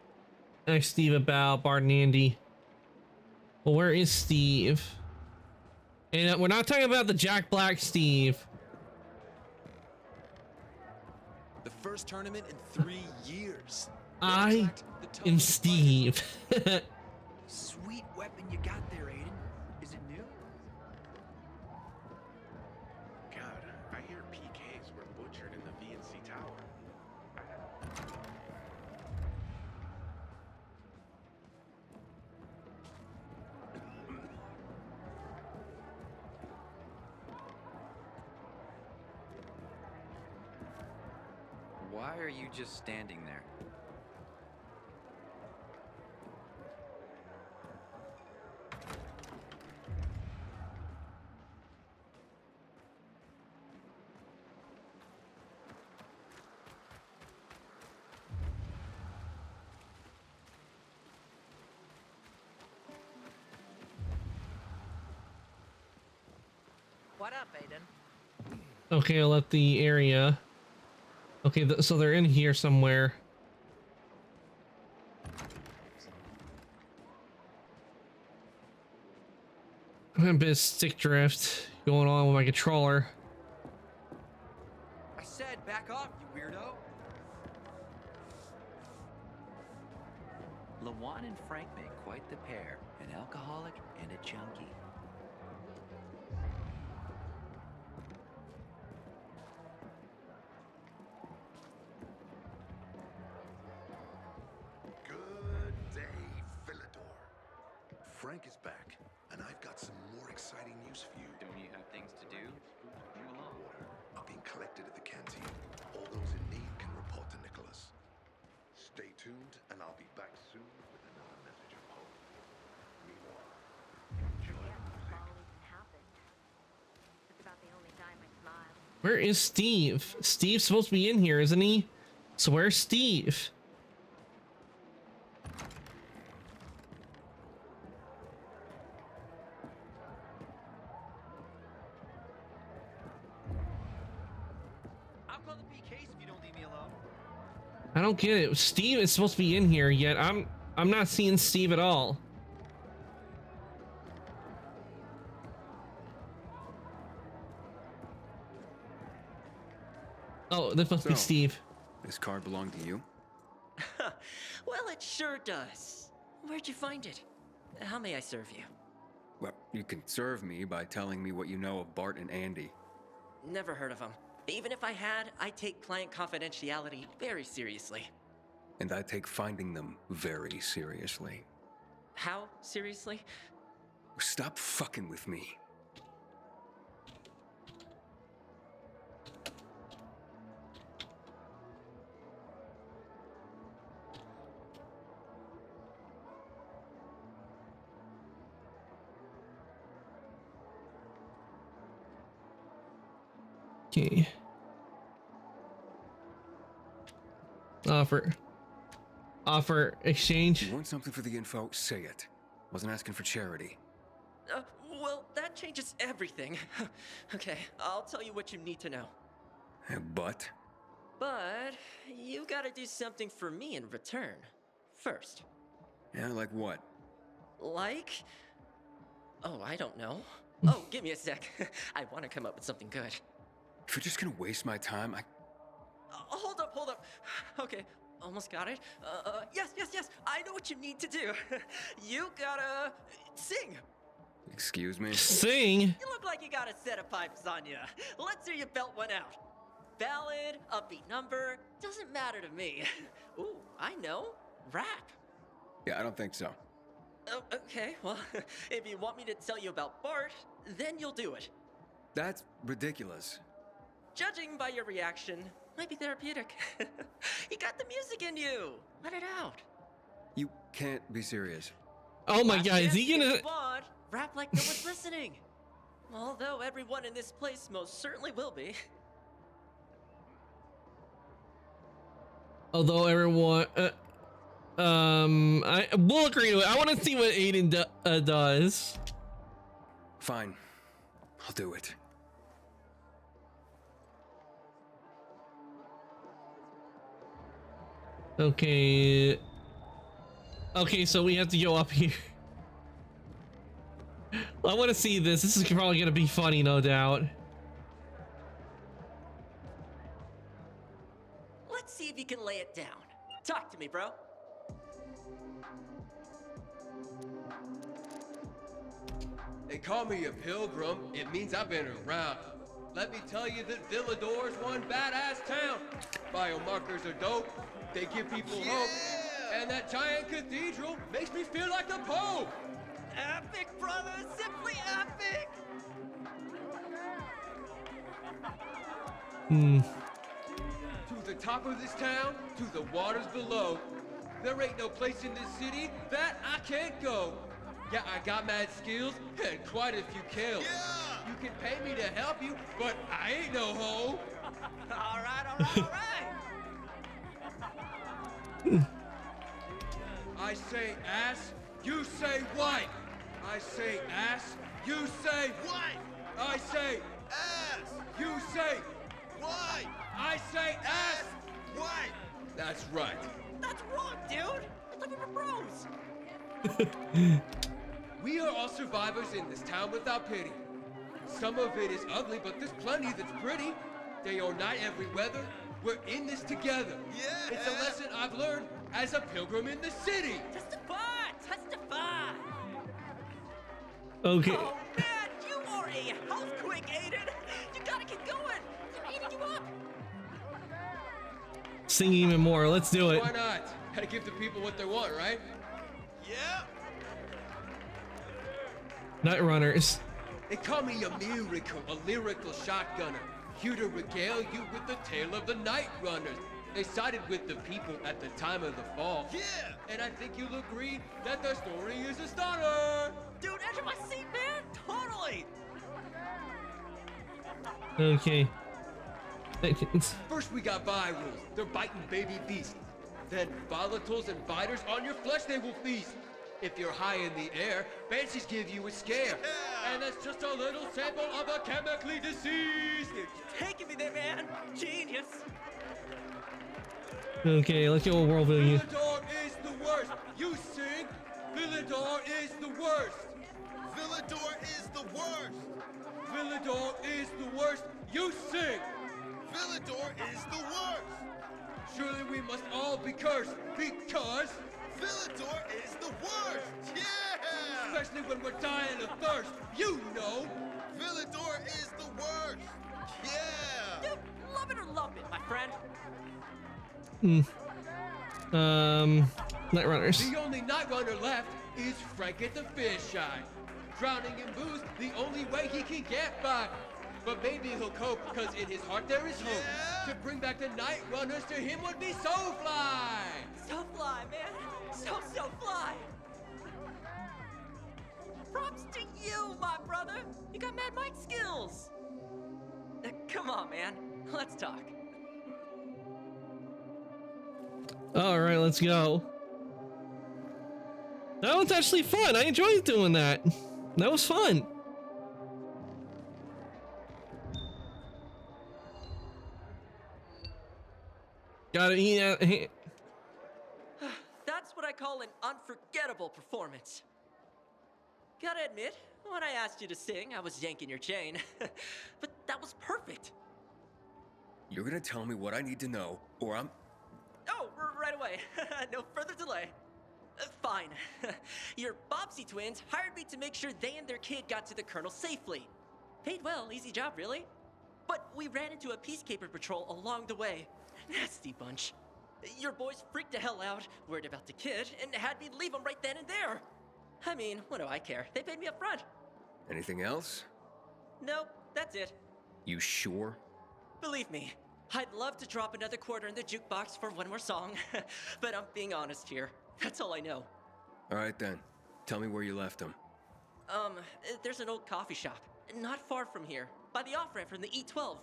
Ask Steve about Bart and Andy. Well, where is Steve? And we're not talking about the Jack Black Steve. The first tournament in 3 years. I am Steve. Sweet weapon you got there, Aiden. Is it new? God, I hear PKs were butchered in the VNC tower. Why are you just standing there? What up, Aiden? Okay, I'll let the area. Okay, so they're in here somewhere. A bit of stick drift going on with my controller. I said back off, you weirdo. Lawan and Frank make quite the pair, an alcoholic and a junkie. Good day, Philidor. Frank is back, and I've got some more exciting news for you. Don't you have things to do? Move along. Water are being collected at the canteen. All those in need can report to Nicholas. Stay tuned, and I'll be back soon with another message of hope. Meanwhile, enjoy the music. It's about the only time I smile. Where is Steve? Steve's supposed to be in here, isn't he? So where's Steve? I'll call the PKs if you don't leave me alone. I don't get it. Steve is supposed to be in here, yet I'm not seeing Steve at all. Oh, this must be Steve. This card belonged to you? Well, it sure does. Where'd you find it? How may I serve you? Well, you can serve me by telling me what you know of Bart and Andy. Never heard of them. Even if I had, I take client confidentiality very seriously. And I take finding them very seriously. How seriously? Stop fucking with me. Okay. Offer exchange. You want something for the info? Say it. Wasn't asking for charity. Well, that changes everything. Okay, I'll tell you what you need to know. But? But you gotta do something for me in return. First. Yeah, like what? Like? Oh, I don't know. Oh, give me a sec. I want to come up with something good. If you're just gonna waste my time, Hold up. Okay, almost got it. Yes. I know what you need to do. You gotta sing. Excuse me? Sing? You look like you got a set of pipes on you. Let's hear you belt one out. Ballad, upbeat number, doesn't matter to me. Ooh, I know. Rap. Yeah, I don't think so. Oh, okay, well, if you want me to tell you about Bart, then you'll do it. That's ridiculous. Judging by your reaction, might be therapeutic. You got the music in you. Let it out. You can't be serious. Oh my god, is he gonna... Bart, rap like no one's listening. Although everyone in this place most certainly will be. Although everyone... I will agree to it. I want to see what Aiden does. Fine. I'll do it. Okay. Okay, so we have to go up here. I want to see this. This is probably going to be funny, no doubt. Let's see if you can lay it down. Talk to me, bro. They call me a pilgrim. It means I've been around. Let me tell you that Villador's one badass town. Biomarkers are dope. They give people hope. And that giant cathedral makes me feel like the Pope. Epic, brother! Simply epic! To the top of this town, to the waters below. There ain't no place in this city that I can't go. Yeah, I got mad skills and quite a few kills. Yeah! You can pay me to help you, but I ain't no hoe. All right. I say ass, you say white. I say ass, you say white. I say ass, you say white. I say ass, white. That's right. That's wrong, dude. I thought we were bros. We are all survivors in this town without pity. Some of it is ugly, but there's plenty that's pretty. Day or night, every weather, we're in this together. Yeah. It's a lesson I've learned as a pilgrim in the city. Testify! Okay. Oh man, you are a housequake, Aiden. You gotta keep going. They're eating you up. Sing even more. Let's do it. Why not? Gotta give the people what they want, right? Yeah. Nightrunners. They call me a miracle, a lyrical shotgunner. Here to regale you with the tale of the Nightrunners. They sided with the people at the time of the fall. Yeah! And I think you'll agree that the story is a stunner! Dude, enter my seat, man! Totally! Okay. First we got virals. They're biting baby beasts. Then volatiles and biters on your flesh they will feast. If you're high in the air, banshees give you a scare. Yeah. And that's just a little sample of the chemically deceased. Dude, you're taking me there, man. Genius. Okay, let's go world view. Villador is the worst. You sing. Villador is the worst. Villador is the worst. Villador is the worst. You sing. Villador is the worst. Surely we must all be cursed because Villador is the worst! Yeah! Especially when we're dying of thirst, you know! Villador is the worst! Yeah! Dude, love it or lump it, my friend. Nightrunners. The only Nightrunner left is Frank the Fish Eye. Drowning in booze, the only way he can get by. But maybe he'll cope, cause in his heart there is hope. Yeah. To bring back the Nightrunners to him would be so fly! So fly, man! So fly! Props to you, my brother! You got Mad Mike skills! Come on, man. Let's talk. Alright, let's go. That was actually fun. I enjoyed doing that. That was fun. Gotta eat. That's what I call an unforgettable performance. Gotta admit, when I asked you to sing, I was yanking your chain. But that was perfect. You're gonna tell me what I need to know, or I'm... Oh, right away. No further delay. Fine. Your Bobbsey twins hired me to make sure they and their kid got to the Colonel safely. Paid well, easy job, really. But we ran into a peacekeeper patrol along the way. Nasty bunch. Your boys freaked the hell out, worried about the kid, and had me leave them right then and there. I mean, what do I care? They paid me up front. Anything else? Nope, that's it. You sure? Believe me, I'd love to drop another quarter in the jukebox for one more song, but I'm being honest here. That's all I know. All right then. Tell me where you left him. There's an old coffee shop, not far from here, by the off-ramp from the E12,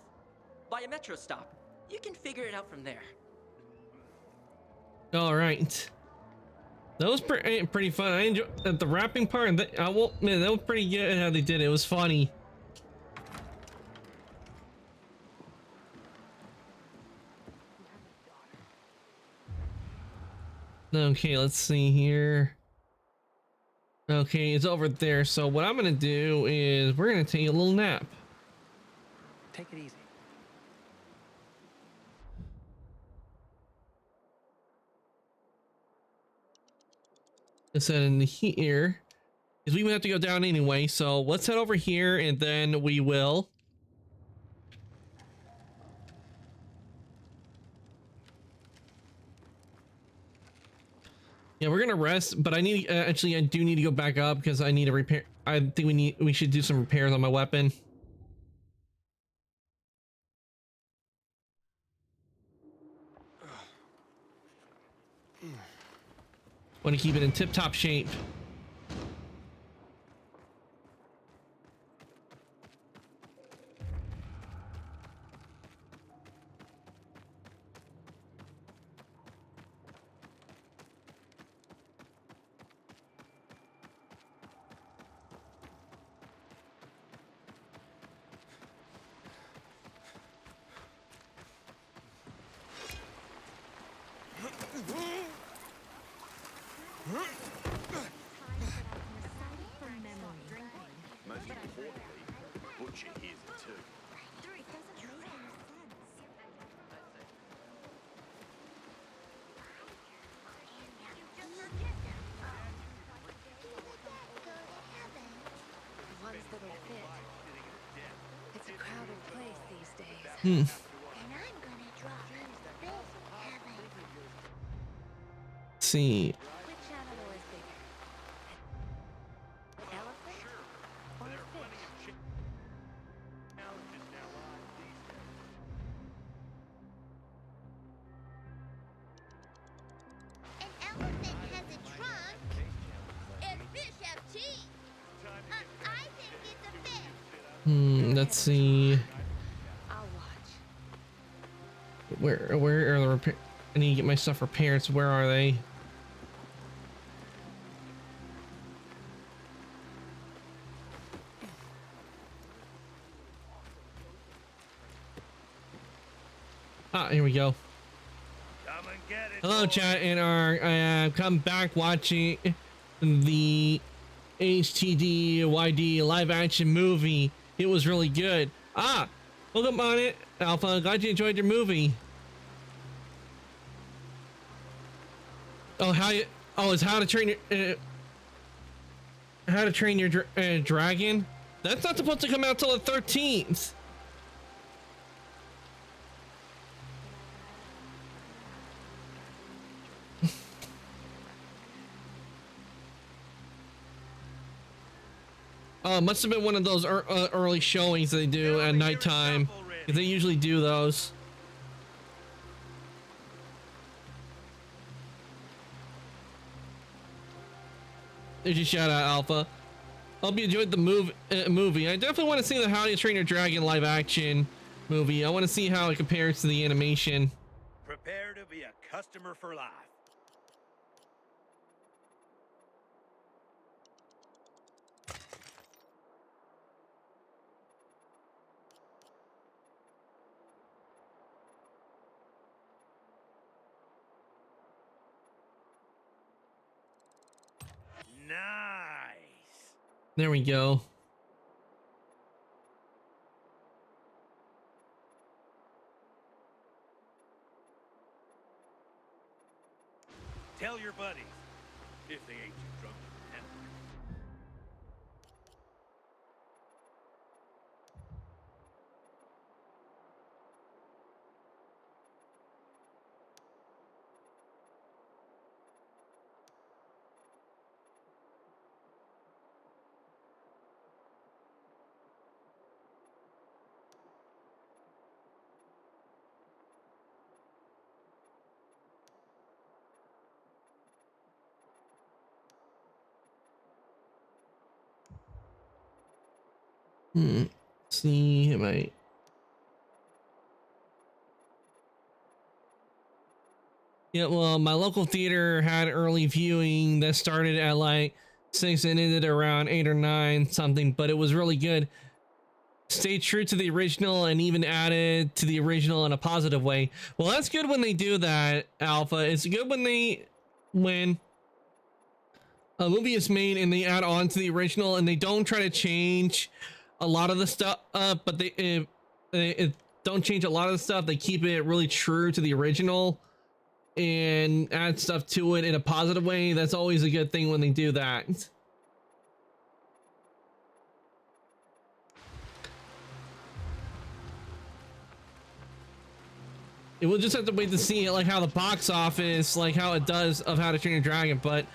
by a metro stop. You can figure it out from there. All right. That was pretty fun. I enjoyed the rapping part. I won't, man, that was pretty good how they did it. It was funny. Okay, let's see here. Okay, it's over there. So what I'm gonna do is we're gonna take a little nap. Take it easy. Let's head in here because we would have to go down anyway. So let's head over here and then we will. Yeah, we're gonna rest, but I need actually I do need to go back up because I need to repair. I think we should do some repairs on my weapon. Want to keep it in tip-top shape. Most importantly, Butcher hears it too. Ones that'll fit. It's a crowded place these days. Hmm. Let's see. Which animal is bigger? An elephant or a fish? An elephant has a trunk, and fish have teeth. I think it's a fish. Let's see. I'll watch. Where are the repair? I need to get my stuff repaired. So where are they? Ah, here we go. Hello, chat, and our come back watching the HTD YD live action movie. It was really good. Ah, welcome on it, Alpha. Glad you enjoyed your movie. Oh, it's How to Train Your Dragon. That's not supposed to come out till the 13th. Oh, it must have been one of those early showings they do at nighttime. They usually do those. Did you shout out, Alpha? Hope you enjoyed the movie. I definitely want to see the How to Train Your Dragon live action movie. I want to see how it compares to the animation. Prepare to be a customer for life. Nice. There we go. Tell your buddies. If they ain't too drunk to remember. See, am I? Yeah, well, my local theater had early viewing that started at like 6 and ended around 8 or 9 something, but it was really good. Stayed true to the original and even added to the original in a positive way. Well, that's good when they do that, Alpha. It's good when a movie is made and they add on to the original and they don't try to change a lot of the stuff, but they don't change a lot of the stuff. They keep it really true to the original and add stuff to it in a positive way. That's always a good thing when they do that. And we'll just have to wait to see like how the box office, like how it does of How to Train Your Dragon, but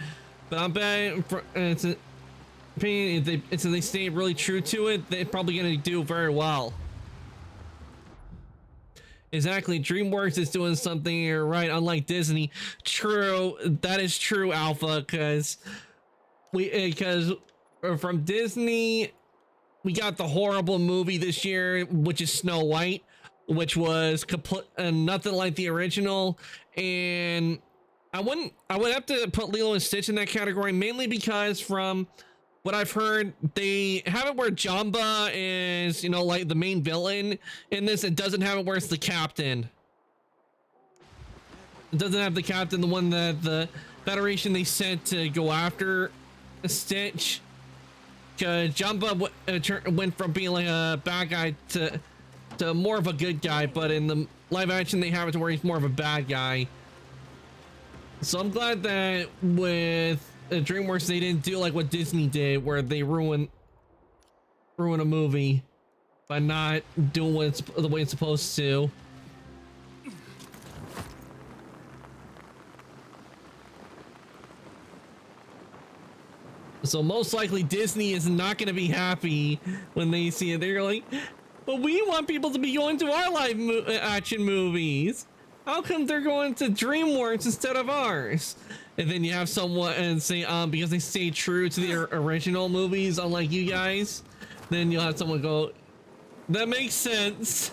I'm betting if they stay really true to it, they're probably going to do very well. Exactly, DreamWorks is doing something right, unlike Disney. True, that is true, Alpha, because from Disney, we got the horrible movie this year, which is Snow White, which was nothing like the original, and I would have to put Lilo and Stitch in that category, mainly because from what I've heard, they have it where Jamba is, you know, like the main villain in this. It doesn't have it where it's the captain. It doesn't have the captain, the one that the Federation they sent to go after Stitch. Because Jamba went from being like a bad guy to more of a good guy, but in the live action they have it to where he's more of a bad guy. So I'm glad that with DreamWorks they didn't do like what Disney did, where they ruin a movie by not doing the way it's supposed to. So most likely Disney is not going to be happy when they see it. They're like, but we want people to be going to our live action movies. How come they're going to DreamWorks instead of ours? And then you have someone and say, because they stay true to the original movies, unlike you guys, then you'll have someone go, that makes sense.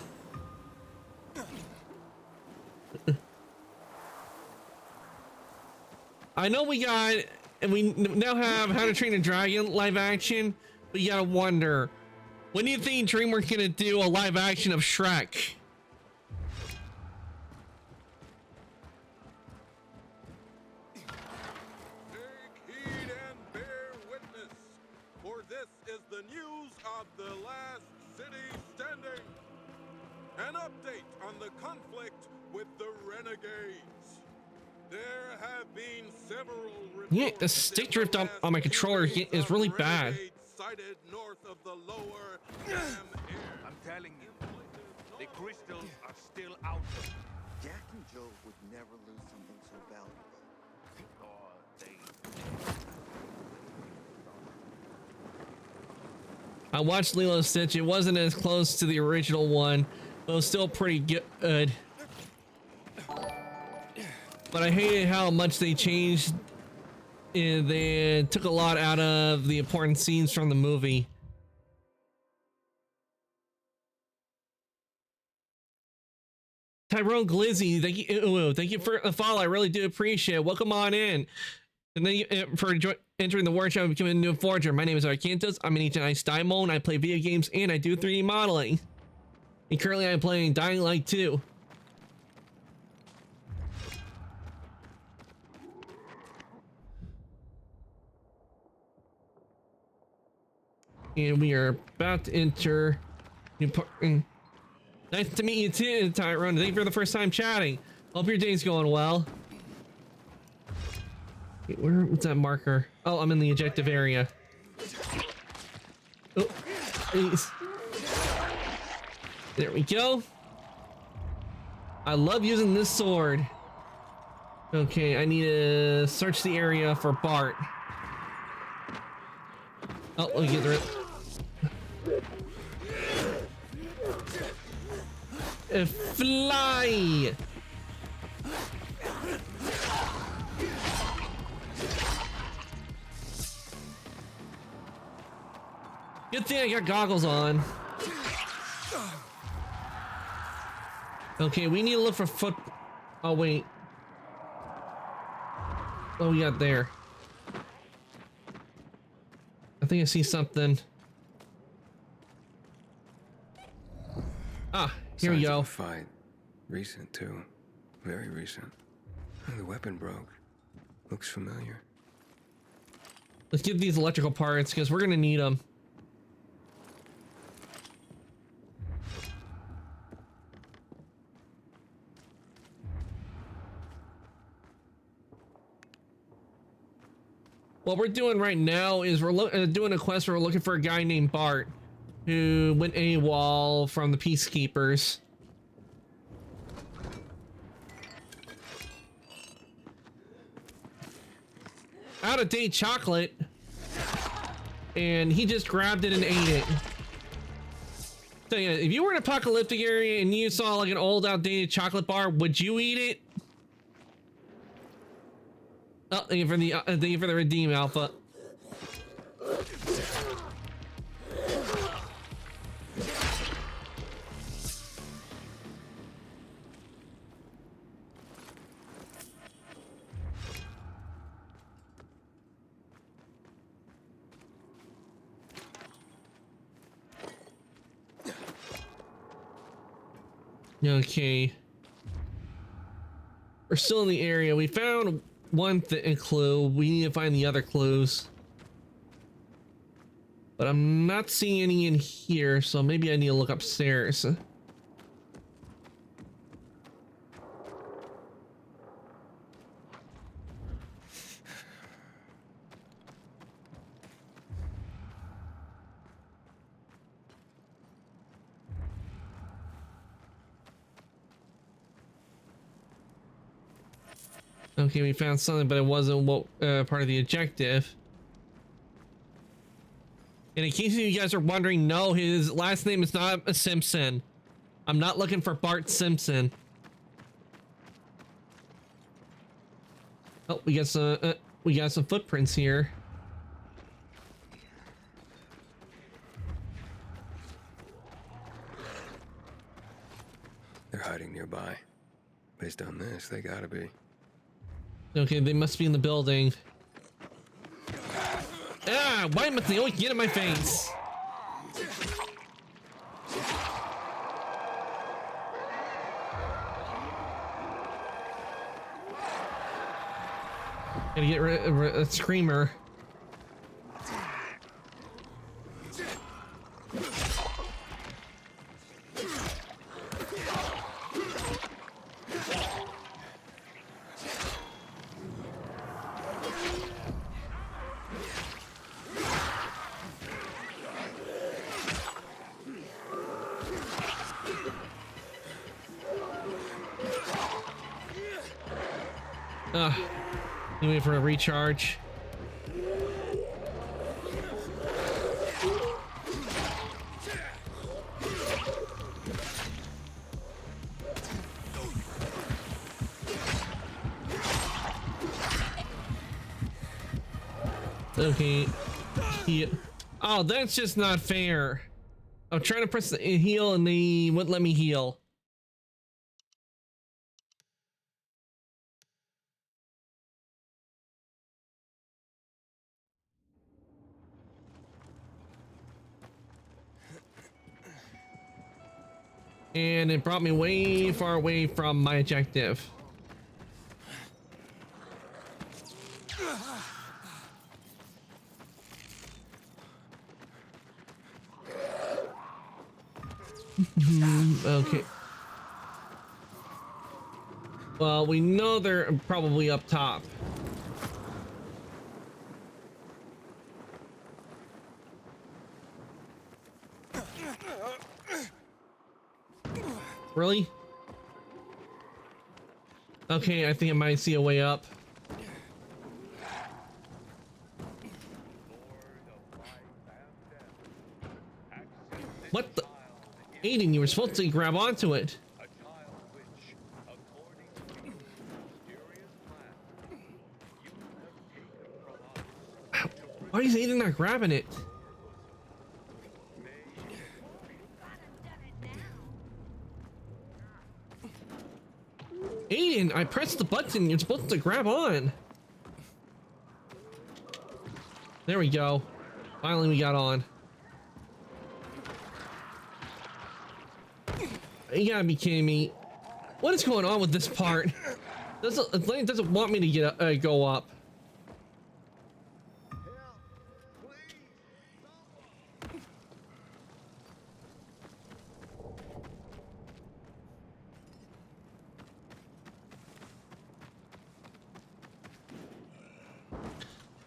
I know we now have How to Train a Dragon live action, but you gotta wonder, when do you think DreamWorks gonna do a live action of Shrek? The news of the last city standing. An update on the conflict with the renegades. There have been several reports. Yeah, the stick drift on my controller is really bad. Sighted north of the lower Dam Air. I'm telling you, the crystals are still out there. Jack and Joe would never lose something so valuable. Or they... I watched Lilo and Stitch. It wasn't as close to the original one, but it was still pretty good. But I hated how much they changed. And they took a lot out of the important scenes from the movie. Tyrone Glizzy, thank you for the follow. I really do appreciate it. Welcome on in. And then for entering the workshop and becoming a new forger. My name is Arcantos. I'm an Ancient Ice Daimon. I play video games and I do 3D modeling. And currently I'm playing Dying Light 2. And we are about to enter new part. Nice to meet you too, Tyrone. Thank you for the first time chatting. Hope your day's going well. Wait, where's that marker? Oh, I'm in the objective area. Oh, please. There we go. I love using this sword. Okay, I need to search the area for Bart. Oh, let me get rid. Fly! Good thing I got goggles on. Okay, we need to look for foot. Oh, wait. Oh, we got there. I think I see something. Ah, here we go. Fight. Recent, too. Very recent. The weapon broke. Looks familiar. Let's get these electrical parts because we're gonna need them. What we're doing right now is we're doing a quest where we're looking for a guy named Bart who went AWOL from the Peacekeepers. Out of date chocolate, and he just grabbed it and ate it. So yeah, if you were in an apocalyptic area and you saw like an old outdated chocolate bar, would you eat it? Oh, thank you for the redeem, Alpha. Okay. We're still in the area. We found one clue. We need to find the other clues. But I'm not seeing any in here, so maybe I need to look upstairs. Okay, we found something, but it wasn't what part of the objective. And in case you guys are wondering, no, his last name is not a Simpson. I'm not looking for Bart Simpson. Oh, we got some footprints here. They're hiding nearby. Based on this, they gotta be. Okay, they must be in the building. Ah, why must they always get in my face? Gotta get rid of a screamer. You wait for a recharge. Okay. Oh, that's just not fair. I'm trying to press the heal and they wouldn't let me heal. And it brought me way far away from my objective. Okay. Well, we know they're probably up top. Really? Okay, I think I might see a way up. What the? Aiden, you were supposed to grab onto it. Why is Aiden not grabbing it? Aiden, I pressed the button. You're supposed to grab on. There we go. Finally, we got on. You gotta be kidding me. What is going on with this part? It doesn't want me to get go up.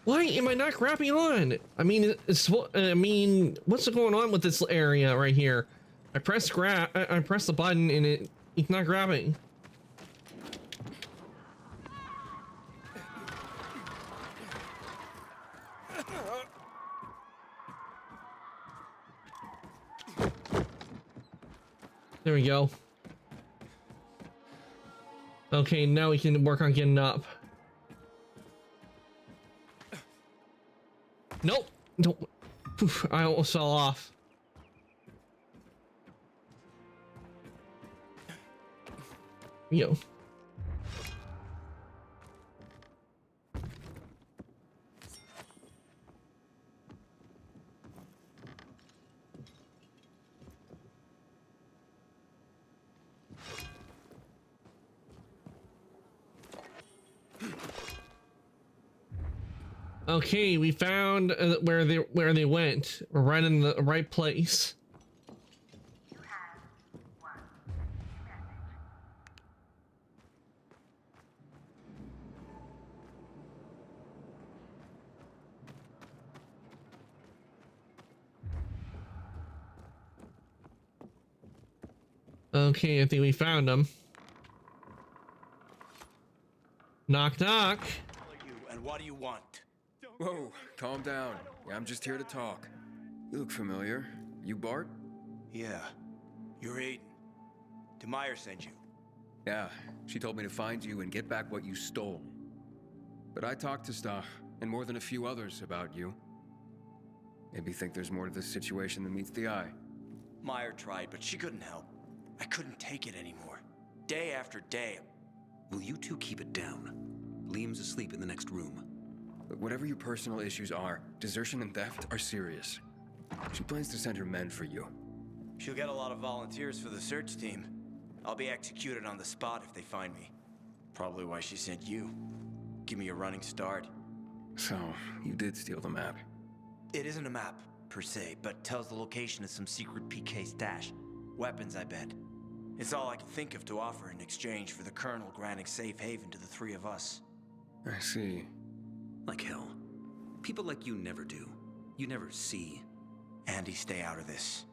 Why am I not grabbing on? I mean, what's going on with this area right here? I press the button and it's not grabbing. There we go. Okay, now we can work on getting up. Nope. Nope. Oof, I almost fell off. Yo. Okay, we found where they went. We're right in the right place. Okay, I think we found them. Knock knock. And what do you want? Whoa, calm down. Yeah, I'm just here to talk. You look familiar. You Bart? Yeah. You're Aiden. Did Meyer send you? Yeah, she told me to find you and get back what you stole. But I talked to Stach, and more than a few others about you. Maybe think there's more to this situation than meets the eye. Meyer tried, but she couldn't help. I couldn't take it anymore. Day after day. Will you two keep it down? Liam's asleep in the next room. But whatever your personal issues are, desertion and theft are serious. She plans to send her men for you. She'll get a lot of volunteers for the search team. I'll be executed on the spot if they find me. Probably why she sent you. Give me a running start. So, you did steal the map. It isn't a map, per se, but tells the location of some secret PK stash. Weapons, I bet. It's all I can think of to offer in exchange for the Colonel granting safe haven to the three of us. I see. Like hell. People like you never do. You never see. Andy, stay out of this.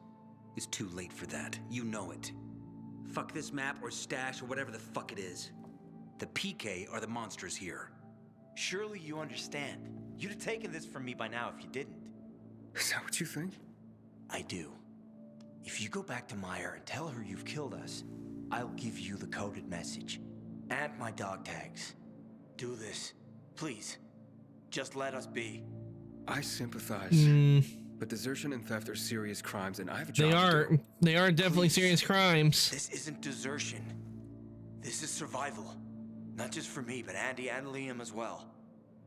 It's too late for that. You know it. Fuck this map or stash or whatever the fuck it is. The PK are the monsters here. Surely you understand. You'd have taken this from me by now if you didn't. Is that what you think? I do. If you go back to Meyer and tell her you've killed us, I'll give you the coded message. And my dog tags. Do this. Please. Just let us be. I sympathize. But desertion and theft are serious crimes, and I have a job to do. They are definitely serious crimes. This isn't desertion. This is survival. Not just for me, but Andy and Liam as well.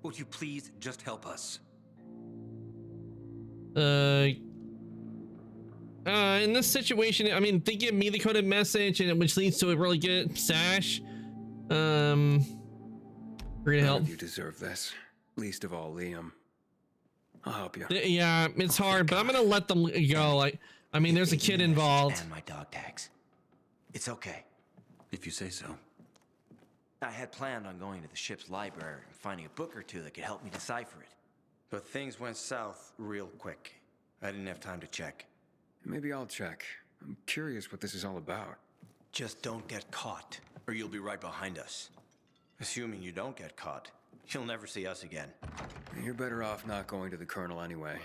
Would you please just help us? In this situation, I mean, they give me the coded message, and which leads to a really good stash. We're gonna help. You deserve this. Least of all, Liam. I'll help you. Yeah, it's hard, but I'm gonna let them go. I mean, there's a kid involved. And my dog tags. It's okay. If you say so. I had planned on going to the ship's library and finding a book or two that could help me decipher it. But things went south real quick. I didn't have time to check. Maybe I'll check. I'm curious what this is all about. Just don't get caught, or you'll be right behind us. Assuming you don't get caught, you'll never see us again. You're better off not going to the Colonel anyway.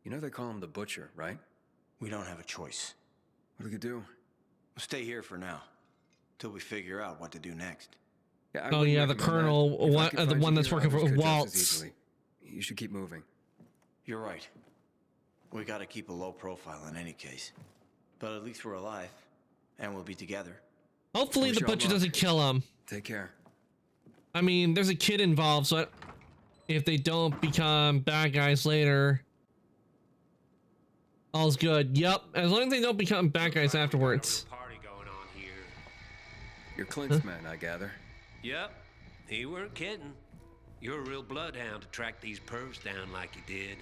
You know they call him the Butcher, right? We don't have a choice. What do you do? We'll stay here for now, till we figure out what to do next. Yeah, oh yeah, the Colonel, the one that's working for Waltz. You should keep moving. You're right. We gotta keep a low profile in any case. But at least we're alive, and we'll be together. Hopefully the Butcher doesn't kill him. Take care. I mean, there's a kid involved, so if they don't become bad guys later, all's good. Yep, as long as they don't become bad guys afterwards. Party going on here. You're Clint's man, I gather. Yep, he weren't kidding. You're a real bloodhound to track these pervs down like you did.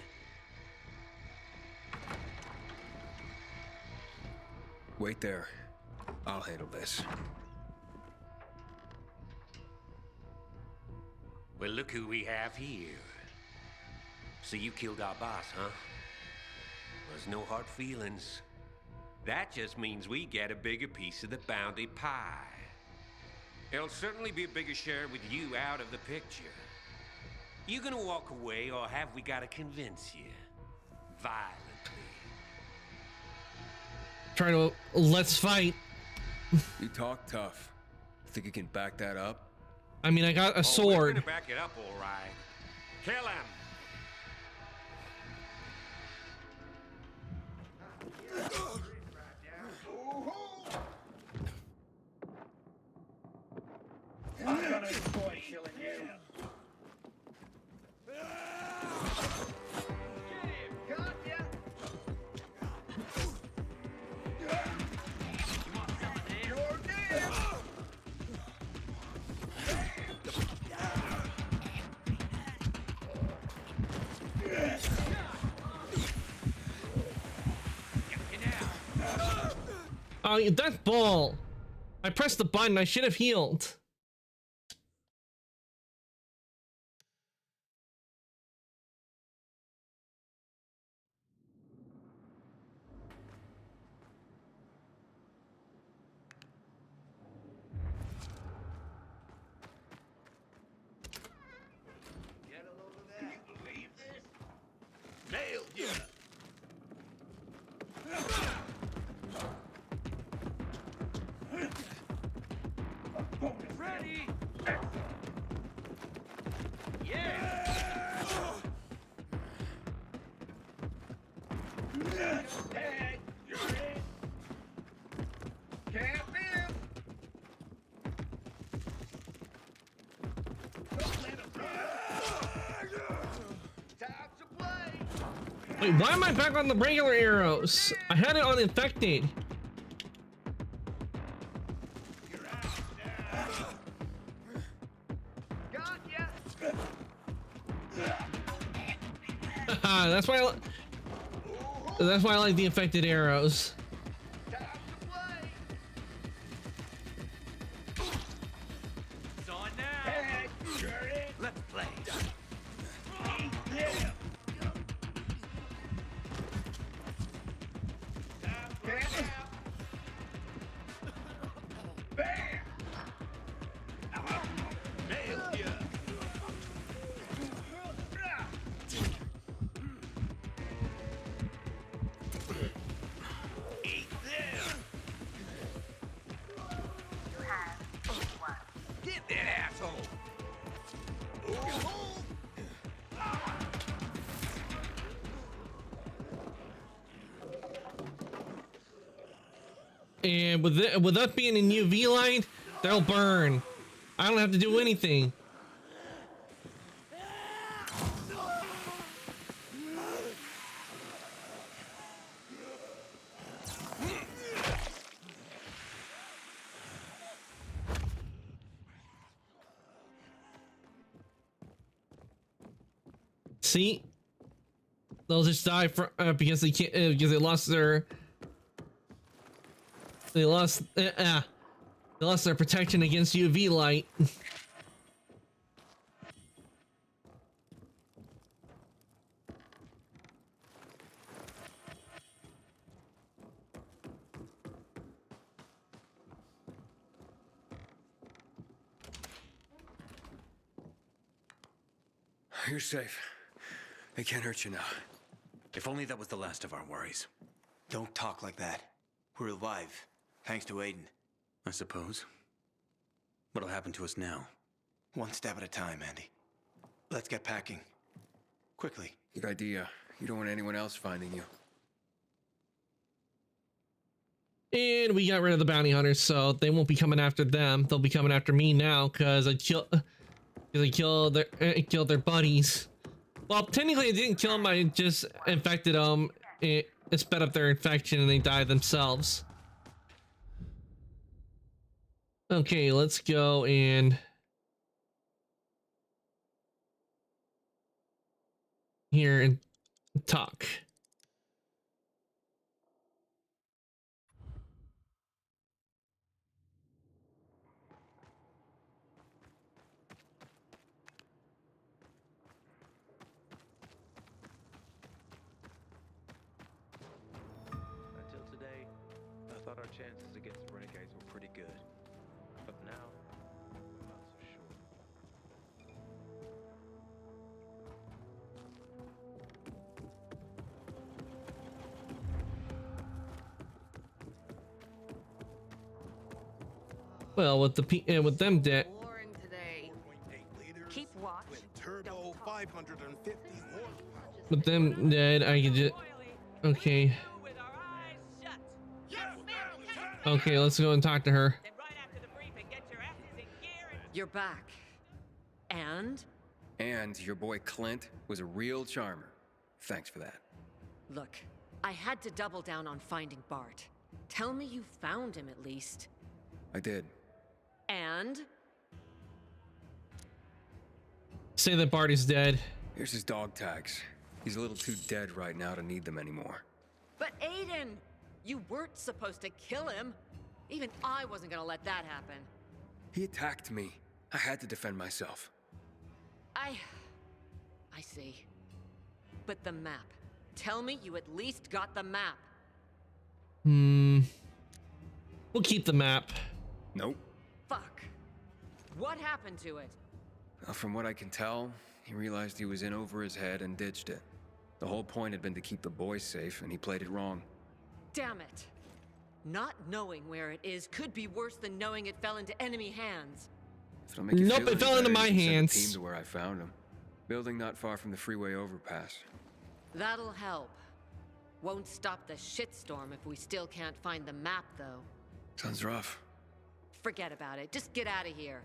Wait there. I'll handle this. Well, look who we have here. So you killed our boss, huh? There's no hard feelings. That just means we get a bigger piece of the bounty pie. It'll certainly be a bigger share with you out of the picture. You gonna walk away, or have we gotta convince you? Violently. Trying to let's fight. You talk tough. Think you can back that up? I mean, I got a sword. We're gonna back it up, all right. Kill him. I'm gonna enjoy killing you. Oh, that ball. I pressed the button. I should have healed. Nailed you. Ready? Tag, you're in. Camp in. Don't let him time to play. Wait, why am I back on the regular arrows? I had it on infected. That's why I like the infected arrows. It's on now. Hey, you're in. Let's play. Yeah. Camp out. Bam. Nailed you. Get that asshole. And with us being in UV light, they'll burn. I don't have to do anything. See, they'll just die for because they can't because they lost their protection against UV light. You're safe. They can't hurt you now. If only that was the last of our worries. Don't talk like that. We're alive, thanks to Aiden. I suppose. What'll happen to us now? One step at a time, Andy. Let's get packing. Quickly. Good idea. You don't want anyone else finding you. And we got rid of the bounty hunters, so they won't be coming after them. They'll be coming after me now because I killed their buddies. Well, technically I didn't kill them. I just infected them. It sped up their infection and they died themselves. Okay, let's go and here and talk. Until today, I thought our chances against the renegades were pretty good. But now, I'm not so sure. Well, with them dead. Boring today. Keep watch. Turbo 550 horsepower. With them dead, I can just. Okay. Okay, let's go and talk to her. You're back. And? And your boy Clint was a real charmer. Thanks for that. Look, I had to double down on finding Bart. Tell me you found him at least. I did. And? Say that Bart is dead. Here's his dog tags. He's a little too dead right now to need them anymore. But Aiden! You weren't supposed to kill him. Even I wasn't gonna let that happen. He attacked me. I had to defend myself. I see. But the map. Tell me you at least got the map. We'll keep the map. Nope. Fuck. What happened to it? Well, from what I can tell, he realized he was in over his head and ditched it. The whole point had been to keep the boys safe, and he played it wrong. Damn it. Not knowing where it is could be worse than knowing it fell into enemy hands. If it'll make you Nope, feel it any fell into better, my you can send a hands. team to where I found him. Building not far from the freeway overpass. That'll help. Won't stop the shitstorm if we still can't find the map, though. Sounds rough. Forget about it. Just get out of here.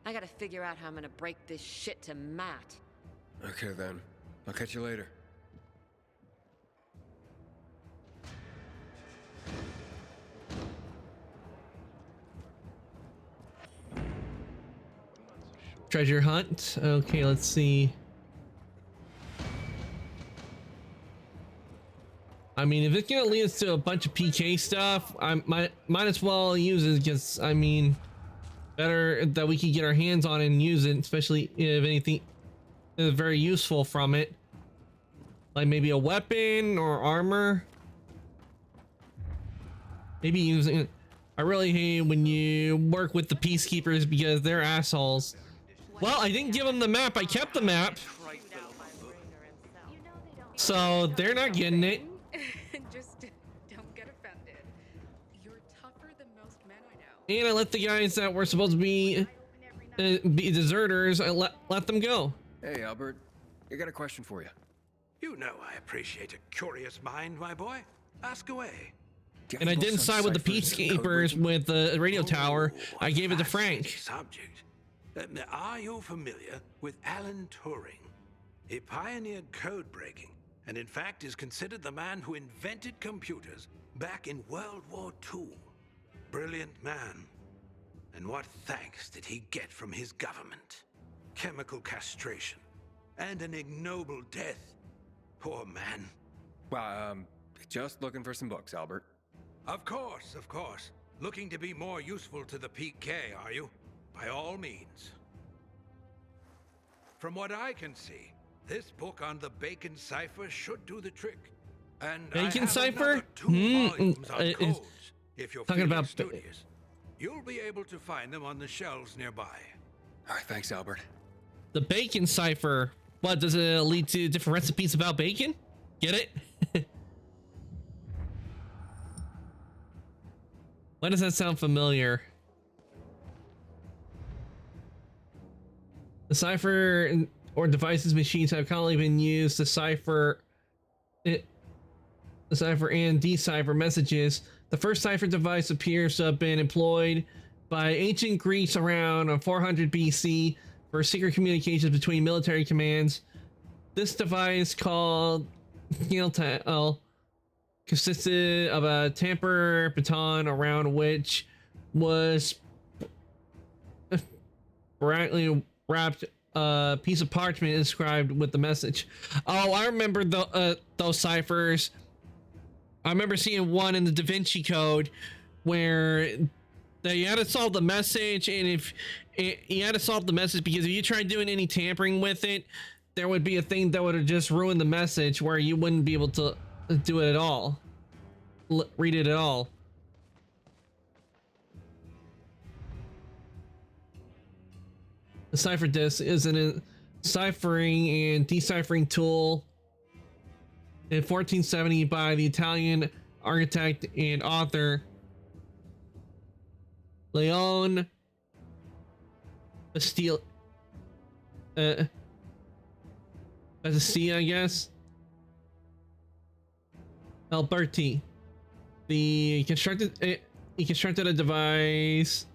I gotta figure out how I'm gonna break this shit to Matt. Okay then. I'll catch you later. Treasure hunt. Okay, let's see. I mean, if it's gonna lead us to a bunch of PK stuff, I might as well use it because, I mean, better that we can get our hands on it and use it, especially if anything is very useful from it. Like maybe a weapon or armor. Maybe using it. I really hate when you work with the peacekeepers because they're assholes. Well, I didn't give them the map. I kept the map. So they're not getting it. Just don't get offended. You're tougher than most men I know. And I let the guys that were supposed to be deserters, I let them go. Hey, Albert. I got a question for you. You know I appreciate a curious mind, my boy. Ask away. And I didn't side with the peacekeepers with the radio tower. I gave it to Frank. Subject. Are you familiar with Alan Turing? He pioneered code breaking, and in fact is considered the man who invented computers back in World War II. Brilliant man. And what thanks did he get from his government? Chemical castration and an ignoble death. Poor man. Well, just looking for some books, Albert. Of course, of course. Looking to be more useful to the PK, are you? By all means. From what I can see, this book on the Bacon Cipher should do the trick. And Bacon I have Cipher? another 2 volumes on codes, if you're talking feeling about studious. You'll be able to find them on the shelves nearby. All right, thanks, Albert. The Bacon Cipher. What, does it lead to different recipes about bacon? Get it? Why does that sound familiar? The cipher or devices machines have commonly been used to cipher and decipher messages. The first cipher device appears to have been employed by ancient Greeks around 400 BC for secret communications between military commands. This device, called Giltal, consisted of a tamper baton around which was sporadically wrapped a piece of parchment inscribed with the message. Oh, I remember those ciphers. I remember seeing one in the Da Vinci Code where you had to solve the message, and if you had to solve the message because if you tried doing any tampering with it, there would be a thing that would have just ruined the message where you wouldn't be able to do it at all, read it at all. The cipher disk is a ciphering and deciphering tool in 1470 by the Italian architect and author Leon Bastia, I guess. Alberti. He constructed a device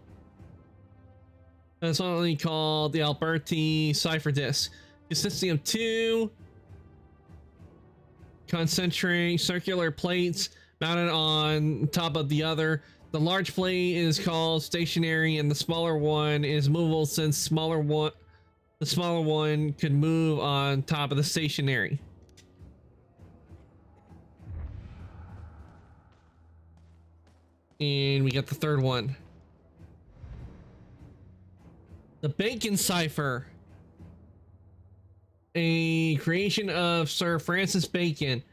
that's only called the Alberti cipher disk, consisting of two concentric circular plates mounted on top of the other. The large plate is called stationary, and the smaller one is movable, since the smaller one could move on top of the stationary. And we got the third one. The Bacon Cipher. A creation of Sir Francis Bacon.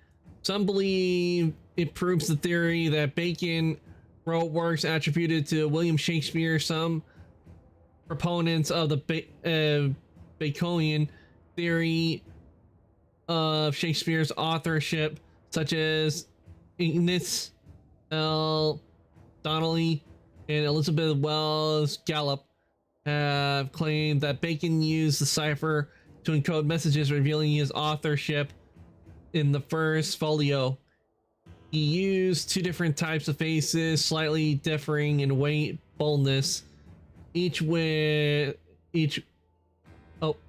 Some believe it proves the theory that Bacon wrote works attributed to William Shakespeare. Some proponents of the Baconian theory of Shakespeare's authorship, such as Ignace L. Donnelly and Elizabeth Wells Gallup, have claimed that Bacon used the cipher to encode messages revealing his authorship in the first folio. He used two different types of faces, slightly differing in weight, boldness, each of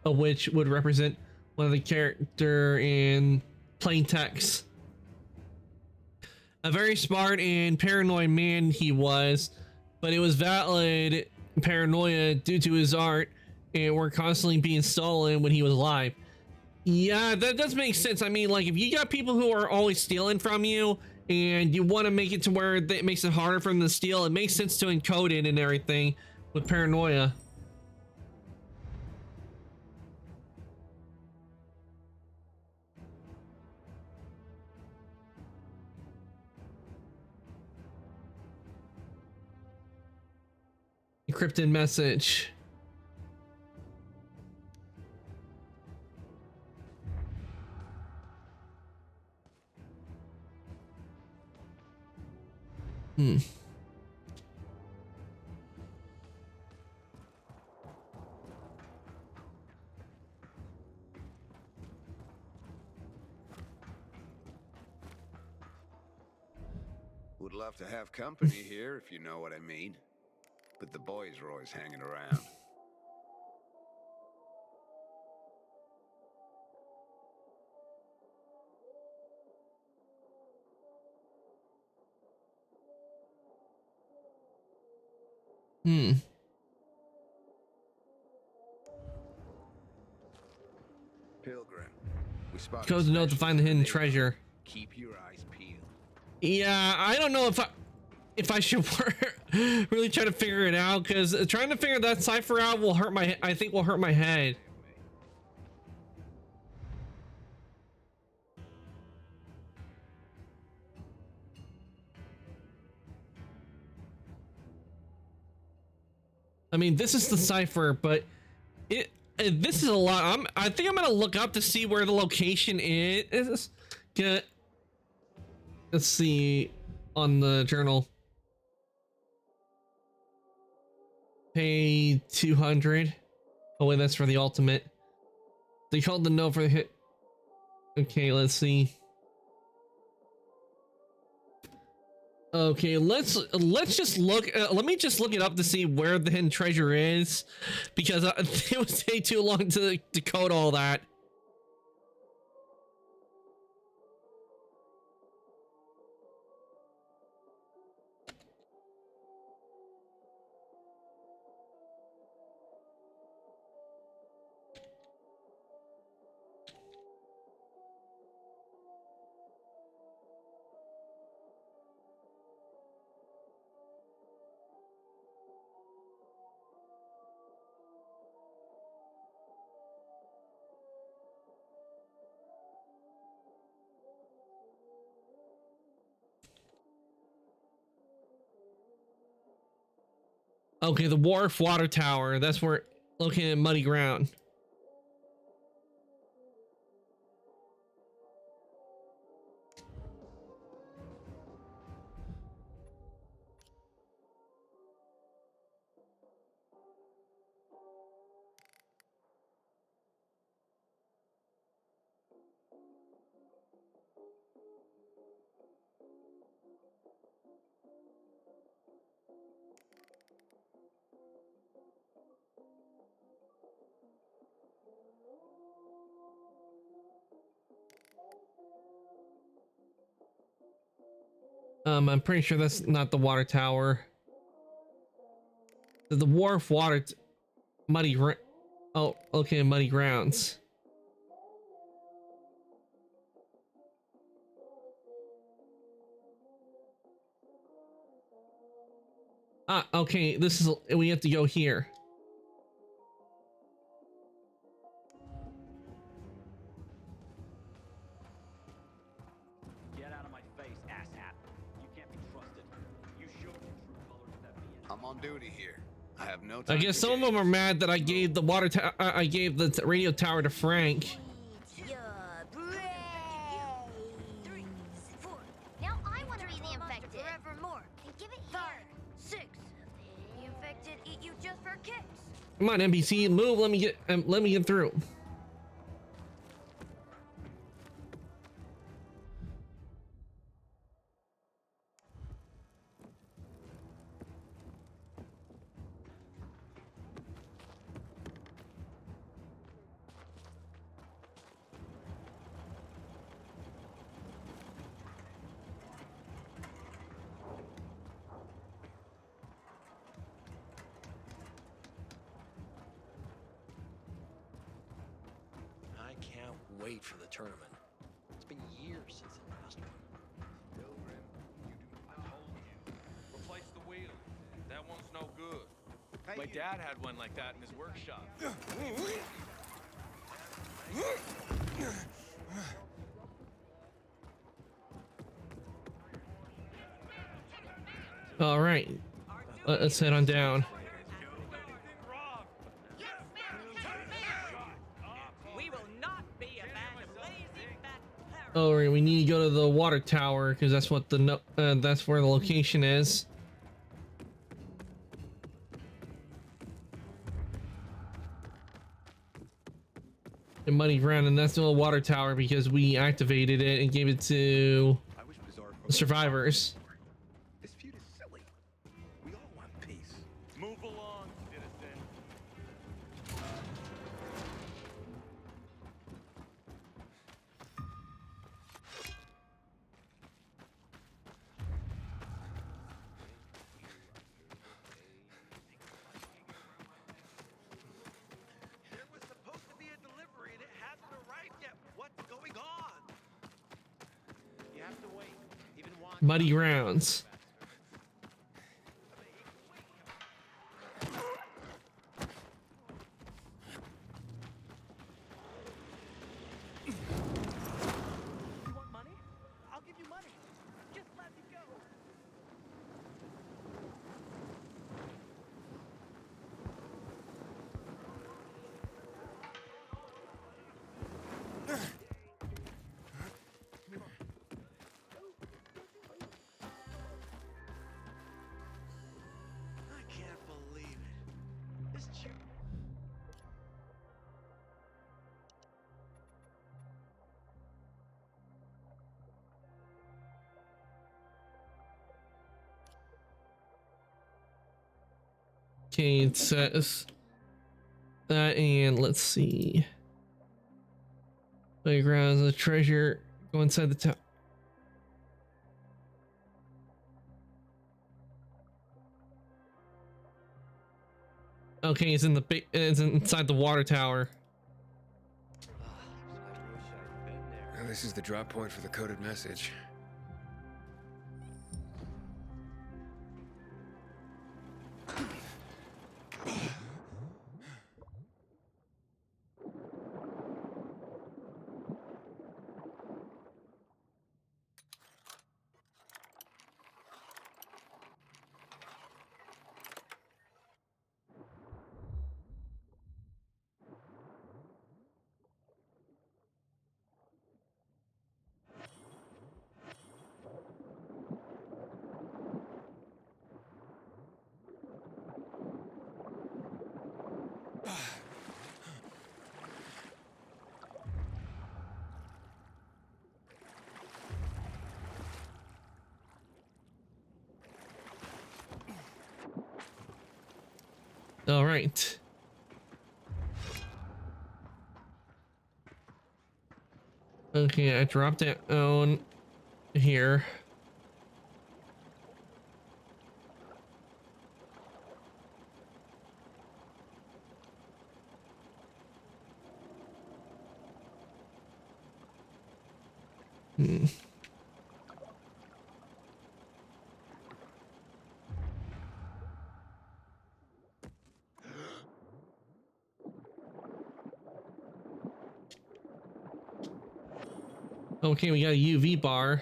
which would represent one of the character in plain text. A very smart and paranoid man he was, but it was valid paranoia due to his art and were constantly being stolen when he was alive. Yeah, that does make sense. I mean, like, if you got people who are always stealing from you and you want to make it to where it makes it harder for them to steal, it makes sense to encode it and everything with paranoia. Encrypted message. Would love to have company here, if you know what I mean. But the boys are always hanging around. Pilgrim, we spotted Code to note to find the hidden treasure. Keep your eyes peeled. Yeah, I don't know if I should really try to figure it out, because trying to figure that cipher out will hurt my head. I mean, this is the cipher, but this is a lot. I think I'm gonna look up to see where the location is. Get. Let's see on the journal. Pay 200. Oh wait, that's for the ultimate. They called the no for the hit. Okay, let's see. Okay, let's just look. Let me just look it up to see where the hidden treasure is, because it would take too long to decode all that. Okay, the wharf water tower. That's where located in muddy ground. I'm pretty sure that's not the water tower. The wharf water muddy oh, okay, muddy grounds. Ah, okay, this is, we have to go here. Get out of my face, asshat. You can't be trusted. You showed your true colors with that BS. I'm on duty here. I have no I time. guess some of them are mad that I gave the water I gave the radio tower to Frank. Now I want to be the infected. Forevermore. And give it here. 5, 6. The infected eat you just for kicks. Come on, NPC, move. Let me get through. I can't wait for the tournament. It's been years since the last one. Replace the wheel. That one's no good. My dad had one like that in his workshop. All right, let's head on down. We will not be a band of lazy fat parrots. All right, we need to go to the water tower because that's what the that's where the location is. The muddy ground, and that's the water tower because we activated it and gave it to the survivors. This feud is silly. We all want peace. Move along, citizen. There was supposed to be a delivery and it hasn't arrived yet. What's going on? You have to wait. Even one. Muddy grounds. You want money? I'll give you money. Just let me go. trust you. Okay, it says that, and let's see. Playgrounds, the treasure. Go inside the town. Okay, it's in the big. It's inside the water tower. Well, this is the drop point for the coded message. All right. Okay, I dropped it on here. Hmm. Okay, we got a UV bar.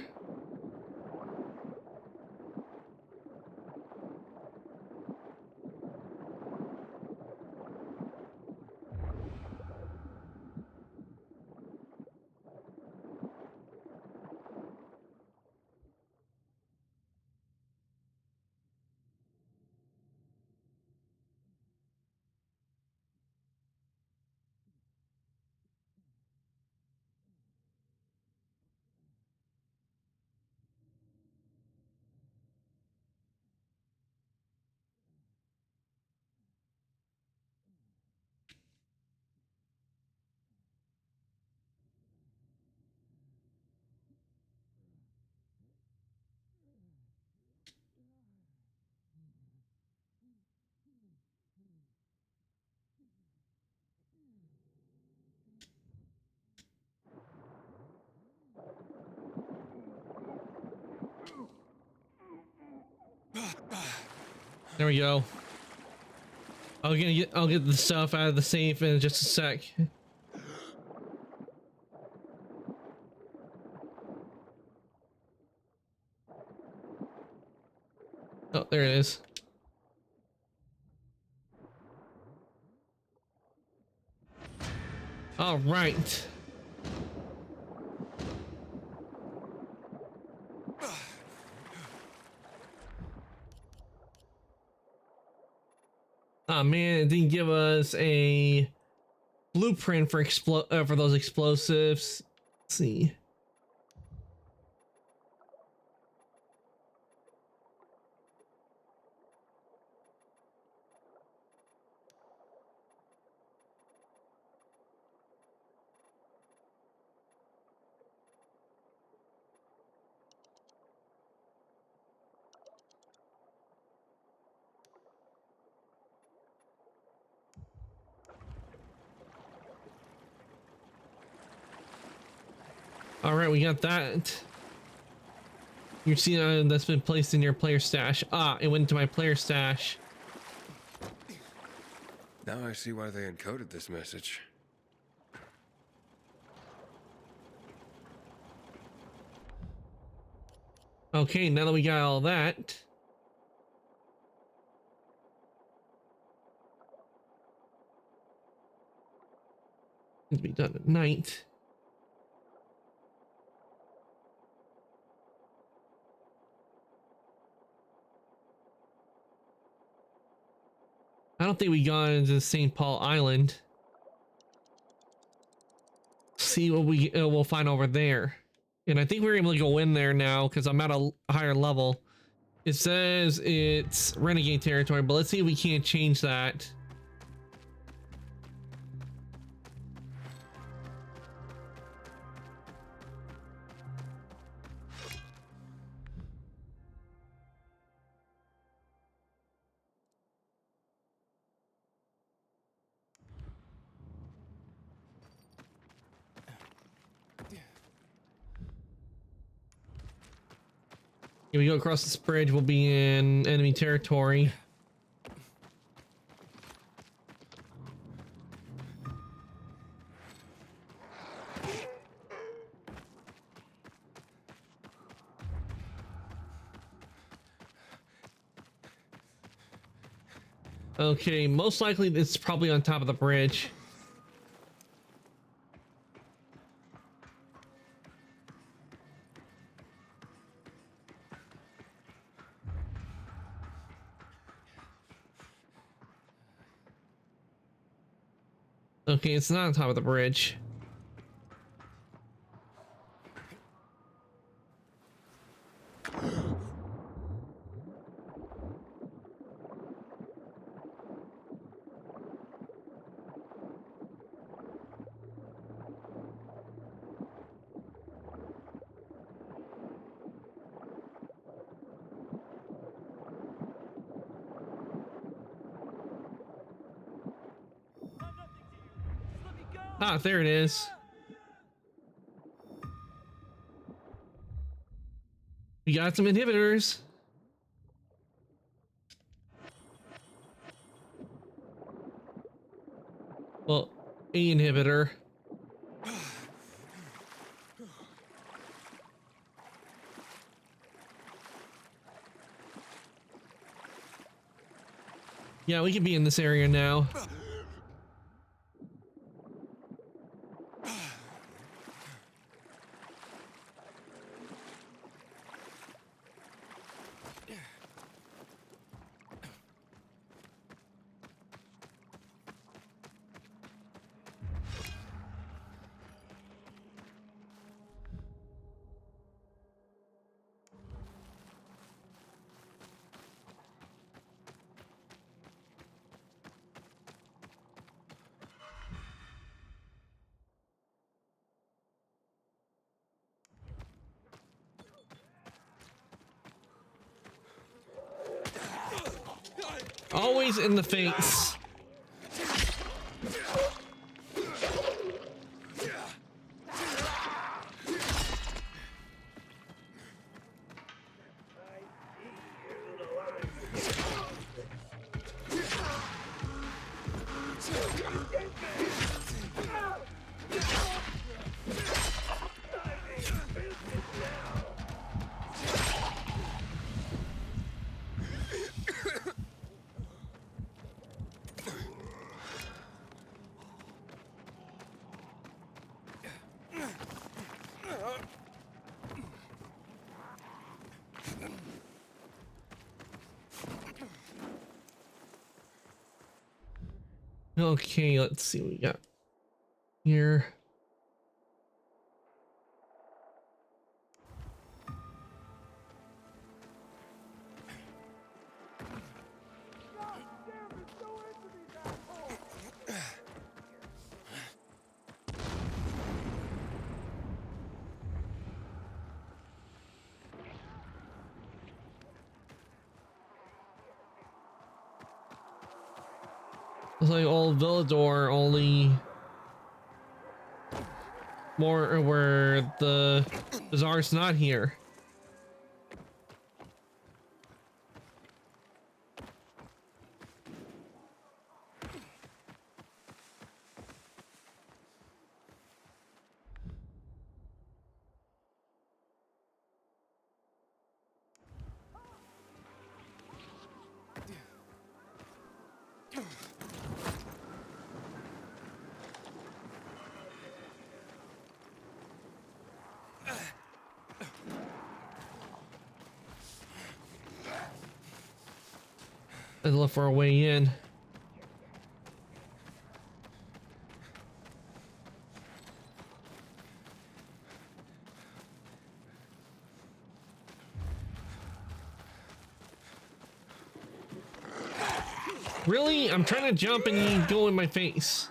There we go. I'll get the stuff out of the safe in just a sec. Oh, there it is. All right. Oh man, it didn't give us a blueprint for for those explosives. Let's see. All right, we got that. You see that's been placed in your player stash. Ah, it went into my player stash. Now I see why they encoded this message. Okay, now that we got all that. Needs to be done at night. I don't think we got into St. Paul Island. See what we'll find over there. And I think we're able to go in there now because I'm at a higher level. It says it's renegade territory, but let's see if we can't change that. If we go across this bridge, we'll be in enemy territory. Okay, most likely it's probably on top of the bridge. Okay, it's not on top of the bridge. Ah, there it is. We got some inhibitors. Well, a inhibitor. Yeah, we can be in this area now. Always in the face. Okay, let's see what we got here. It's like old Villador, only more where the Bazaar's not here. And look for a way in. Really? I'm trying to jump and you go in my face.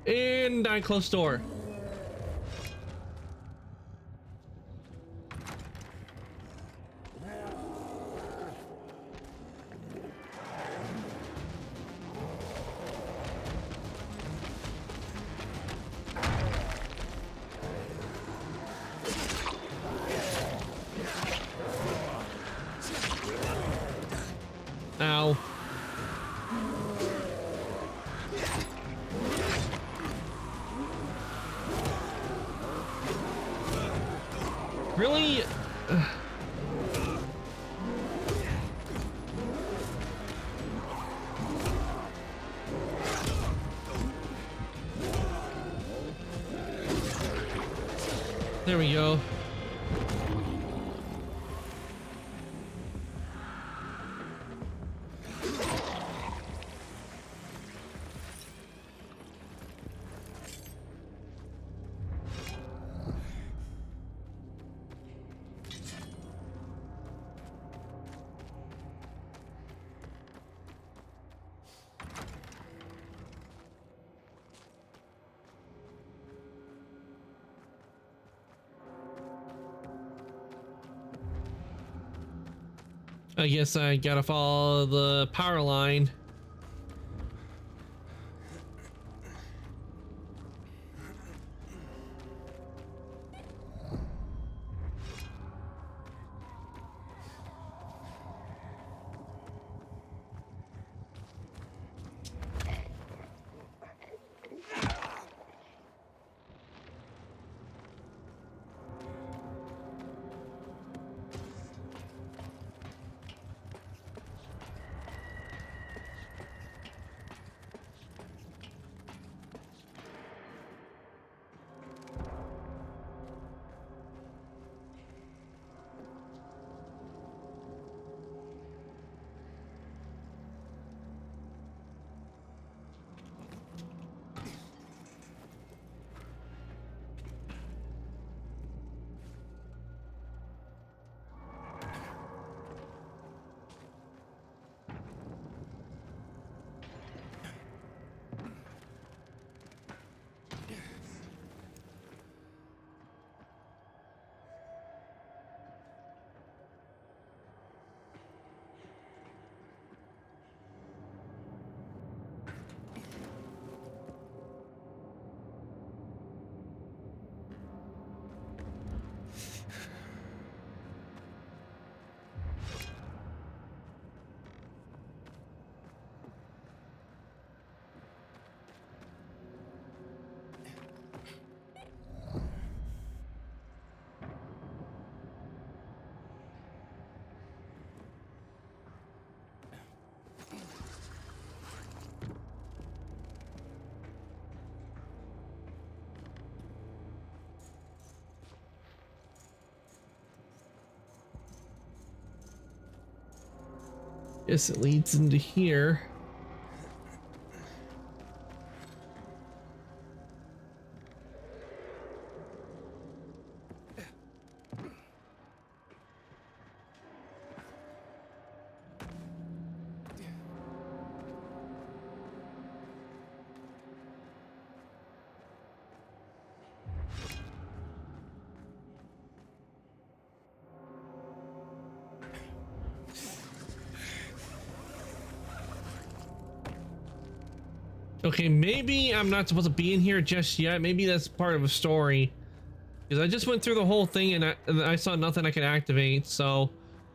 And I close door. Ow. Really? There we go. I guess I gotta follow the power line. Guess it leads into here. Okay, maybe I'm not supposed to be in here just yet. Maybe that's part of a story. Because I just went through the whole thing and I saw nothing I could activate. So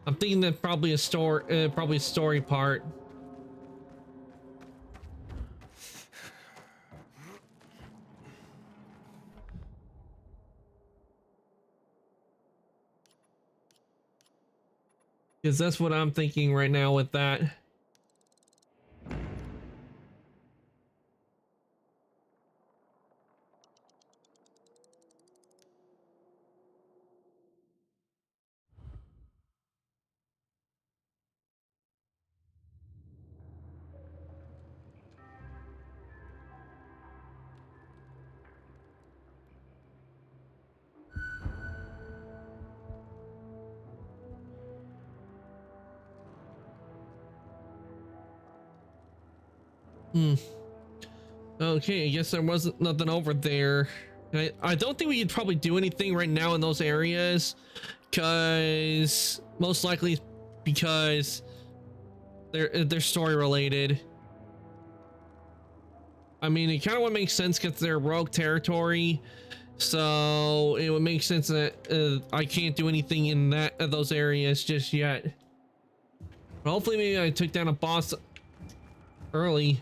I'm thinking that probably a story part. Because that's what I'm thinking right now with that. Okay, I guess there wasn't nothing over there. I don't think we could probably do anything right now in those areas, because most likely because they're story related. I mean, it kind of would make sense because they're rogue territory, so it would make sense that I can't do anything in those areas just yet. But hopefully, maybe I took down a boss early.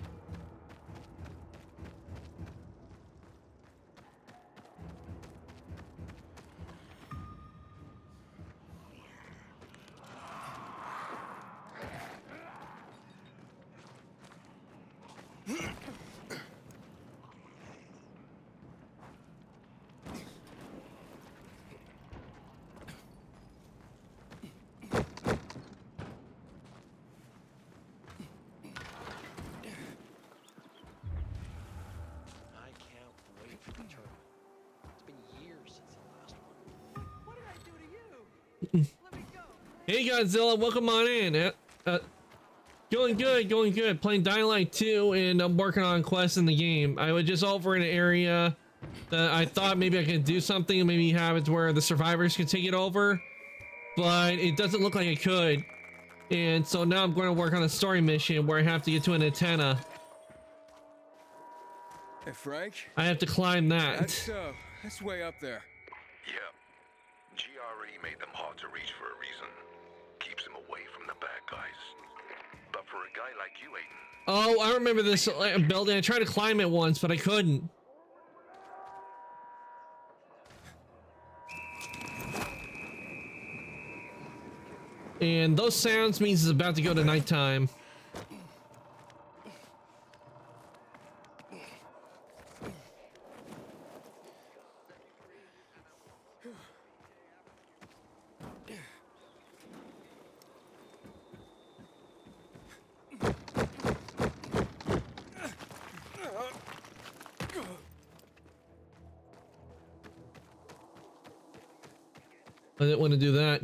I can't wait for the tournament. It's been years since the last one. What did I do to you? Let me go. Hey Godzilla, welcome on in. Going good. Playing Dying Light 2, and I'm working on quests in the game. I was just over in an area that I thought maybe I could do something, maybe have it where the survivors could take it over, but it doesn't look like I could. And so now I'm going to work on a story mission where I have to get to an antenna. Hey, Frank? I have to climb that. That's way up there. Yeah. GRE made them hard to reach for a reason. Keeps them away from the bad guys. But for a guy like you, Aiden... Oh, I remember this building. I tried to climb it once, but I couldn't. And those sounds means it's about to go to nighttime. I didn't want to do that.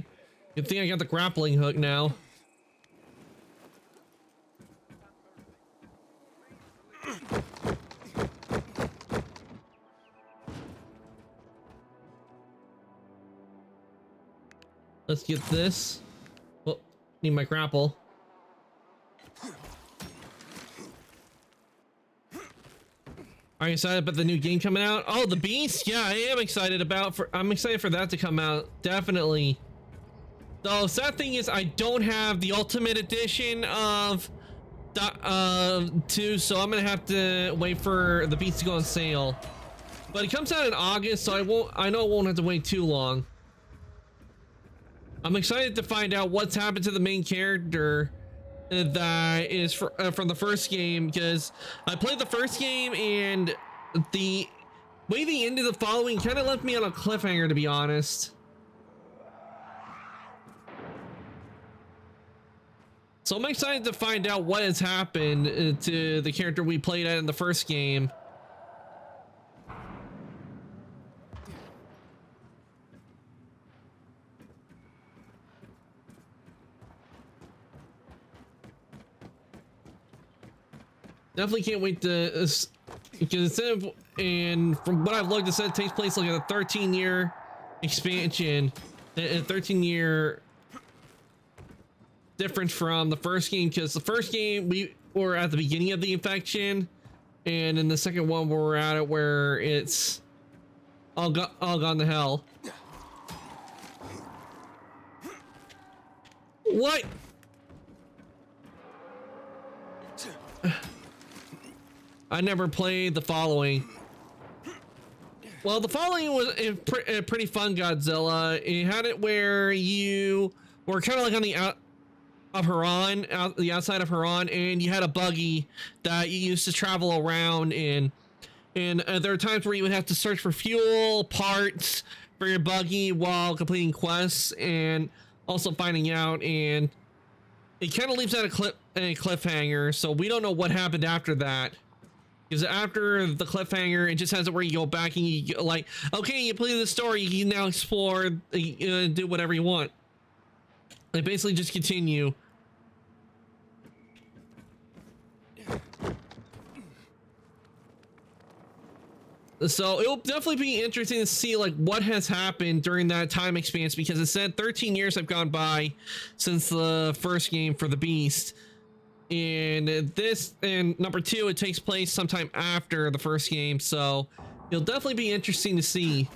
Good thing I got the grappling hook now. Let's get this. Oh, need my grapple. Are you excited about the new game coming out? Oh, the Beast? Yeah, I am excited about. I'm excited for that to come out. Definitely. The sad thing is I don't have the Ultimate Edition of 2, so I'm gonna have to wait for the Beast to go on sale. But it comes out in August, so I know I won't have to wait too long. I'm excited to find out what's happened to the main character that is from the first game, because I played the first game and the way they ended the following kind of left me on a cliffhanger, to be honest. So I'm excited to find out what has happened to the character we played at in the first game. Definitely can't wait to, because instead of, and from what I've looked, it said it takes place like a 13-year expansion, a 13-year difference from the first game, because the first game we were at the beginning of the infection, and in the second one we're at it where it's all gone to hell. What? I never played the following. Well, the following was a pretty fun Godzilla. It had it where you were kind of like on the the outside of Haran, and you had a buggy that you used to travel around in. And there are times where you would have to search for fuel, parts for your buggy while completing quests and also finding out. And it kind of leaves out a cliffhanger, so we don't know what happened after that. Because after the cliffhanger, it just has it where you go back and you like, okay, you play the story, you can now explore, do whatever you want. They basically just continue. So it'll definitely be interesting to see like what has happened during that time expanse, because it said 13 years have gone by since the first game for the Beast. And number 2, it takes place sometime after the first game, so it'll definitely be interesting to see.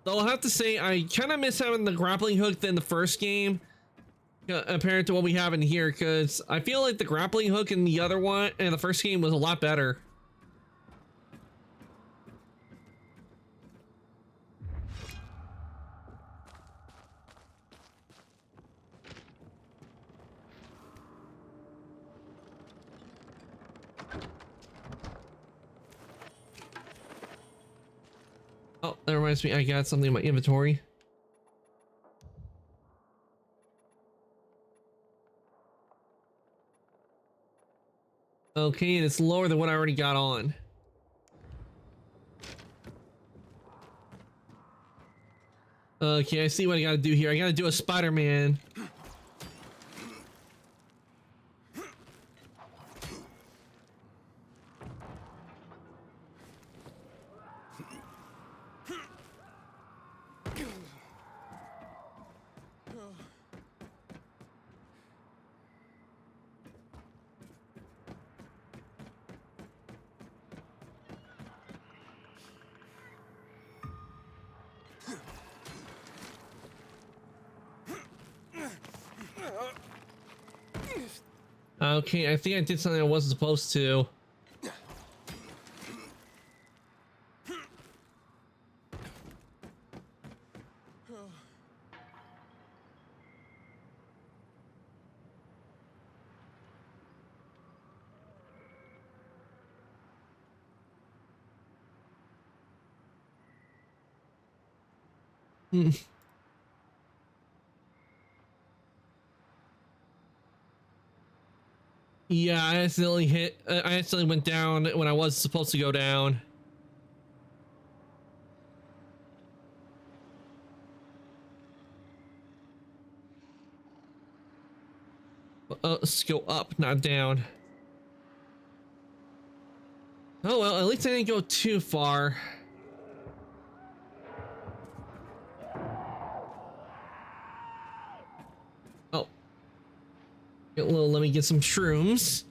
Though I'll have to say I kind of miss having the grappling hook than the first game, compared to what we have in here, because I feel like the grappling hook in the other one and the first game was a lot better. Oh, that reminds me, I got something in my inventory. Okay, and it's lower than what I already got on. Okay, I see what I gotta do here. I gotta do a Spider-Man. Okay, I think I did something I wasn't supposed to. Yeah, I accidentally went down when I was supposed to go down. Let's go up, not down. Oh well, at least I didn't go too far. Oh. Let me get some shrooms.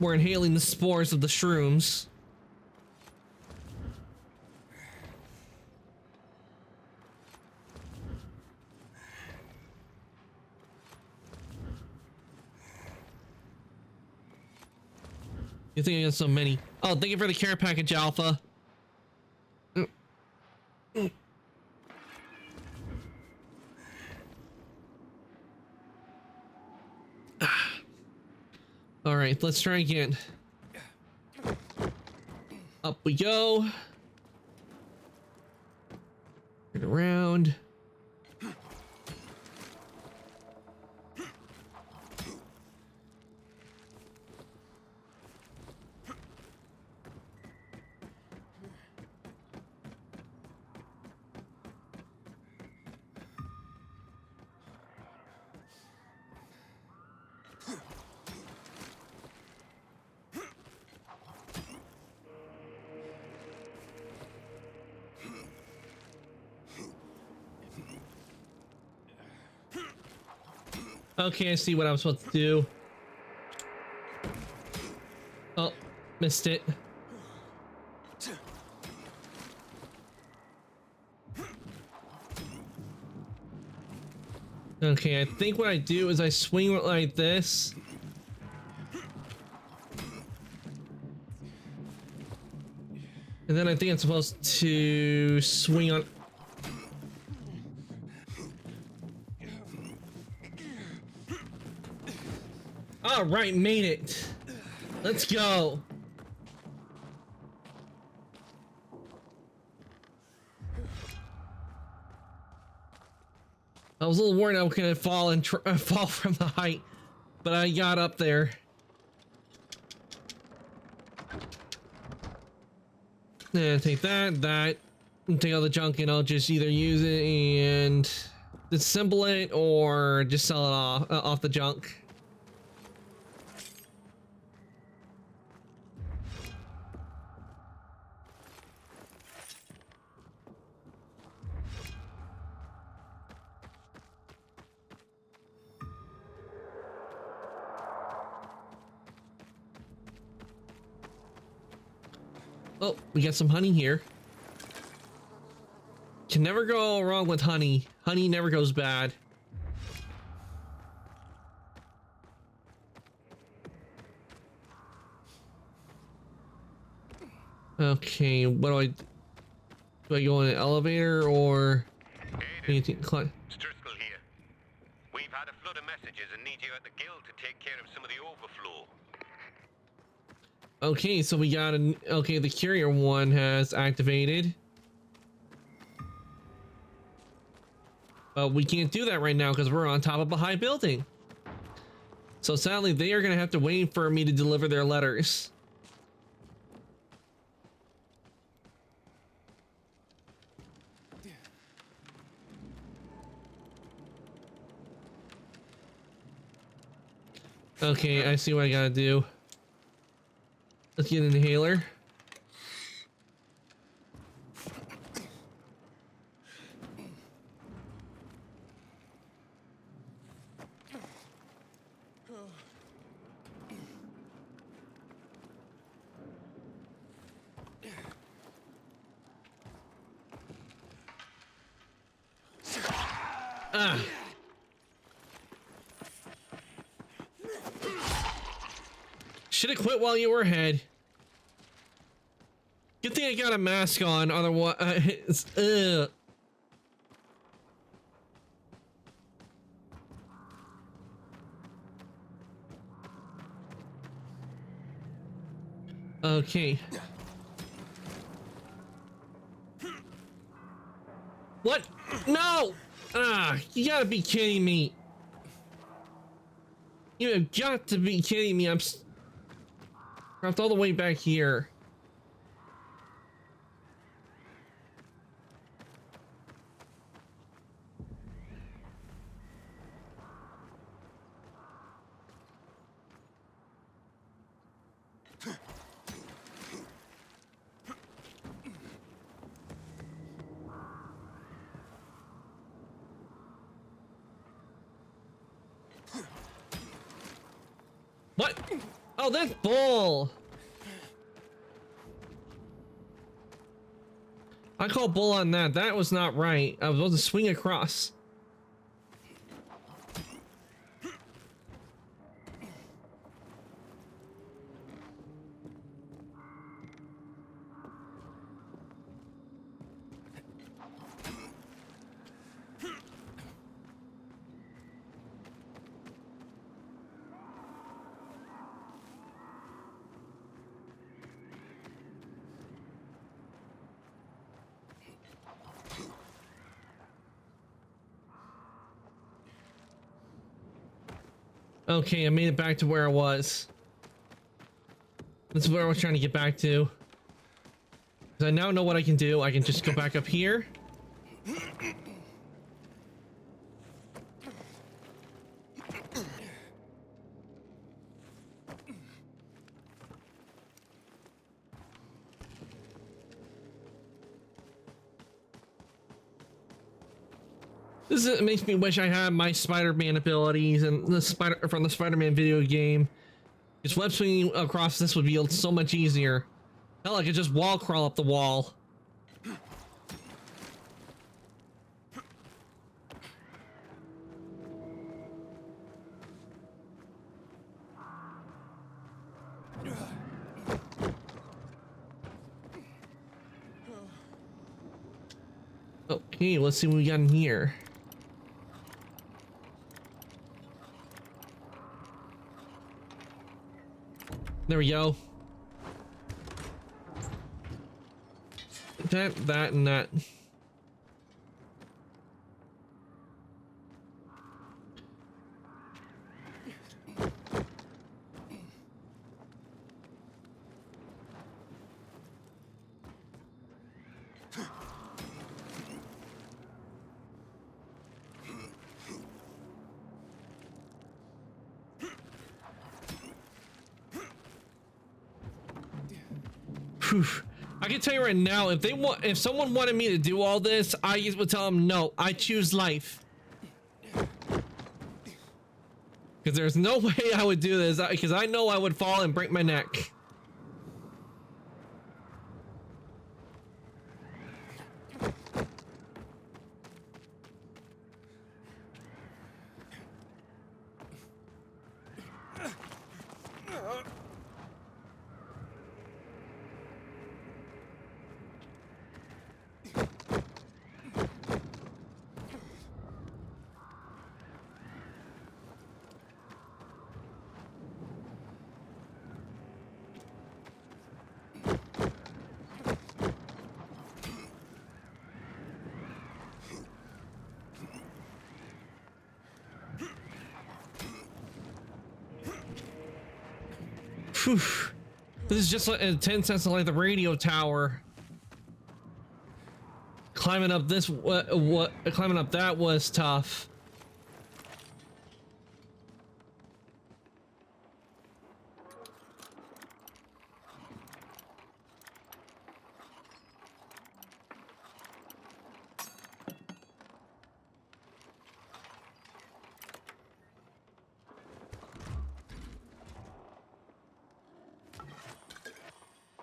We're inhaling the spores of the shrooms. You think I got so many? Oh, thank you for the care package, Alpha. All right, let's try again. Up we go. Turn around. Okay, I see what I'm supposed to do. Oh, missed it. Okay, I think what I do is I swing it like this. And then I think I'm supposed to swing on. All right, made it. Let's go. I was a little worried I was gonna fall and fall from the height, but I got up there. And take that, and take all the junk, and I'll just either use it and disassemble it or just sell it off the junk. Oh, we got some honey here. Can never go wrong with honey. Honey never goes bad. Okay, what do I go in an elevator or anything? Driscoll here. We've had a flood of messages and need you at the guild to take care of some of the overflow. Okay, so we got an okay, the carrier one has activated. But we can't do that right now because we're on top of a high building. So sadly, they are gonna have to wait for me to deliver their letters. Okay, I see what I gotta do. Let's get an inhaler. Ah. Should have quit while you were ahead. Good thing I got a mask on, otherwise, Okay. What? No! Ah, you gotta be kidding me. You have got to be kidding me. I'm trapped all the way back here. What? Oh, that's bull. I call bull on that. That was not right. I was supposed to swing across. Okay, I made it back to where I was. This is where I was trying to get back to. 'Cause I now know what I can do. I can just go back up here. It makes me wish I had my Spider-Man abilities and the from the Spider-Man video game. Just web swinging across this would be so much easier. Hell, I could just wall crawl up the wall. Okay, let's see what we got in here. There we go. That, and that. Whew. I can tell you right now, if someone wanted me to do all this, I would tell them no. I choose life. Because there's no way I would do this, because I know I would fall and break my neck. Whew. This is just like 10 cents like the radio tower. Climbing up this, climbing up that was tough.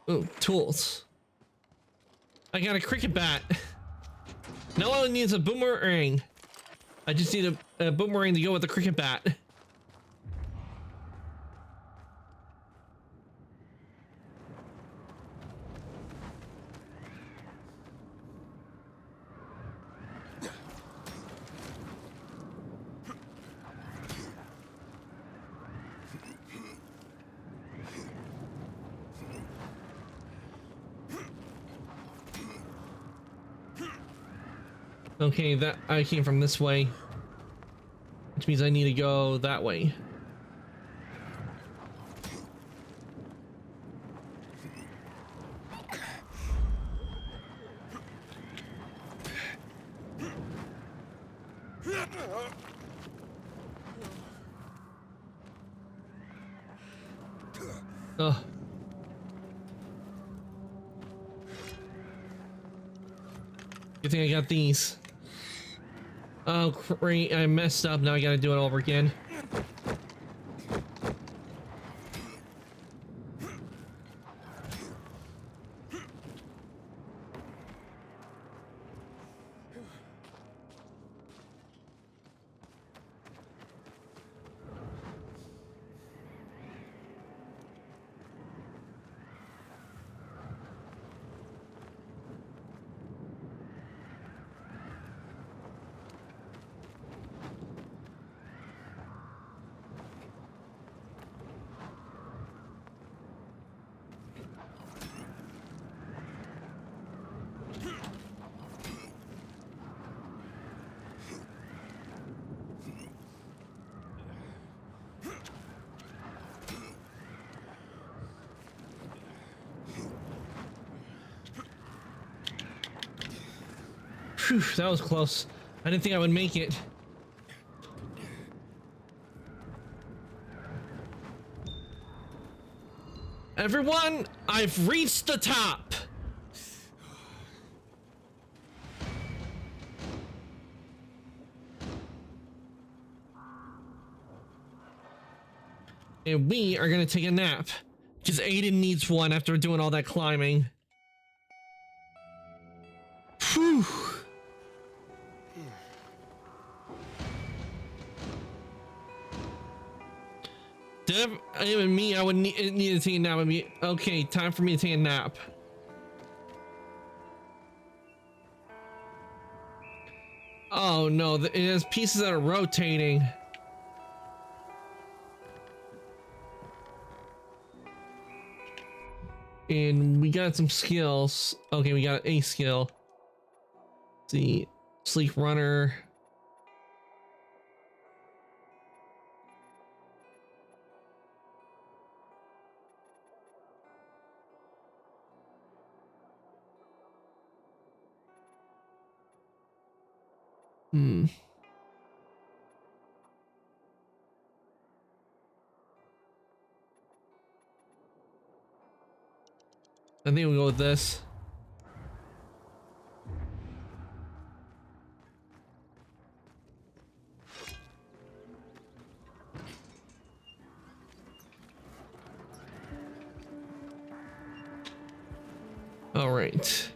Ooh, tools. I got a cricket bat. Now all I need is a boomerang. I just need a boomerang to go with the cricket bat. Okay, that I came from this way, which means I need to go that way. Oh. Good thing I got these. Oh, great. I messed up. Now I gotta do it all over again. Phew, that was close. I didn't think I would make it. Everyone, I've reached the top. And we are gonna take a nap. Because Aiden needs one after doing all that climbing. Whew. Even me, I would need to take a nap. Okay, time for me to take a nap. Oh no, it has pieces that are rotating. And we got some skills. Okay, we got a skill. Let's see, sleek runner. Hmm. I think we'll go with this. All right.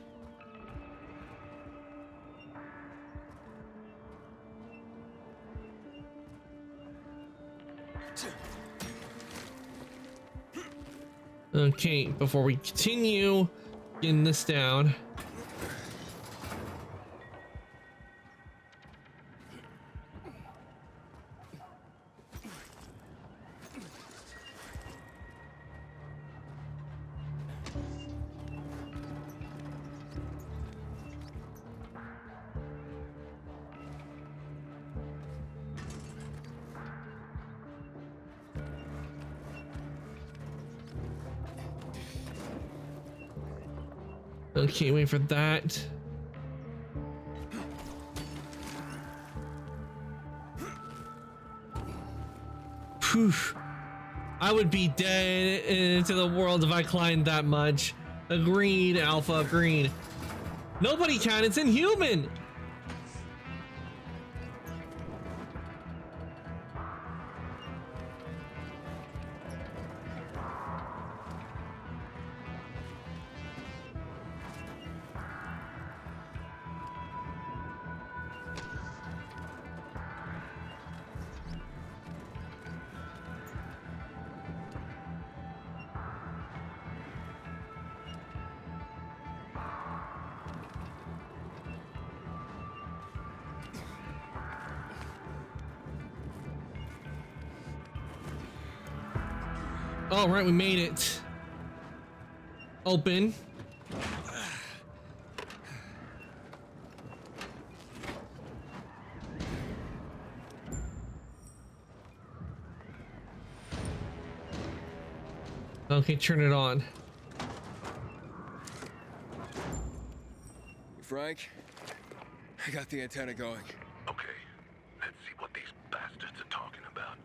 Okay, before we continue getting this down. Okay, wait for that. Phew. I would be dead into the world if I climbed that much. Agreed, Alpha, agreed. Nobody can, it's inhuman! All right, we made it. Open. Okay, turn it on. Frank, I got the antenna going. Okay, let's see what these bastards are talking about.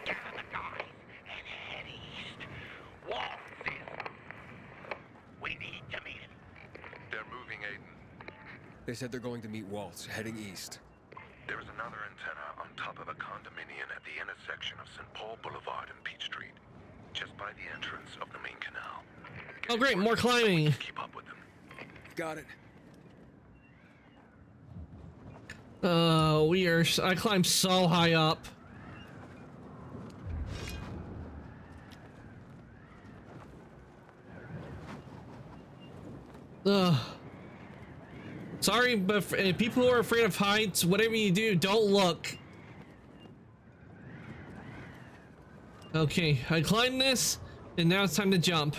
Gather the guys and head east. Waltz is. We need to meet him. They're moving, Aiden. They said they're going to meet Waltz, heading east. There is another antenna on top of a condominium at the intersection of St. Paul Boulevard and Peach Street, just by the entrance of the main canal. Oh great, more climbing. Keep up with them. Got it. I climbed so high up. Ugh. Sorry, but people who are afraid of heights, whatever you do, don't look. Okay, I climbed this, and now it's time to jump.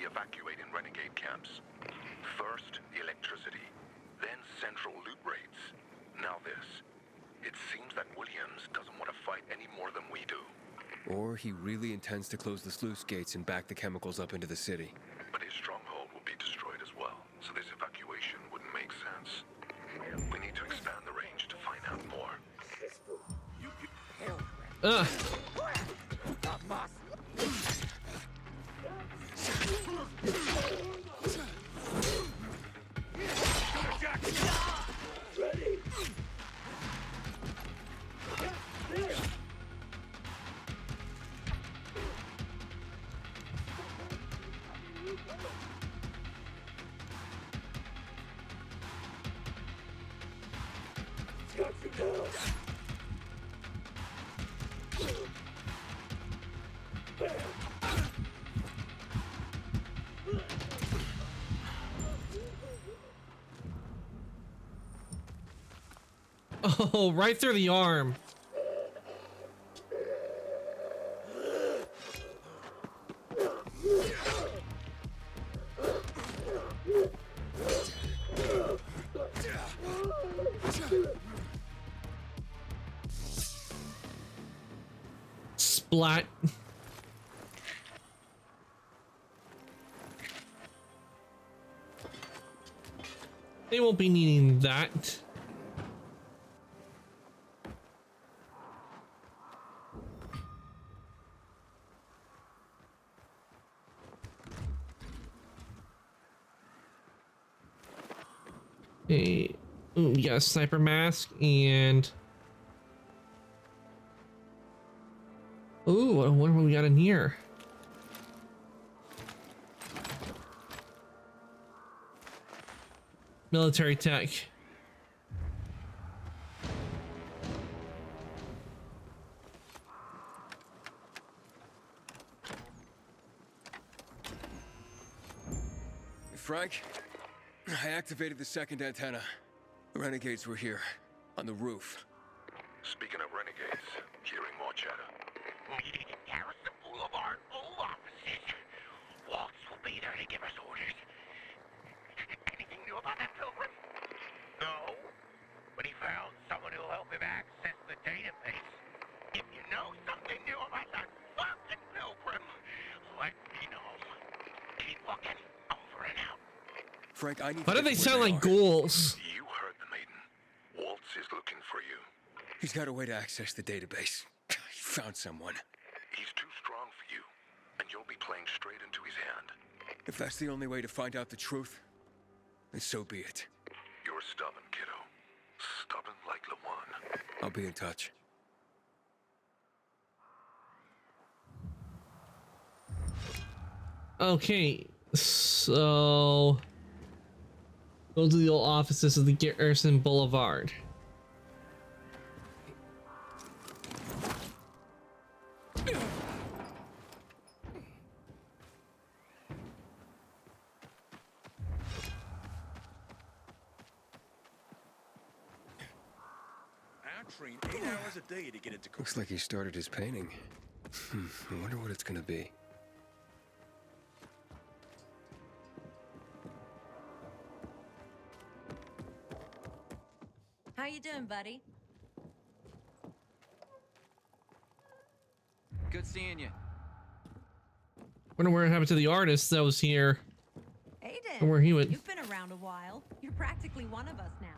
Evacuating renegade camps. First, the electricity, then central loot rates. Now this. It seems that Williams doesn't want to fight any more than we do. Or he really intends to close the sluice gates and back the chemicals up into the city. But his stronghold will be destroyed as well, so this evacuation wouldn't make sense. We need to expand the range to find out more. Oh, right through the arm. Splat. They won't be needing that. Hey, ooh, we got a sniper mask and ooh, what have we got in here? Military tech. Frank, I activated the second antenna. The renegades were here, on the roof. Speaking of renegades, hearing more chatter. Meeting at Garrison Boulevard, old offices. Waltz will be there to give us orders. Anything new about that pilgrim? No, but he found someone who'll help him access the database. If you know something new about that fucking pilgrim, let me know. Keep looking. Over and out. Frank, I need Why to do they get to sound where like are. ghouls? You heard the maiden. Waltz is looking for you. He's got a way to access the database. He found someone. He's too strong for you, and you'll be playing straight into his hand. If that's the only way to find out the truth, then so be it. You're stubborn, kiddo. Stubborn like Lawan. I'll be in touch. Okay, so go to the old offices of the Garrison Boulevard. I train 8 hours a day to get into. Looks like he started his painting. I wonder what it's gonna be. How you doing, buddy? Good seeing you. Wonder what happened to the artist that was here. Aiden, Or where he went. You've been around a while. You're practically one of us now.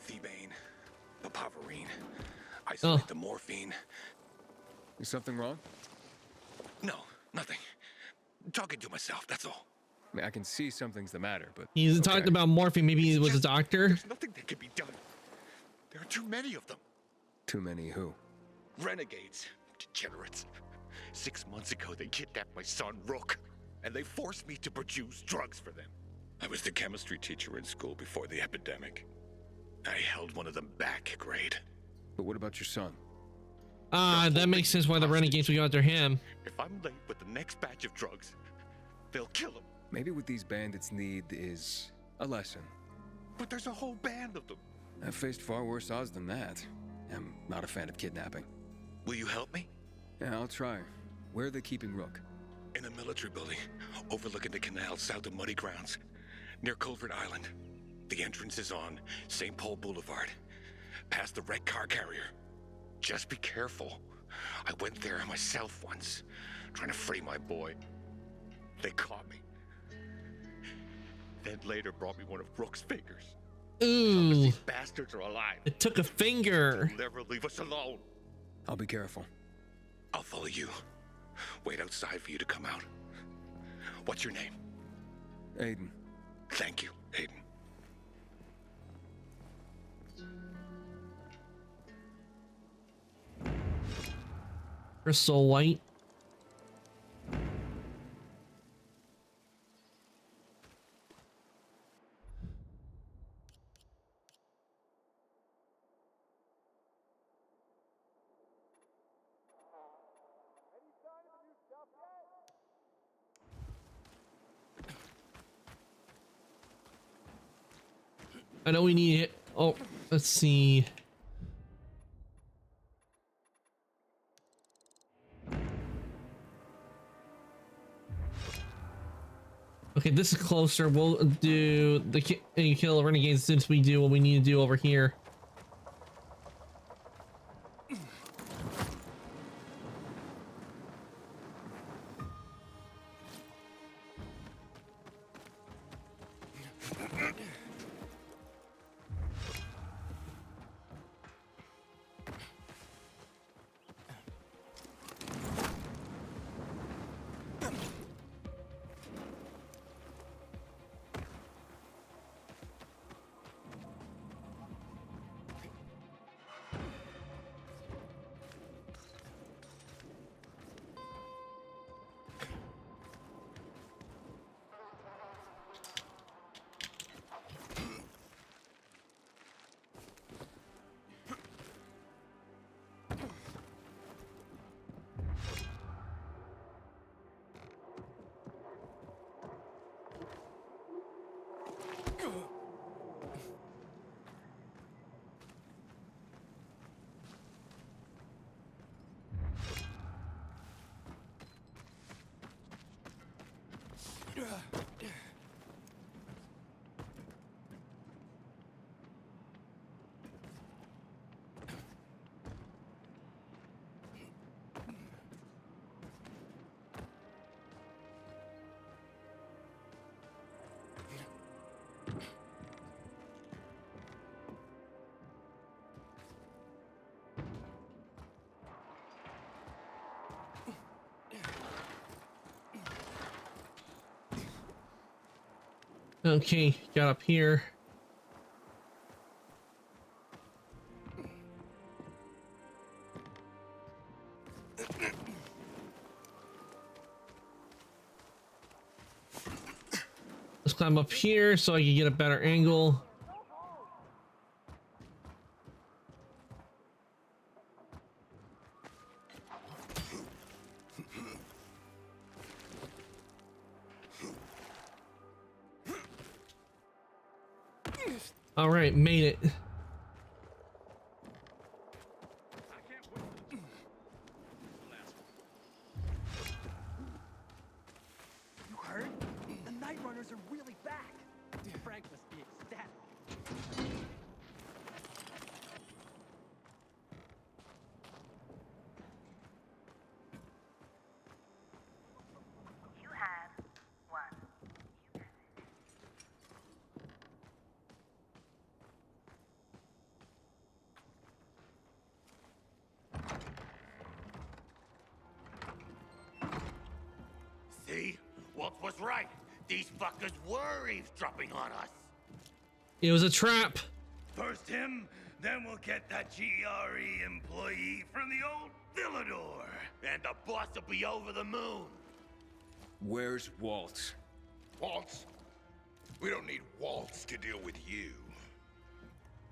Thebane, papaverine, isolate the morphine. Is something wrong? No, nothing. Talking to myself, that's all. I mean, I can see something's the matter, but He's talking about morphine. Maybe he was a doctor. There's nothing that can be done. There are too many of them. Too many who? Renegades, degenerates. 6 months ago, they kidnapped my son, Rook, and they forced me to produce drugs for them. I was the chemistry teacher in school before the epidemic. I held one of them back a grade. But what about your son? That makes sense why the renegades would go after him. If I'm late with the next batch of drugs, they'll kill him. Maybe what these bandits need is a lesson. But there's a whole band of them. I've faced far worse odds than that. I'm not a fan of kidnapping. Will you help me? Yeah, I'll try. Where are they keeping Rook? In a military building, overlooking the canal south of Muddy Grounds, near Culvert Island. The entrance is on St. Paul Boulevard, past the red car carrier. Just be careful. I went there myself once. trying to free my boy. They caught me. Then later brought me one of Rook's fingers. Ooh. These bastards are alive. It took a finger. They'll never leave us alone. I'll be careful. I'll follow you. Wait outside for you to come out. What's your name? Aiden. Thank you, Aiden. Crystal white. I know we need it. Oh, let's see. Okay, this is closer. We'll do the kill renegades since we do what we need to do over here. Okay, got up here. Let's climb up here so I can get a better angle. All right, made it. You heard? The Nightrunners are really back. Frank must be ecstatic. You have one. See? Walt was right. These fuckers were eavesdropping on us. It was a trap. First him, then we'll get that GRE employee from the old Villador. And the boss will be over the moon. Where's Walt? Waltz? We don't need Waltz to deal with you.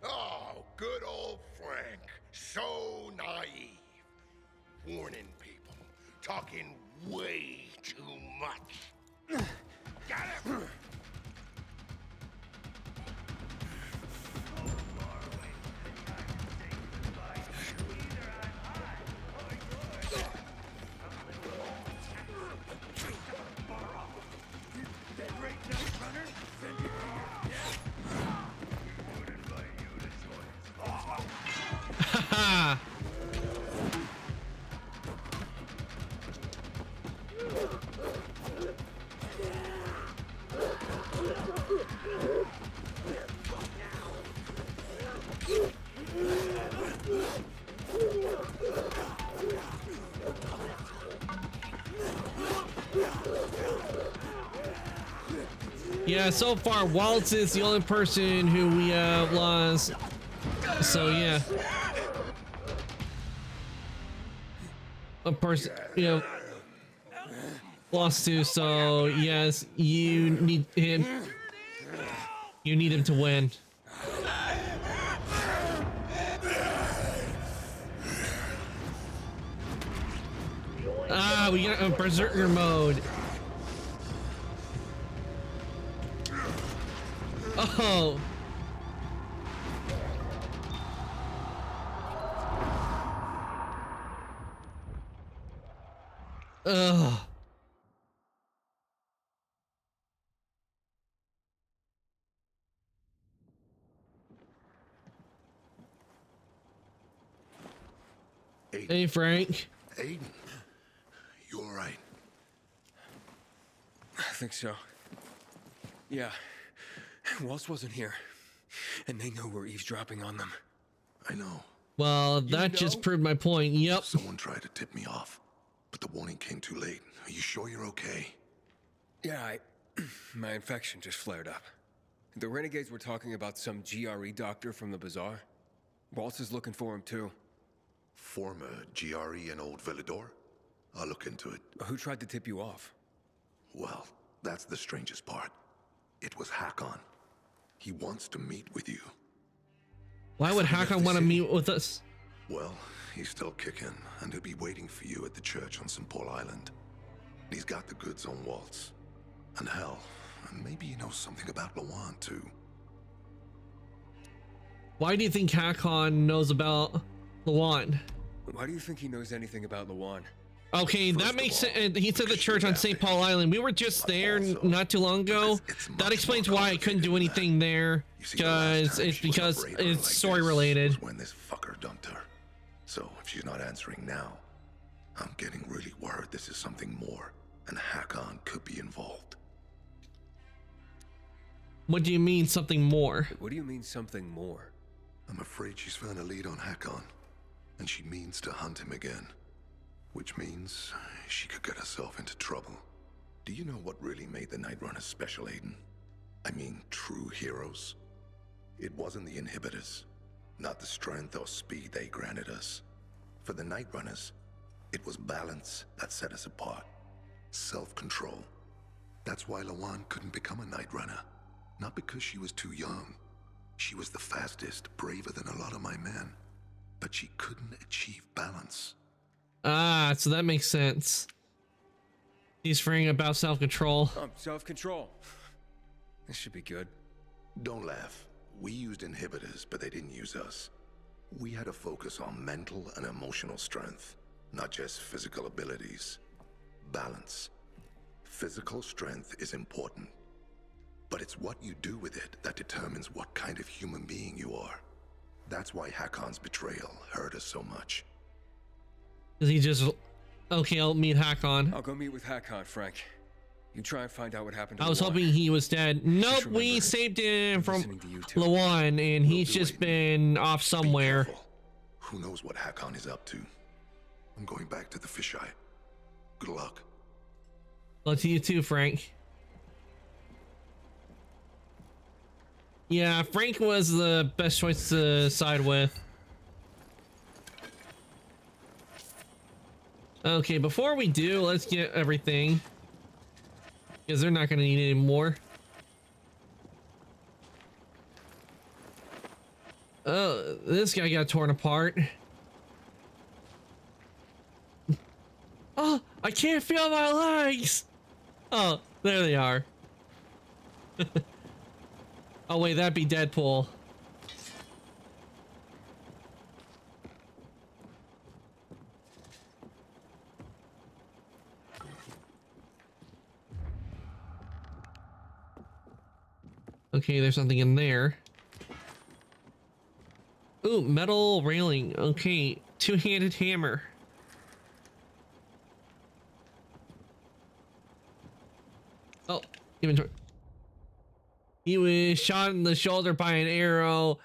Oh, good old Frank. So naive. Warning people. Talking way too much. Got him! Yeah, so far, Waltz is the only person who we lost. So yeah, a person, you know, lost to. So yes, you need him. You need him to win. Ah, we got a berserker mode. Oh. Ugh. Hey, Frank. Aiden, you all right? I think so. Yeah. Waltz wasn't here. And they know we're eavesdropping on them. I know. Well, that just proved my point. Yep. Someone tried to tip me off, but the warning came too late. Are you sure you're okay? Yeah, my infection just flared up. The renegades were talking about some GRE doctor from the bazaar. Waltz is looking for him too. Former GRE in Old Villador? I'll look into it. Who tried to tip you off? Well, that's the strangest part. It was Hakon. He wants to meet with you. Why would Hakon want to meet with us? Well, he's still kicking, and he'll be waiting for you at the church on St. Paul Island. He's got the goods on Waltz. And hell, maybe he knows something about Lawan, too. Why do you think Hakon knows about Lawan? Why do you think he knows anything about Lawan? Okay, that makes sense. He said the church on St. Paul Island. We were just there not too long ago. That explains why I couldn't do anything there, because it's story related. When this fucker dumped her. So if she's not answering now, I'm getting really worried this is something more, and Hakon could be involved. What do you mean something more? What do you mean something more? I'm afraid she's found a lead on Hakon, and she means to hunt him again. Which means she could get herself into trouble. Do you know what really made the Nightrunners special, Aiden? I mean, true heroes? It wasn't the inhibitors, not the strength or speed they granted us. For the Nightrunners, it was balance that set us apart. Self-control. That's why Lawan couldn't become a Nightrunner. Not because she was too young. She was the fastest, braver than a lot of my men. But she couldn't achieve balance. Ah, so that makes sense. He's freeing about self-control. Self-control. This should be good. Don't laugh. We used inhibitors, but they didn't use us. We had to focus on mental and emotional strength, not just physical abilities. Balance. Physical strength is important, but it's what you do with it that determines what kind of human being you are. That's why Hakon's betrayal hurt us so much. He just... Okay, I'll meet Hakon. I'll go meet with Hakon, Frank. You try and find out what happened to I was Lawan. hoping he was dead. Nope, we saved him from Lawan, and he's just been off somewhere. Who knows what Hakon is up to? I'm going back to the fisheye. Good luck. Well, to you too, Frank. Yeah, Frank was the best choice to side with. Okay, before we do, let's get everything. Because they're not going to need any more. Oh, this guy got torn apart. Oh, I can't feel my legs. Oh, there they are. Oh, wait, that'd be Deadpool. Okay, there's something in there. Ooh, metal railing. Okay, two-handed hammer. Oh, inventory. He was shot in the shoulder by an arrow,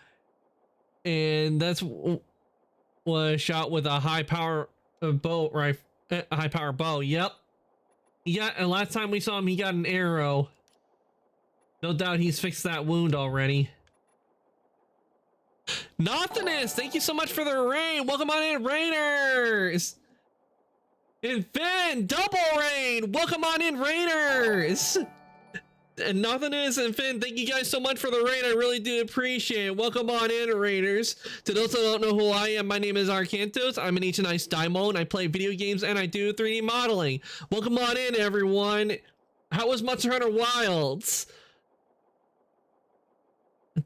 and that's was shot with a high-power bow rifle. High-power bow. Yep. Yeah, and last time we saw him, he got an arrow. No doubt he's fixed that wound already. Nothingness, thank you so much for the rain. Welcome on in, Rainers. And Finn, double rain. Welcome on in, Rainers. And Nothingness and Finn, thank you guys so much for the rain. I really do appreciate it. Welcome on in, Raiders. To those that don't know who I am, my name is Arcantos. I'm an Ancient Ice Daimon. I play video games and I do 3D modeling. Welcome on in, everyone. How was Monster Hunter Wilds?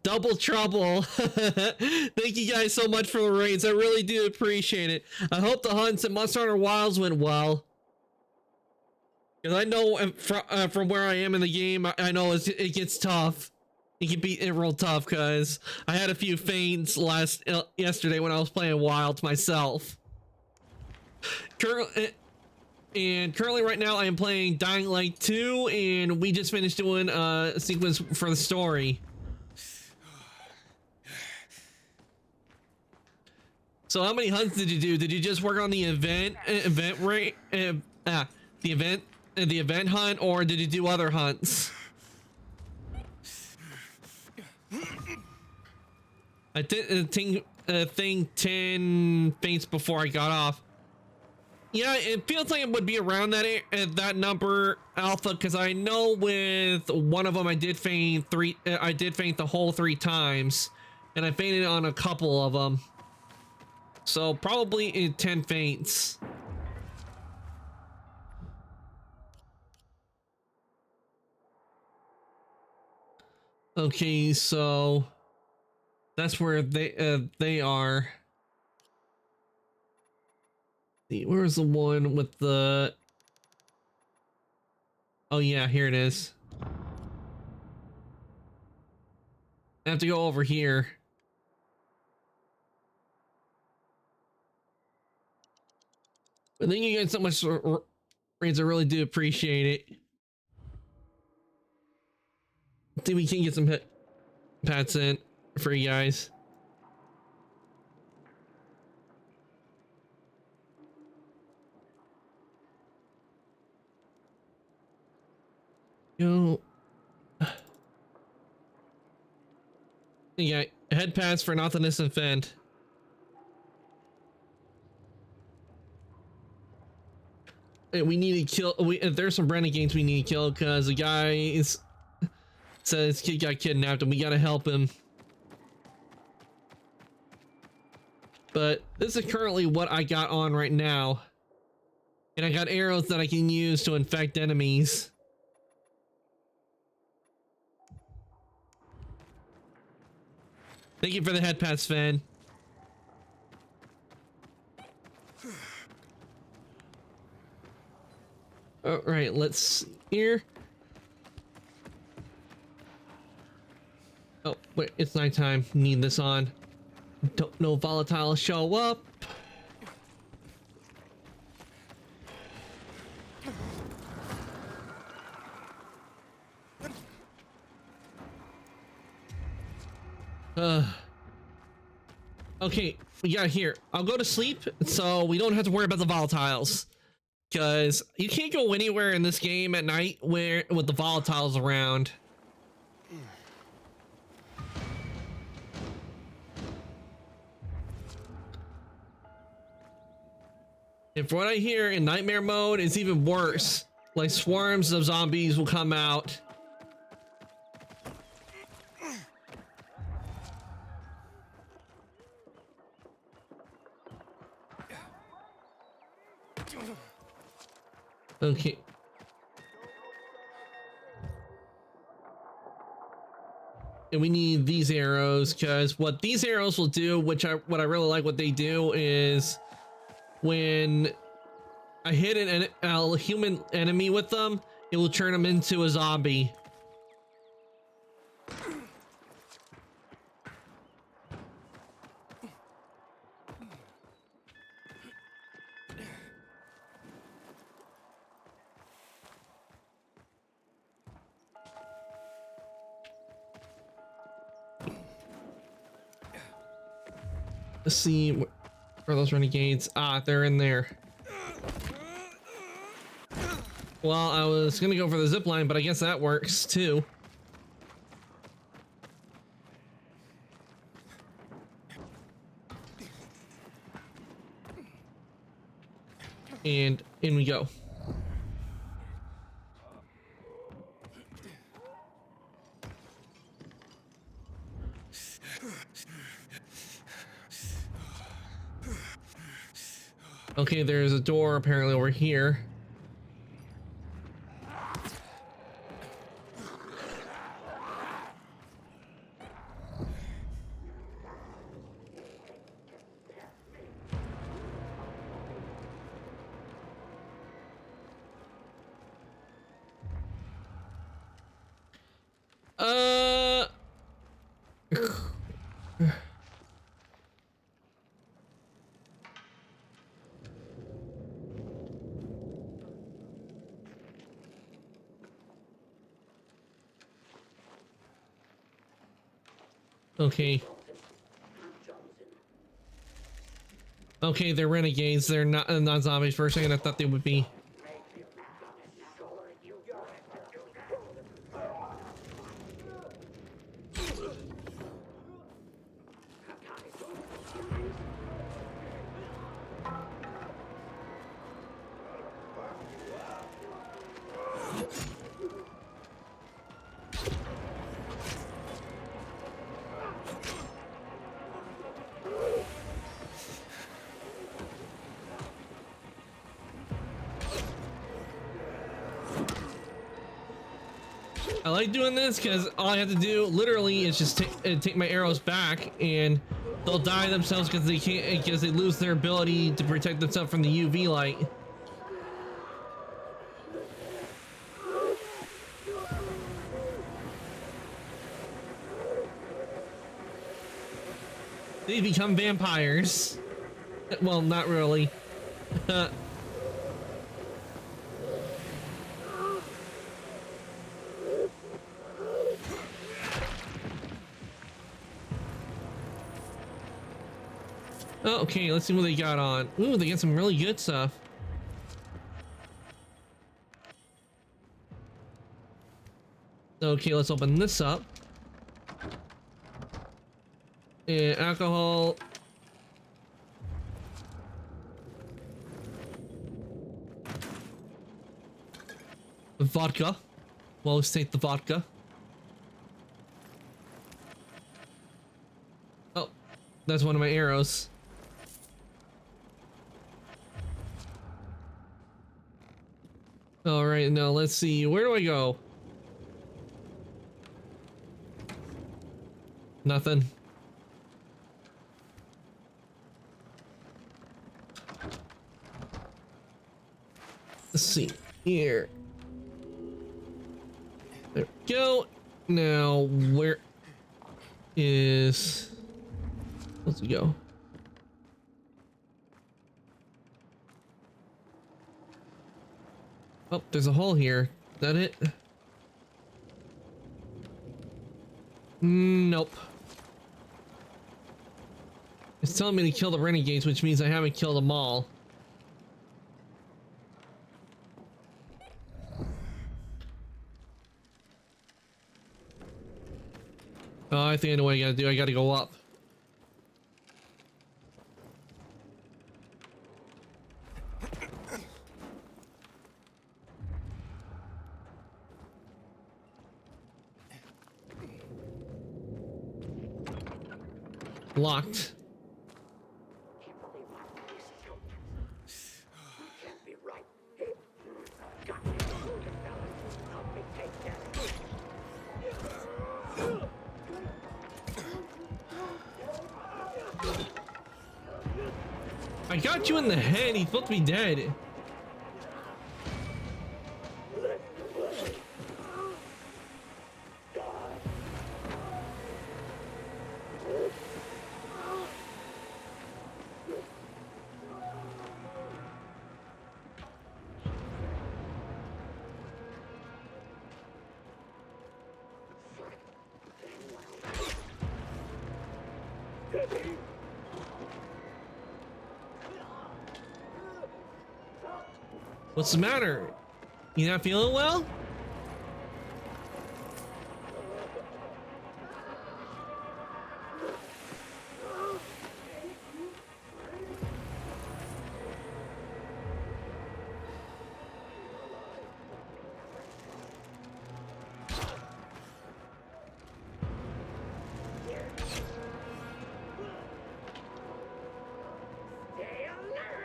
Double trouble. Thank you guys so much for the raids. I really do appreciate it. I hope the hunts at Monster Hunter Wilds went well. Because I know from where I am in the game, I know it gets tough. It can be real tough because I had a few faints yesterday when I was playing Wilds myself. Currently right now I am playing Dying Light 2 and we just finished doing a sequence for the story. So how many hunts did you do? Did you just work on the event hunt, or did you do other hunts? I did think 10 faints before I got off. Yeah, it feels like it would be around that number, Alpha, because I know with one of them I did faint the whole 3 times, and I fainted on a couple of them. So probably in 10 faints. Okay, so that's where they are. Where's the one with the? Oh yeah, here it is. I have to go over here. But thank you guys so much for raids. I really do appreciate it. I think we can get some pats in for you guys. You got head pass for Nothingness and Fend. We need to kill. There's some renegades we need to kill because the guy says his kid got kidnapped and we gotta help him. But this is currently what I got on right now, and I got arrows that I can use to infect enemies. Thank you for the head pass, Sven. All right, let's here. Oh, wait, it's nighttime. Need this on. Don't know volatile show up. Okay, we got here. I'll go to sleep so we don't have to worry about the volatiles. Because you can't go anywhere in this game at night with the volatiles around. And from what I hear, in nightmare mode, it's even worse. Like swarms of zombies will come out. Okay. And we need these arrows because what these arrows will do, what I really like what they do is when I hit a human enemy with them, it will turn them into a zombie. Let's see where are those renegades. Ah, they're in there. Well, I was gonna go for the zip line, but I guess that works too. And in we go. Okay, there's a door apparently over here. Okay. Okay, they're renegades. They're not zombies. For a second, I thought they would be. I like doing this because all I have to do literally is just take my arrows back, and they'll die themselves because they lose their ability to protect themselves from the UV light. They become vampires. Well, not really. Oh, okay, let's see what they got on. Ooh, they got some really good stuff. Okay, let's open this up. And alcohol. Vodka. Well, let's take the vodka. Oh, that's one of my arrows. All right, now let's see. Where do I go? Nothing. Let's see here. There we go. Now, where is... Let's go. Oh, there's a hole here. Is that it? Nope. It's telling me to kill the renegades, which means I haven't killed them all. Oh, I think I know what I gotta do. I gotta go up. Locked. I got you in the head. He's supposed to be dead. What's the matter? You not feeling well?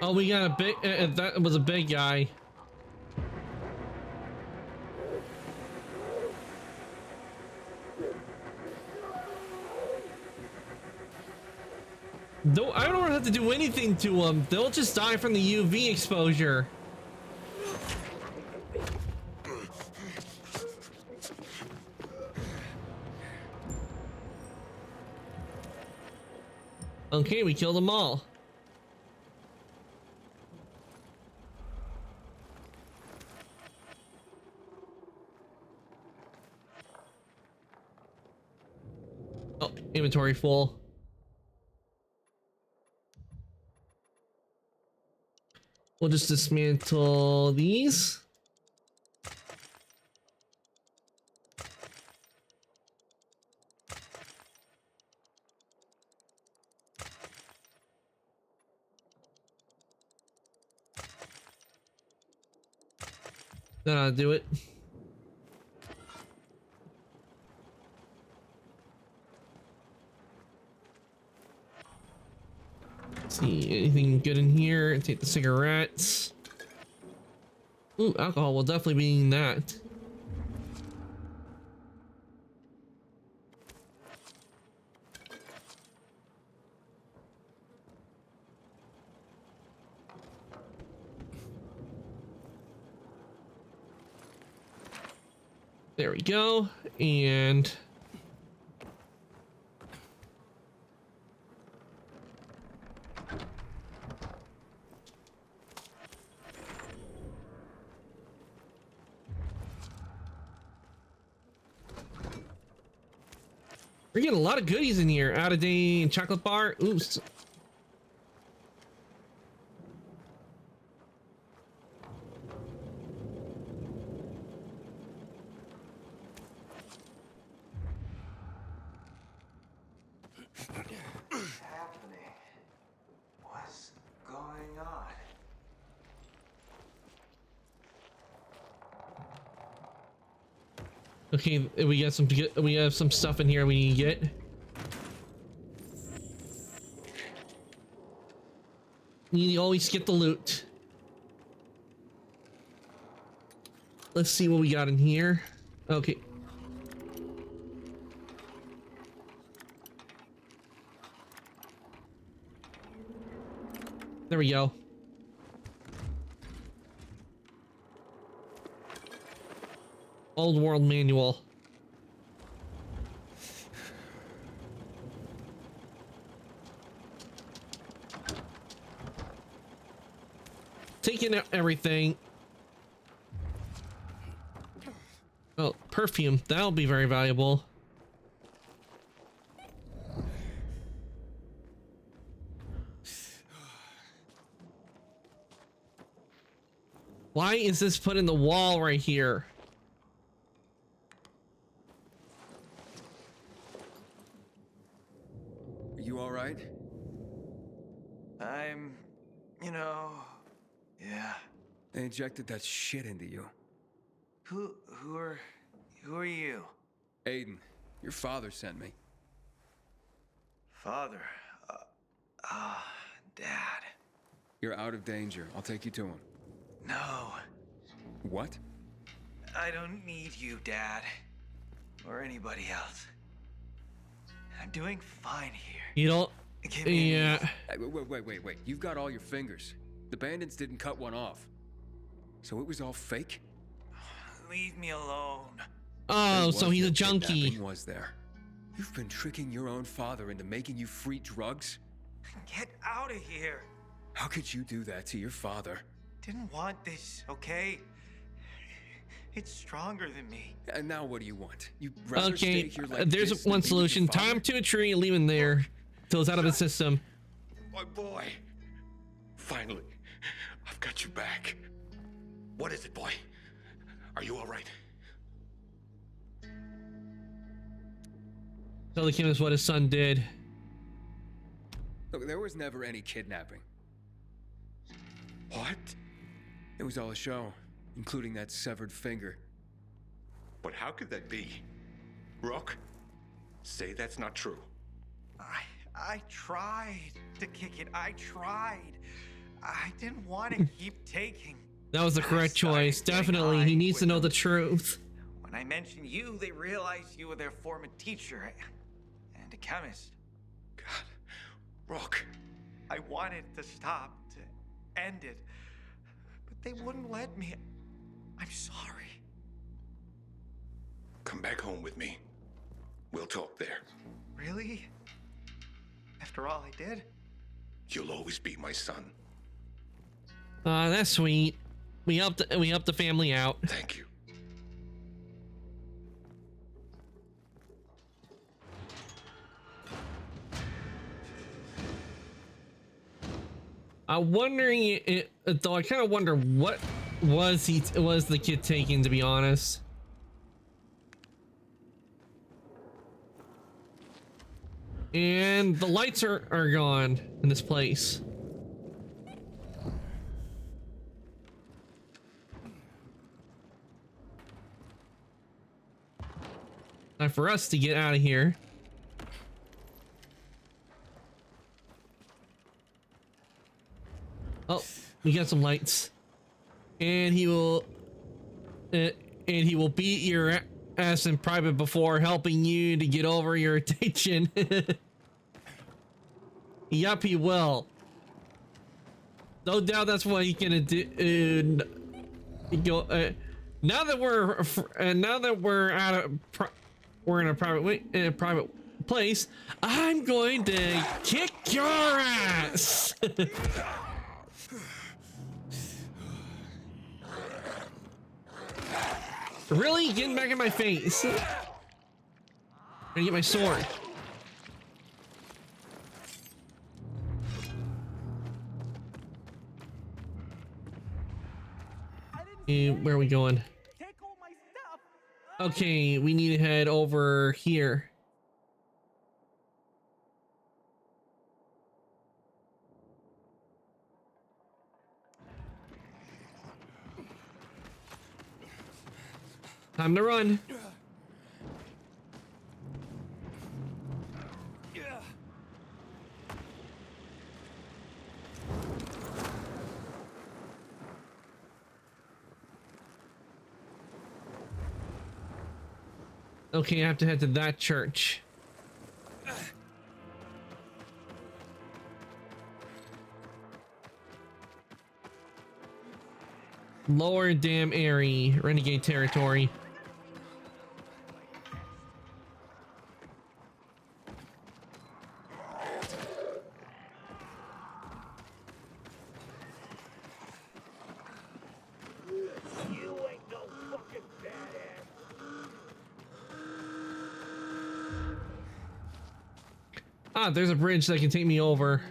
Oh, we got a big. That was a big guy. I don't have to do anything to them. They'll just die from the UV exposure. Okay, we killed them all. Oh, inventory full. We'll just dismantle these. Then I'll do it. Let's see, anything good in here? Take the cigarettes. Ooh, alcohol will definitely be in that. There we go. And we're getting a lot of goodies in here. Out of date chocolate bar. Oops. What's happening? What's going on? Okay, we have some stuff in here we need to get. You always get the loot. Let's see what we got in here. Okay. There we go. Old world manual. Taking out everything. Oh, perfume. That'll be very valuable. Why is this put in the wall right here? Are you all right? I'm, yeah. They injected that shit into you. Who are you? Aiden, your father sent me. Father? Dad. You're out of danger. I'll take you to him. No. What? I don't need you, Dad. Or anybody else. I'm doing fine here. You don't... Give me Yeah. Hey, wait. You've got all your fingers. The bandits didn't cut one off. So it was all fake? Leave me alone. Oh, so he's a no junkie. kidnapping, was there? You've been tricking your own father into making you free drugs? Get out of here. How could you do that to your father? Didn't want this, okay? It's stronger than me. And now what do you want? You'd rather Okay, stay here like there's this one than be with solution. your Tie him to a tree and leave him there till it's out of the system. My boy. Finally, I've got you back. What is it, boy? Are you all right? Tell the chemist what his son did. Look, there was never any kidnapping. What? It was all a show, including that severed finger. But how could that be? Rook, say that's not true. I tried to kick it. I tried. I didn't want to keep taking. That was the correct choice. Definitely, he needs to know the truth. When I mentioned you, they realized you were their former teacher and a chemist. God, Rook. I wanted to stop, to end it, but they wouldn't let me. I'm sorry. Come back home with me. We'll talk there. Really? After all I did? You'll always be my son. That's sweet. We helped the family out. Thank you. I'm wondering though. I kind of wonder what was the kid taking, to be honest. And the lights are gone in this place. Time for us to get out of here. Oh, we got some lights. And he will beat your ass in private before helping you to get over your addiction. Yup, he will. No doubt that's what he's gonna do. Now that we're in a private place, I'm going to kick your ass. Really? Getting back in my face. I'm gonna get my sword. Where are we going? Okay, we need to head over here. Time to run. Okay, I have to head to that church. Lower Dam Area, Renegade territory. Ah, there's a bridge that can take me over.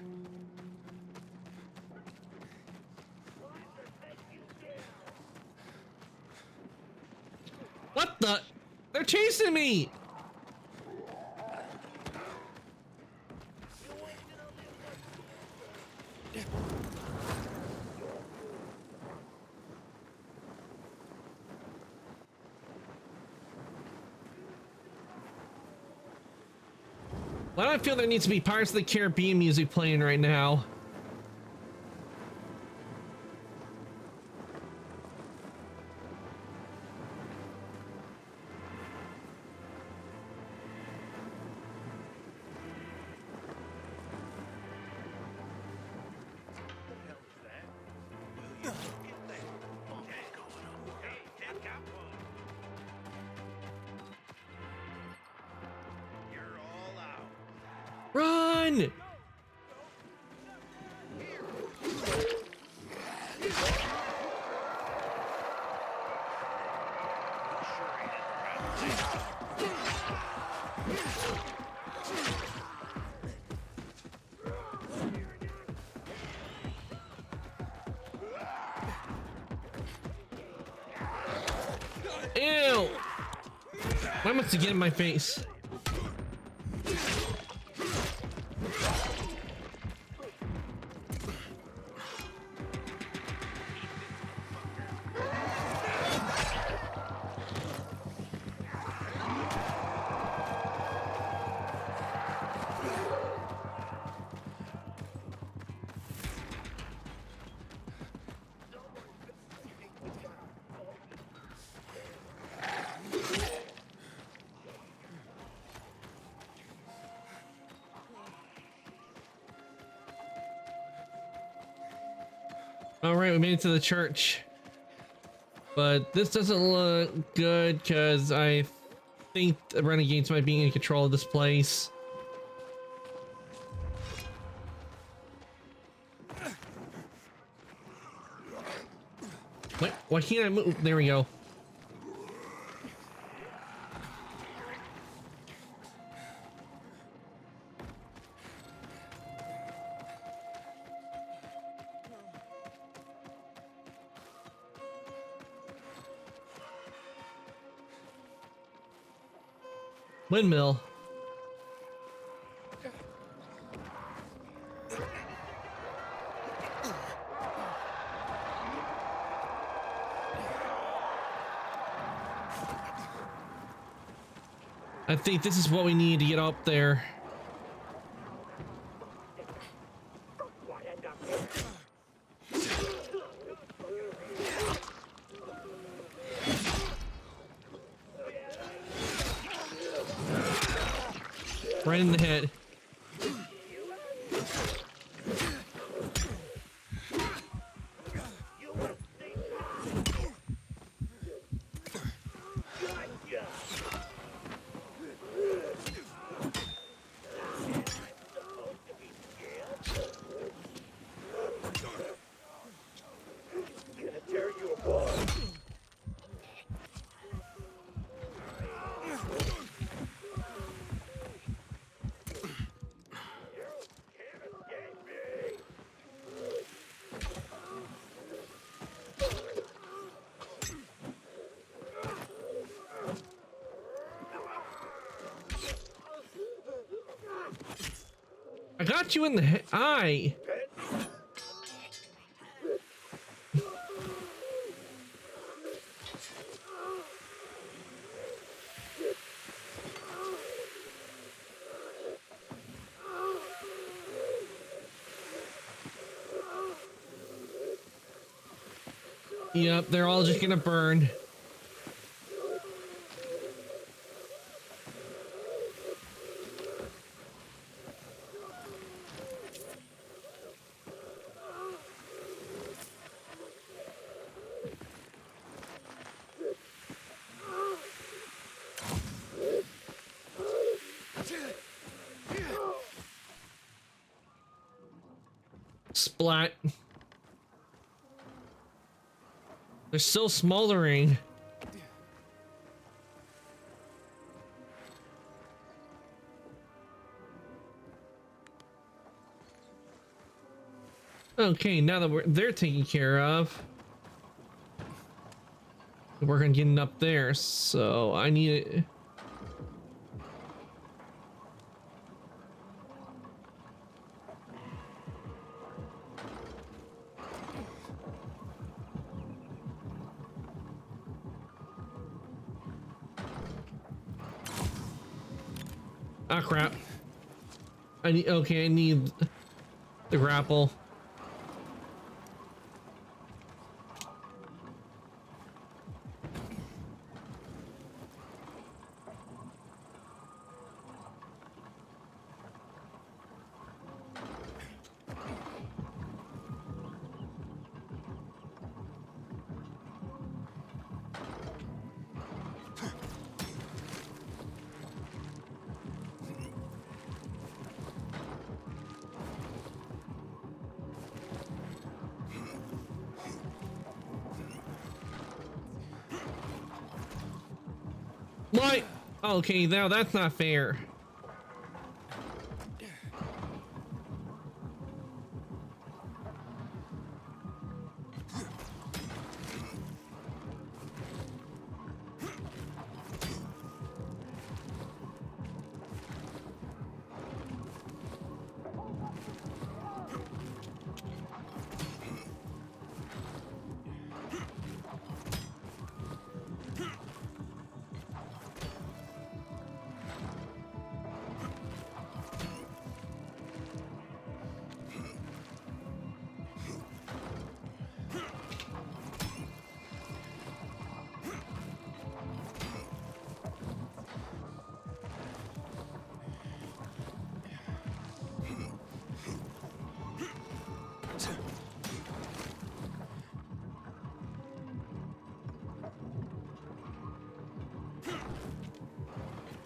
What the? They're chasing me! Why do I feel there needs to be Pirates of the Caribbean music playing right now? Run! Ew! Why must you get in my face? All right, we made it to the church, but this doesn't look good because I think the renegades might be in control of this place. Wait, why can't I move? There we go. Windmill. I think this is what we need to get up there. Right in the head. I got you in the eye. Yep, they're all just gonna burn. Splat. They're still smoldering. Okay, now that they're taken care of, we're on getting up there. So I need it. Ah, crap. I need, okay, I need the grapple. What? Okay, now that's not fair.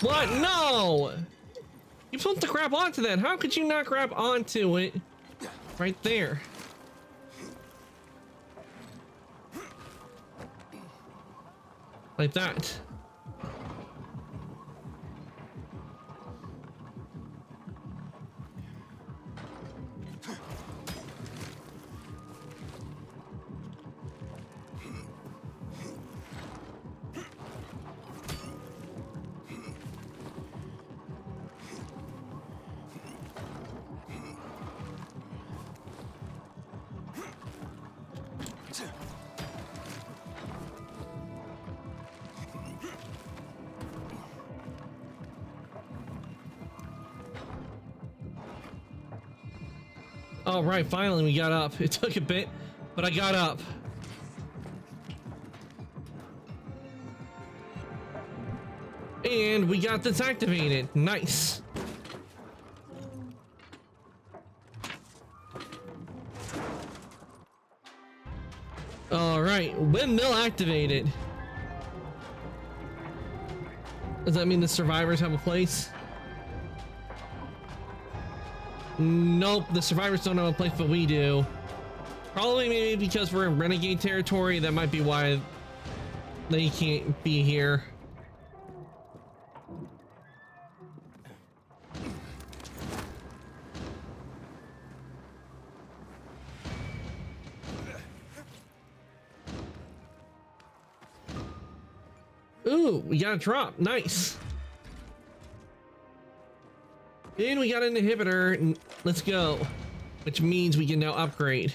What? No! You're supposed to grab onto that. How could you not grab onto it? Right there. Like that. All right, finally we got up. It took a bit, but I got up. And we got this activated. Nice. All right, windmill activated. Does that mean the survivors have a place? Nope, the survivors don't have a place, but we do. Probably maybe because we're in renegade territory. That might be why they can't be here. Ooh, we got a drop. Nice. And we got an inhibitor. Let's go. Which means we can now upgrade.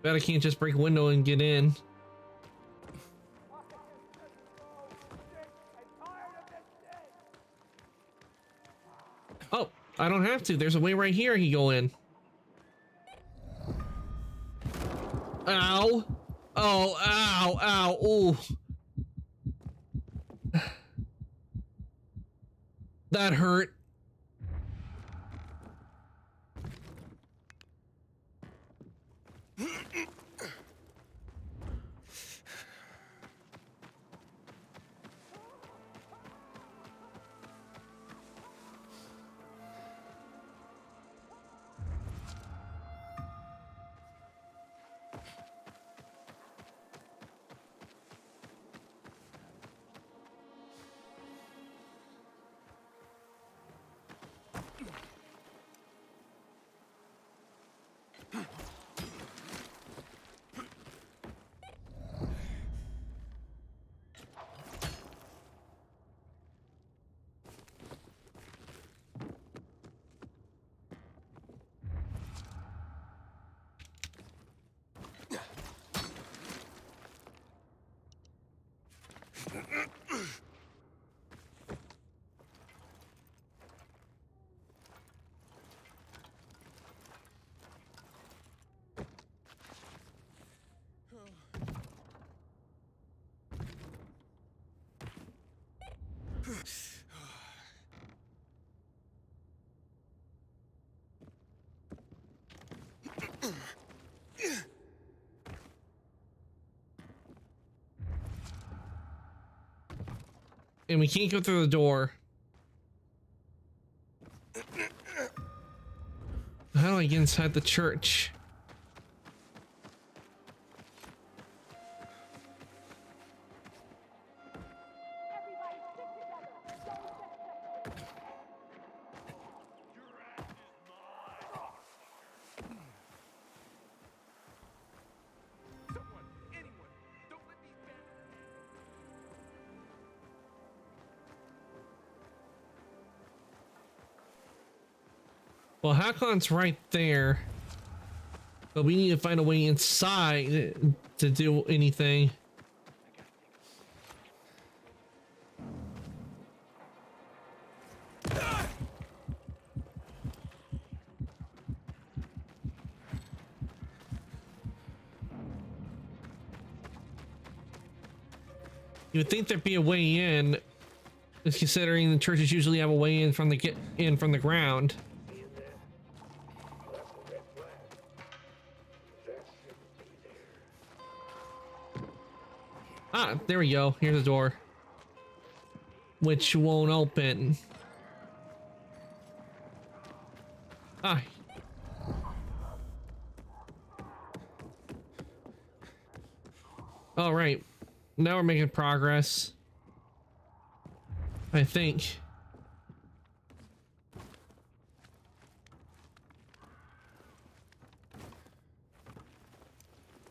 Bet I can't just break a window and get in. Oh, I don't have to. There's a way right here I can go in. Ow. Oh, ow, ow, ooh. That hurt. And we can't go through the door. How do I get inside the church? Well, Hakon's right there. But we need to find a way inside to do anything. You would think there'd be a way in, just considering the churches usually have a way in from the ground. Ah, there we go. Here's the door, which won't open. Ah. All right. Now we're making progress. I think.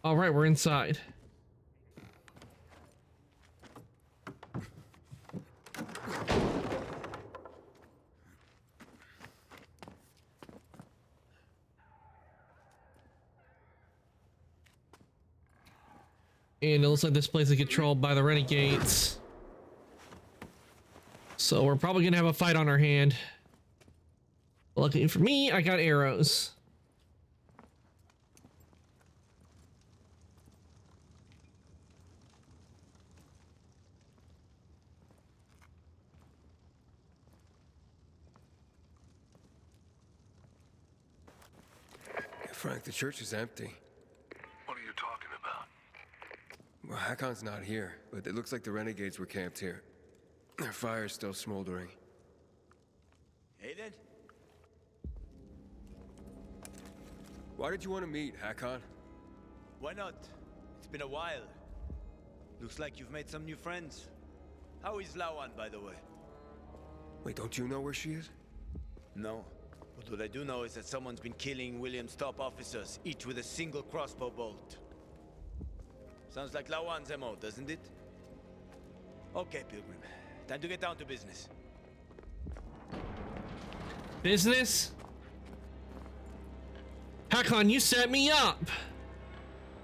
All right, we're inside. And it looks like this place is controlled by the renegades. So we're probably gonna have a fight on our hand. Luckily for me, I got arrows. Frank, the church is empty. What are you talking about? Well, Hakon's not here, but it looks like the renegades were camped here. Their fire's still smoldering. Aiden? Why did you want to meet, Hakon? Why not? It's been a while. Looks like you've made some new friends. How is Lawan, by the way? Wait, don't you know where she is? No. But what I do know is that someone's been killing William's top officers, each with a single crossbow bolt. Sounds like Lawan's MO, doesn't it? Okay, Pilgrim. Time to get down to business. Business? Hakon, you set me up!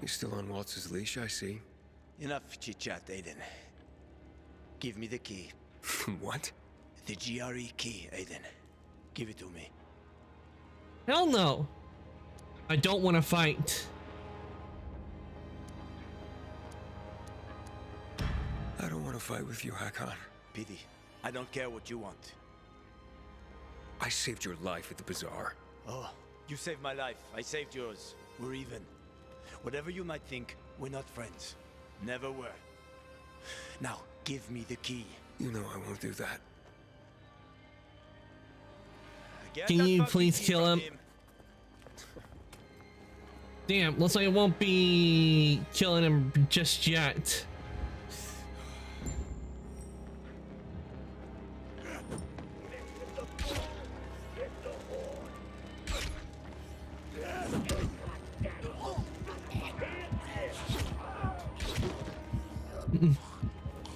You're still on Waltz's leash, I see. Enough chit-chat, Aiden. Give me the key. What? The GRE key, Aiden. Give it to me. Hell no! I don't want to fight. I don't want to fight with you, Hakon. Pity. I don't care what you want. I saved your life at the bazaar. Oh, you saved my life. I saved yours. We're even. Whatever you might think, we're not friends. Never were. Now, give me the key. You know I won't do that. Can you please kill him? Damn, looks like it won't be killing him just yet.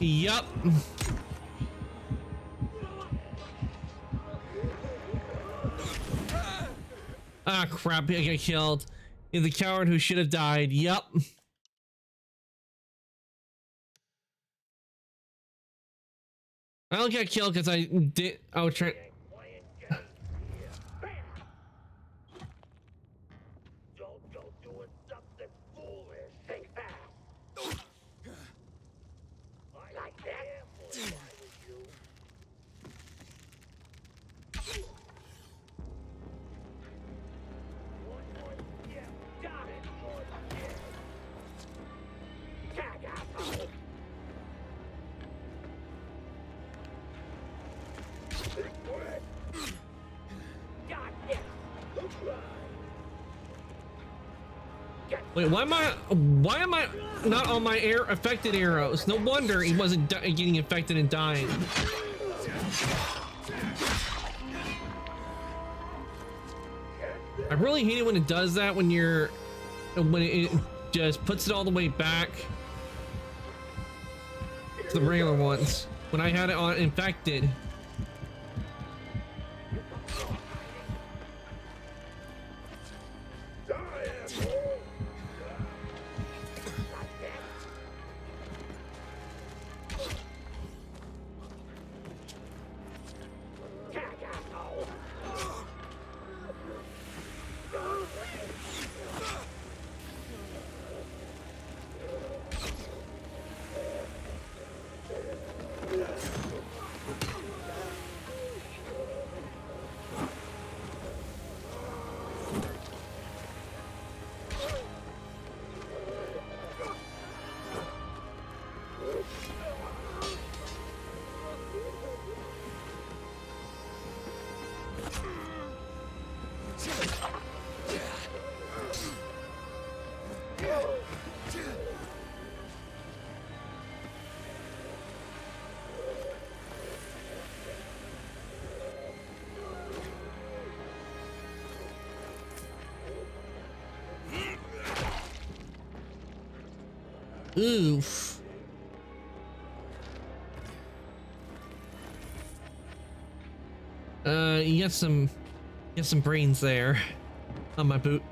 Yup. Ah, crap, I got killed. You're the coward who should have died. Yup. I don't get killed because I was trying. Wait, why am I not on my affected arrows? No wonder he wasn't getting infected and dying. I really hate it when it does that, when it just puts it all the way back to the regular ones. When I had it on infected. Oof. You got some brains there on my boot.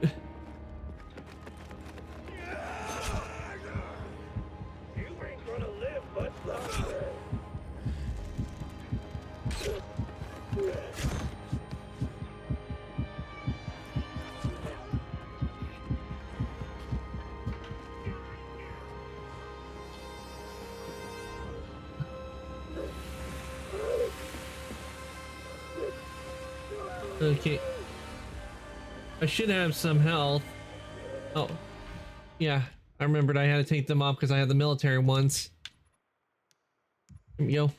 Okay. I should have some health. Oh. Yeah, I remembered I had to take them off because I had the military ones. Here we go.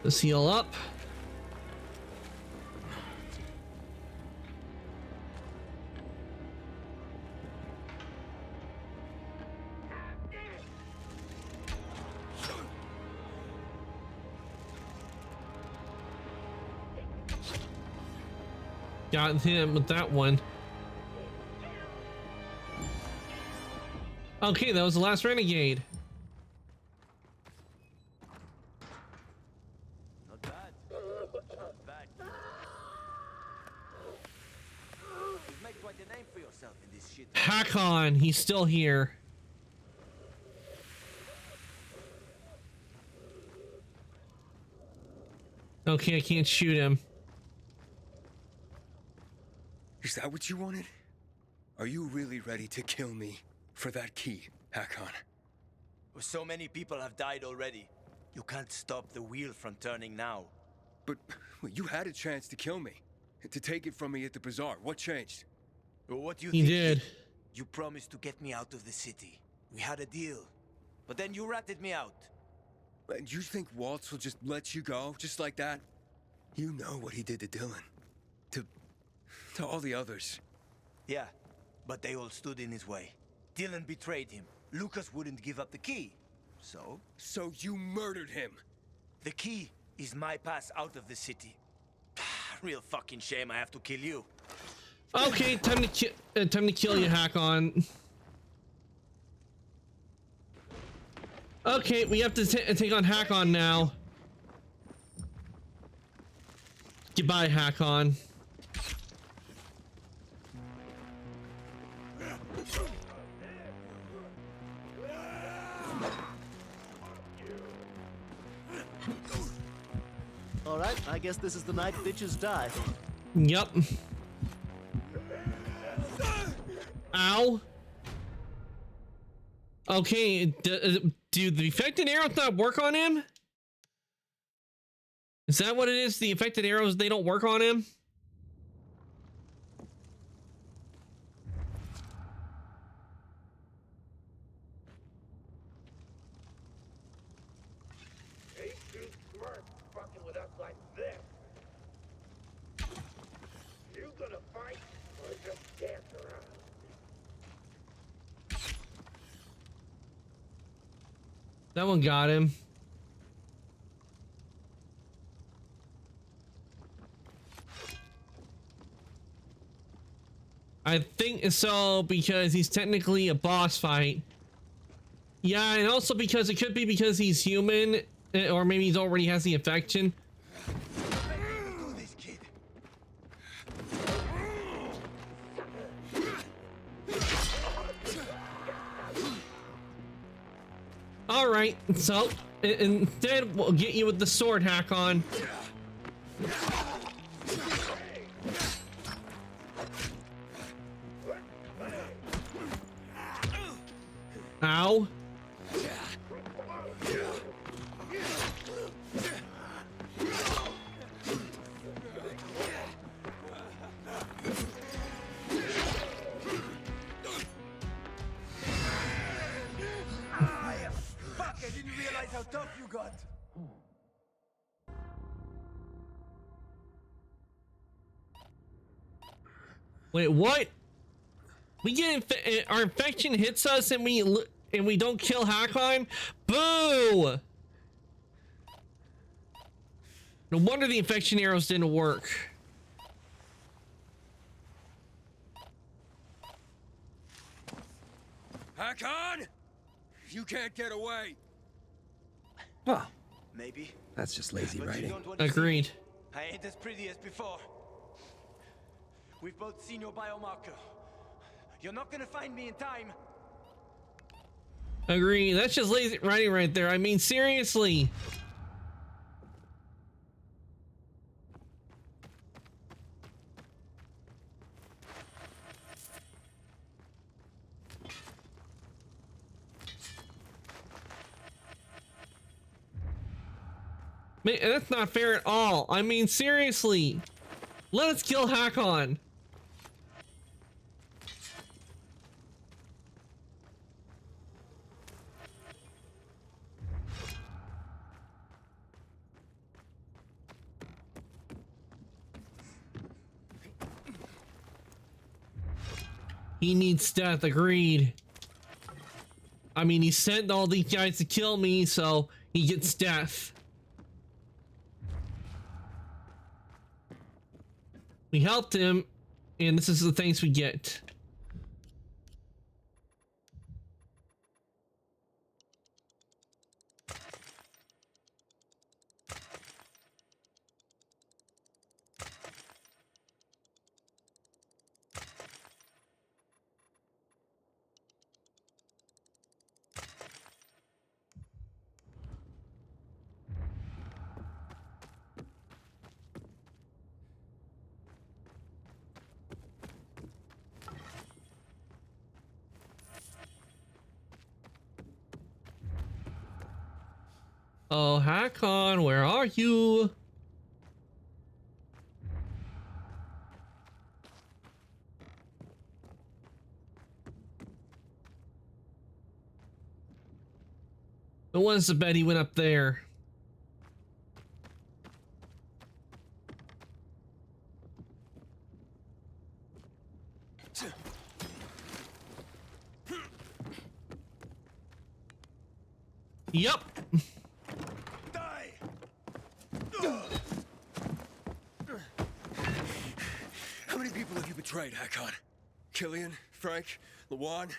Let's heal up. Got him with that one. Okay, that was the last renegade. Not bad. Not bad. You've made quite a name for yourself in this shit. Hakon, he's still here. Okay, I can't shoot him. Is that what you wanted? Are you really ready to kill me for that key, Hakon? So many people have died already. You can't stop the wheel from turning now. But you had a chance to kill me, to take it from me at the bazaar. What changed? Well, what do you He think? did. You promised to get me out of the city. We had a deal. But then you ratted me out. And you think Waltz will just let you go, just like that? You know what he did to Dylan. To all the others. Yeah, but they all stood in his way. Dylan betrayed him. Lucas wouldn't give up the key. So? So you murdered him! The key is my pass out of the city. Real fucking shame I have to kill you. Okay, time to kill you, Hakon. Okay, we have to take on Hakon now. Goodbye, Hakon. All right, I guess this is the night bitches die. Yep. Ow. Okay, do the affected arrows not work on him? Is that what it is? The affected arrows, they don't work on him? Ain't too smart fucking with us like this. You gonna fight or just dance around? That one got him. I think so because he's technically a boss fight. Yeah, and also because it could be because he's human, or maybe he already has the infection. All right, so instead we'll get you with the sword, Hakon. Ow. Fuck, I didn't realize how tough you got. Wait, what? We get our infection hits us and we don't kill Hakon? Boo! No wonder the infection arrows didn't work. Hakon! You can't get away! Well, maybe. That's just lazy But you writing. don't want to Agreed. see me. I ain't as pretty as before. We've both seen your biomarker. You're not gonna find me in time. Agreed. That's just lazy writing right there. I mean, seriously. Man, that's not fair at all. I mean, seriously. Let us kill Hakon. He needs death, agreed. I mean, he sent all these guys to kill me, so he gets death. We helped him, and this is the thanks we get. Oh, Hakon, where are you? No one's to bet he went up there. Yup. How many people have you betrayed, Hakon? Killian? Frank? Lawan?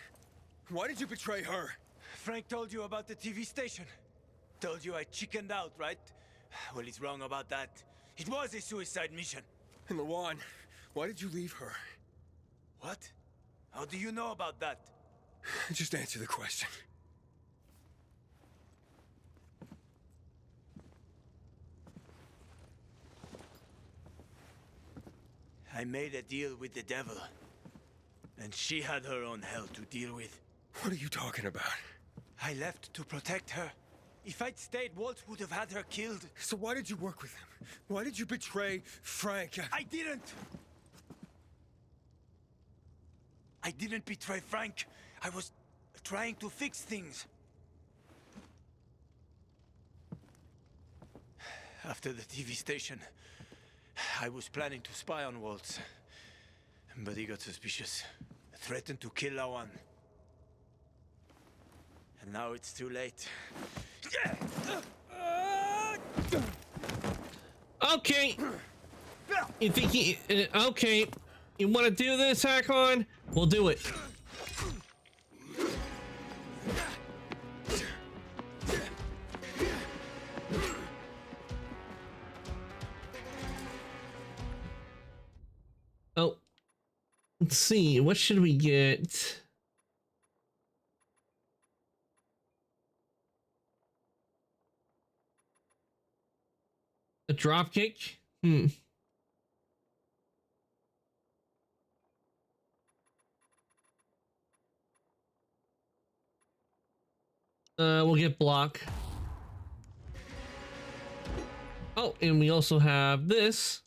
Why did you betray her? Frank told you about the TV station. Told you I chickened out, right? Well, he's wrong about that. It was a suicide mission. And Lawan, why did you leave her? What? How do you know about that? Just answer the question. I made a deal with the devil. And she had her own hell to deal with. What are you talking about? I left to protect her. If I'd stayed, Walt would have had her killed. So why did you work with him? Why did you betray Frank? I didn't! I didn't betray Frank. I was trying to fix things. After the TV station, I was planning to spy on Waltz. But he got suspicious. Threatened to kill Lawan. And now it's too late. Okay. You think he... okay. You want to do this, Hakon? We'll do it. Oh. Let's see. What should we get? A dropkick? We'll get block. Oh, and we also have this.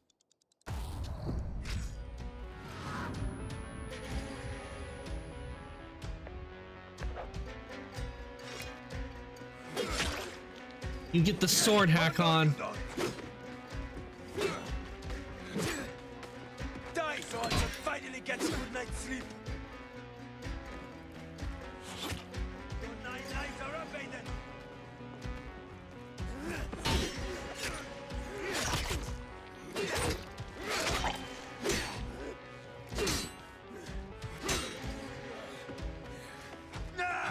You get the sword, Hakon. Die so I can finally get a good night's sleep. Your 9 lives are up, Aiden. No!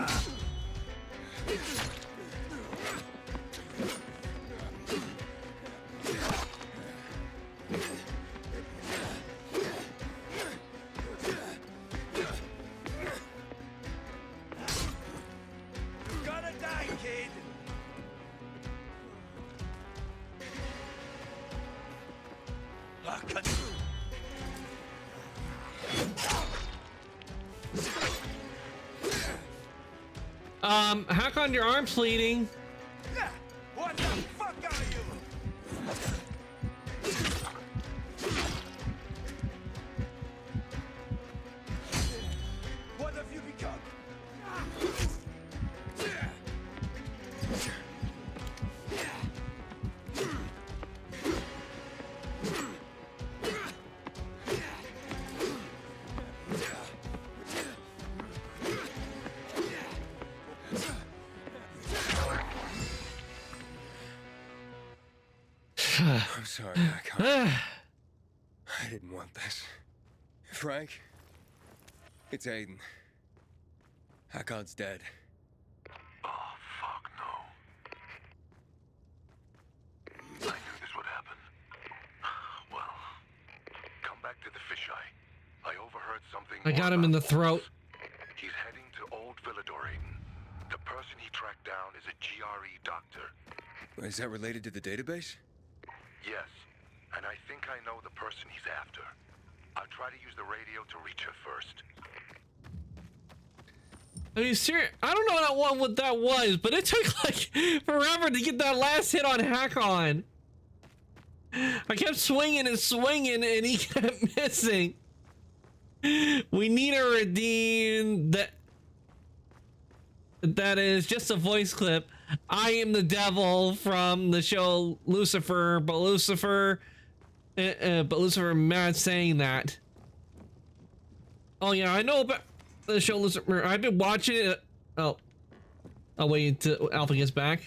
Hakon, your arm's bleeding. What the fuck are you? What have you become? I'm sorry, Hakon. I didn't want this. Frank? It's Aiden. Hakon's dead. Oh, fuck no. I knew this would happen. Well, come back to the fisheye. I overheard something. I got him in the throat. He's heading to Old Villador, Aiden. The person he tracked down is a GRE doctor. Is that related to the database? Yes, and I think I know the person he's after. I'll try to use the radio to reach her first. Are you serious? I don't know what that was, but it took like forever to get that last hit on Hakon. I kept swinging and swinging, and he kept missing. We need to redeem that. That is just a voice clip. I am the devil from the show Lucifer, but Lucifer mad saying that. Oh yeah, I know about the show Lucifer. I've been watching it. Oh, I'll wait until Alpha gets back.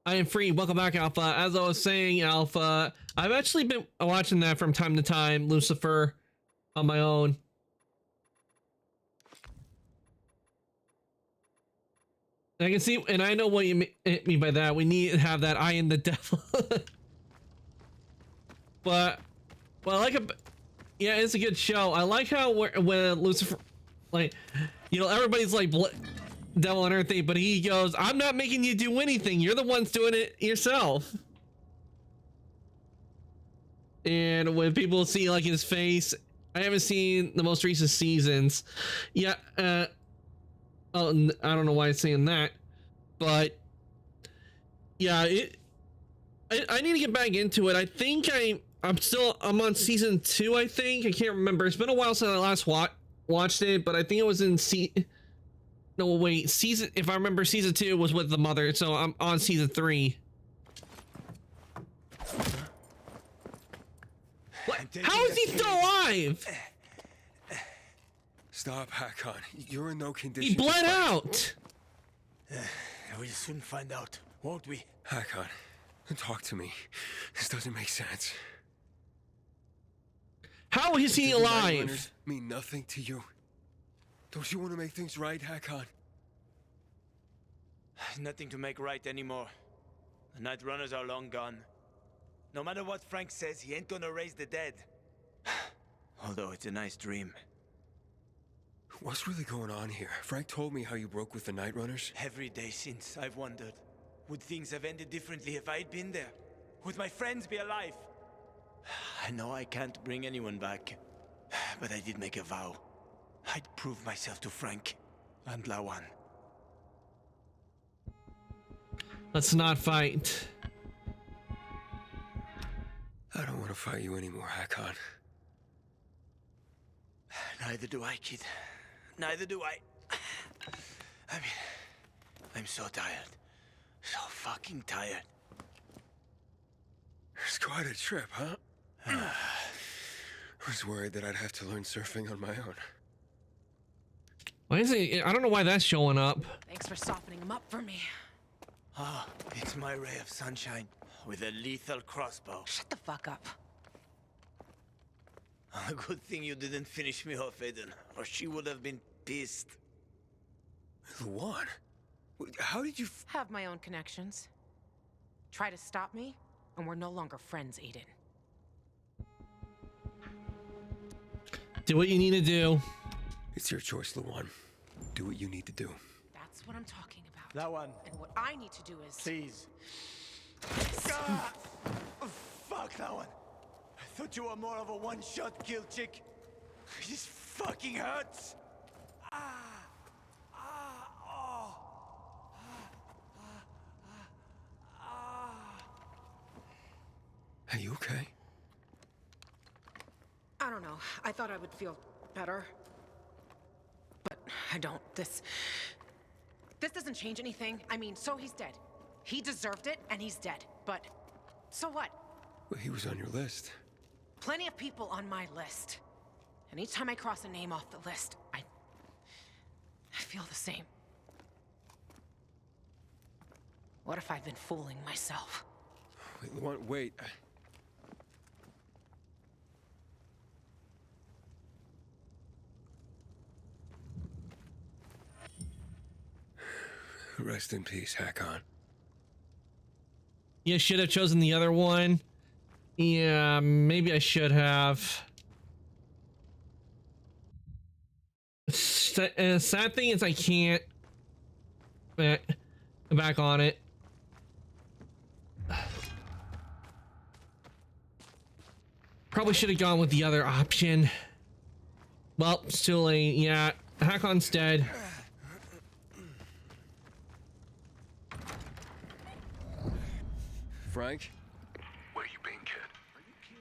I am free. Welcome back, Alpha. As I was saying, Alpha, I've actually been watching that from time to time, Lucifer, on my own. I can see, and I know what you mean by that. We need to have that I am the devil. But, well, yeah, it's a good show. I like how when Lucifer, like, you know, everybody's like devil and everything, but he goes, I'm not making you do anything. You're the ones doing it yourself. And when people see like his face, I haven't seen the most recent seasons. Yeah, oh, I don't know why I'm saying that, but yeah, I need to get back into it. I think I'm on season 2. I think I can't remember. It's been a while since I last watched it, but I think it was in no, wait, if I remember, season 2 was with the mother, so I'm on season 3. What? How is he still alive? Stop, Hakon. You're in no condition. He bled out. We'll soon find out, won't we? Hakon, talk to me. This doesn't make sense. How is he alive? Nightrunners mean nothing to you. Don't you want to make things right, Hakon? Nothing to make right anymore. The Nightrunners are long gone. No matter what Frank says, he ain't gonna raise the dead. Although it's a nice dream. What's really going on here? Frank told me how you broke with the Nightrunners. Every day since, I've wondered, would things have ended differently if I'd been there? Would my friends be alive? I know I can't bring anyone back, but I did make a vow. I'd prove myself to Frank and Lawan. Let's not fight. I don't want to fight you anymore, Hakon. Neither do I, kid. Neither do I. I mean, I'm so tired. So fucking tired. It's quite a trip, huh? I was worried that I'd have to learn surfing on my own. Why is it? I don't know why that's showing up. Thanks for softening him up for me. Ah, it's my ray of sunshine with a lethal crossbow. Shut the fuck up. A good thing you didn't finish me off, Aiden, or she would have been pissed. Luan, how did you... Have my own connections. Try to stop me, and we're no longer friends, Aiden. Do what you need to do. It's your choice, Luan. Do what you need to do. That's what I'm talking about. That one. And what I need to do is... Please. Ah! Fuck that one. I thought you were more of a one-shot kill chick. This fucking hurts. Are you okay? I don't know. I thought I would feel better. But I don't. This doesn't change anything. I mean, so he's dead. He deserved it, and he's dead. But so what? Well, he was on your list. Plenty of people on my list. And each time I cross a name off the list, I feel the same. What if I've been fooling myself? Wait, Luan, wait. Rest in peace, Hakon. You should have chosen the other one. Yeah, maybe I should have. Sad thing is I can't back on it. Probably should have gone with the other option. Well, it's too late. Yeah, Hakon's dead. Frank? Where you been, kid?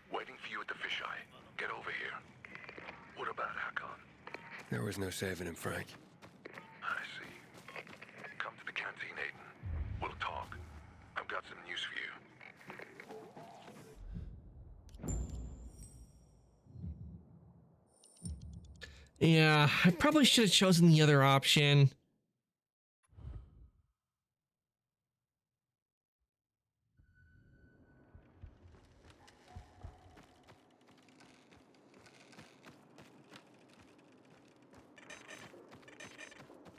Waiting for you at the fisheye. Get over here. What about Hakon? There was no saving him, Frank. I see. Come to the canteen, Aiden. We'll talk. I've got some news for you. Yeah, I probably should have chosen the other option.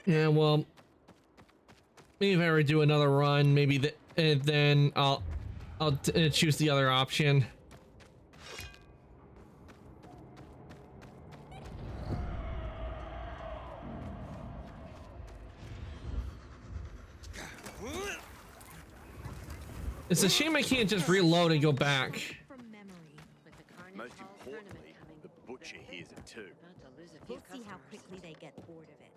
Yeah, well, maybe if I ever do another run, maybe then I'll choose the other option. It's a shame I can't just reload and go back. Most importantly, the butcher hears it too. We'll see how quickly they get bored of it.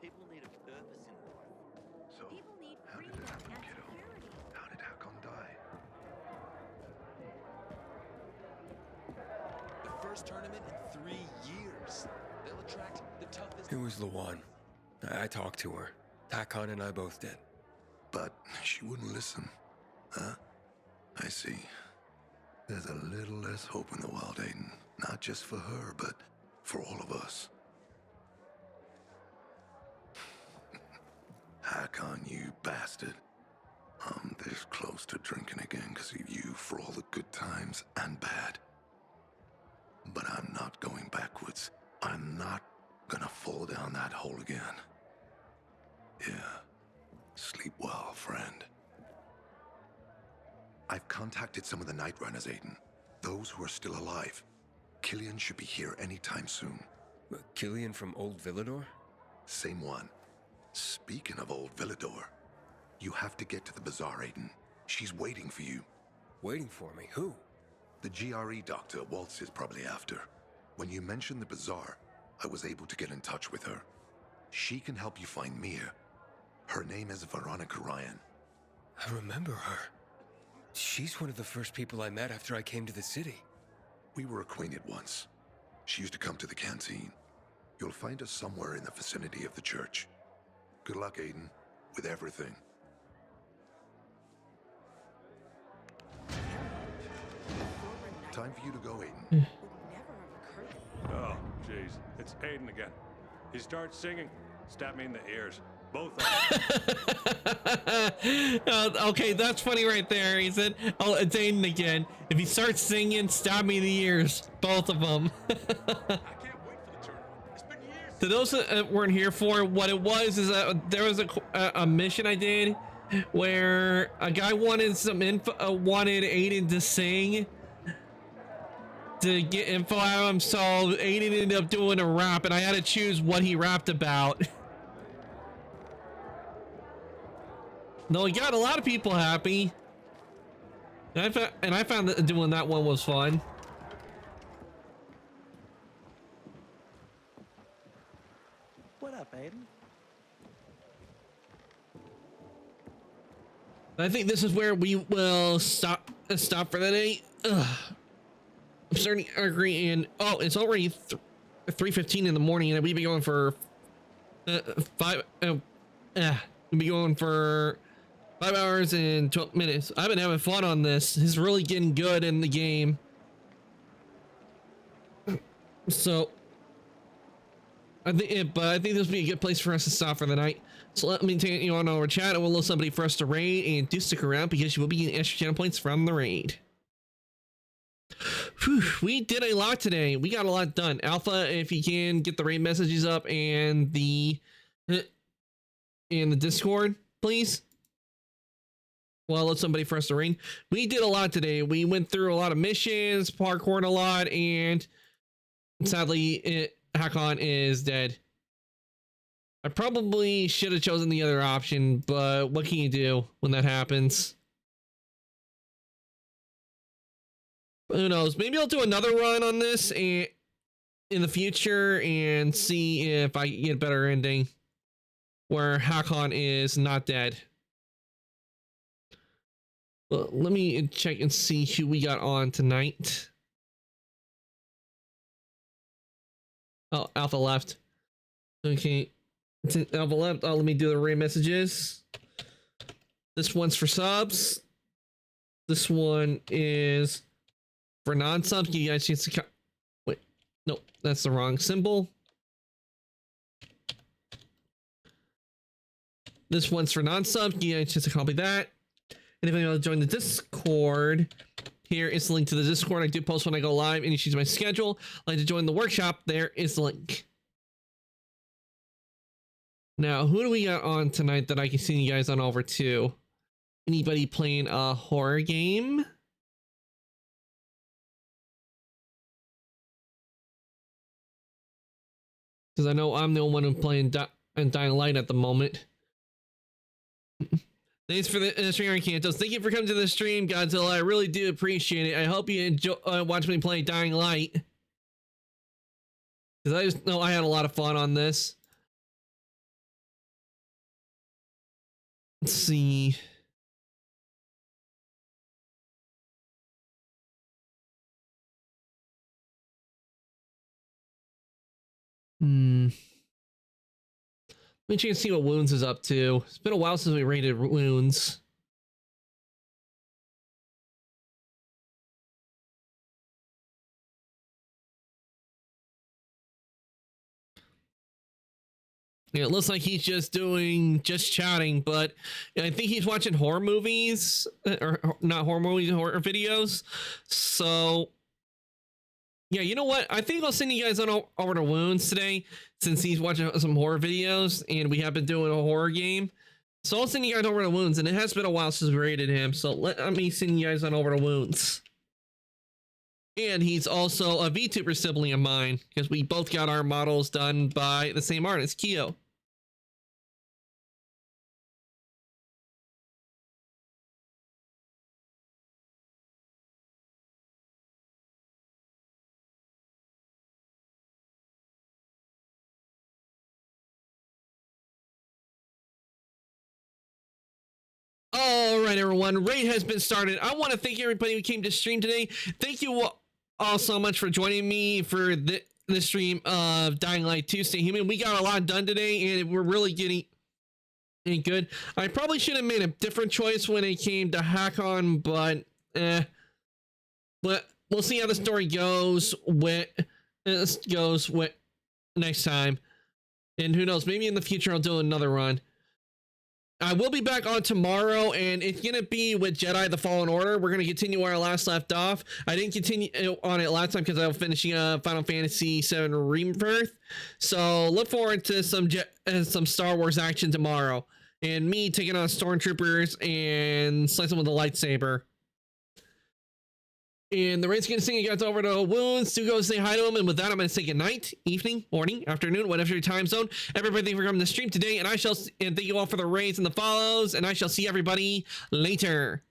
People need a purpose in life. So, People need how did freedom it happen, and kiddo? security. How did Hakon die? The first tournament in 3 years. They'll attract the toughest. It was Luan. I talked to her. Hakon and I both did. But she wouldn't listen. Huh? I see. There's a little less hope in the world, Aiden. Not just for her, but for all of us. Hakon, you bastard. I'm this close to drinking again because of you for all the good times and bad. But I'm not going backwards. I'm not gonna fall down that hole again. Yeah. Sleep well, friend. I've contacted some of the Nightrunners, Aiden. Those who are still alive. Killian should be here anytime soon. Killian from Old Villador? Same one. Speaking of Old Villador, you have to get to the bazaar, Aiden. She's waiting for you. Waiting for me? Who? The GRE doctor Waltz is probably after. When you mentioned the bazaar, I was able to get in touch with her. She can help you find Mia. Her name is Veronica Ryan. I remember her. She's one of the first people I met after I came to the city. We were acquainted once. She used to come to the canteen. You'll find her somewhere in the vicinity of the church. Good luck, Aiden, with everything. Time for you to go, Aiden. Oh, jeez. It's Aiden again. He starts singing. Stab me in the ears. Okay, that's funny right there. He said, "Oh, it's Aiden again. If he starts singing, stab me in the ears." Both of them. To those that weren't here for, what it was is that there was a mission I did where a guy wanted some info, wanted Aiden to sing to get info out of him. So Aiden ended up doing a rap, and I had to choose what he rapped about. No, he got a lot of people happy, and I found that doing that one was fun. What up, Aiden? I think this is where we will stop for the day. Ugh. I'm starting to agree, and oh, it's already 3:15 in the morning, and we'll be going for 5 hours and 12 minutes. I've been having fun on this. He's really getting good in the game. So I think this would be a good place for us to stop for the night. So let me take you on our chat, and we'll look somebody for us to raid, and do stick around because you will be getting extra channel points from the raid. Whew, we did a lot today. We got a lot done. Alpha, if you can get the raid messages up and the Discord, please. Well, let somebody for us to raid. We did a lot today. We went through a lot of missions, parkoured a lot, and sadly, Hakon is dead. I probably should have chosen the other option, but what can you do when that happens? Who knows? Maybe I'll do another run on this in the future and see if I can get a better ending where Hakon is not dead. Well, let me check and see who we got on tonight. Oh, Alpha left. Okay. Alpha left. Oh, let me do the raid messages. This one's for subs. This one is for non-subs. Give you guys a chance to wait. No, that's the wrong symbol. This one's for non-subs. Give you guys a chance to copy that. And if you want to join the Discord, here is the link to the Discord. I do post when I go live and you choose my schedule. Like to join the workshop, there is the link. Now, who do we got on tonight that I can see you guys on over to? Anybody playing a horror game? Because I know I'm the only one who's playing Dying Light at the moment. Thanks for the stream, Cantos. Thank you for coming to the stream, Godzilla. I really do appreciate it. I hope you enjoy watch me play Dying Light. Because I just know I had a lot of fun on this. Let's see. Let me check and see what Wounds is up to. It's been a while since we rated Wounds. Yeah, it looks like he's just chatting, but I think he's watching horror movies, or not horror movies, horror videos. So, yeah, you know what? I think I'll send you guys on over to Wounds today, since he's watching some horror videos, and we have been doing a horror game. So I'll send you guys over to Wounds, and it has been a while since we rated him, so let me send you guys on over to Wounds. And he's also a VTuber sibling of mine, because we both got our models done by the same artist, Kyo. All right, everyone. Raid has been started. I want to thank everybody who came to stream today. Thank you all so much for joining me for the stream of Dying Light 2 Stay Human. We got a lot done today, and we're really getting good. I probably should have made a different choice when it came to Hakon, but we'll see how the story goes next time. And who knows, maybe in the future I'll do another run. I will be back on tomorrow, and it's gonna be with Jedi: The Fallen Order. We're gonna continue where I last left off. I didn't continue on it last time because I was finishing Final Fantasy VII Rebirth. So look forward to some Star Wars action tomorrow, and me taking on stormtroopers and slicing with a lightsaber. And the race gonna sing you guys over to Wounds to go say hi to him. And with that, I'm gonna say good night, evening, morning, afternoon, whatever your time zone. Everybody, thank you for coming to the stream today, and thank you all for the raise and the follows. And I shall see everybody later.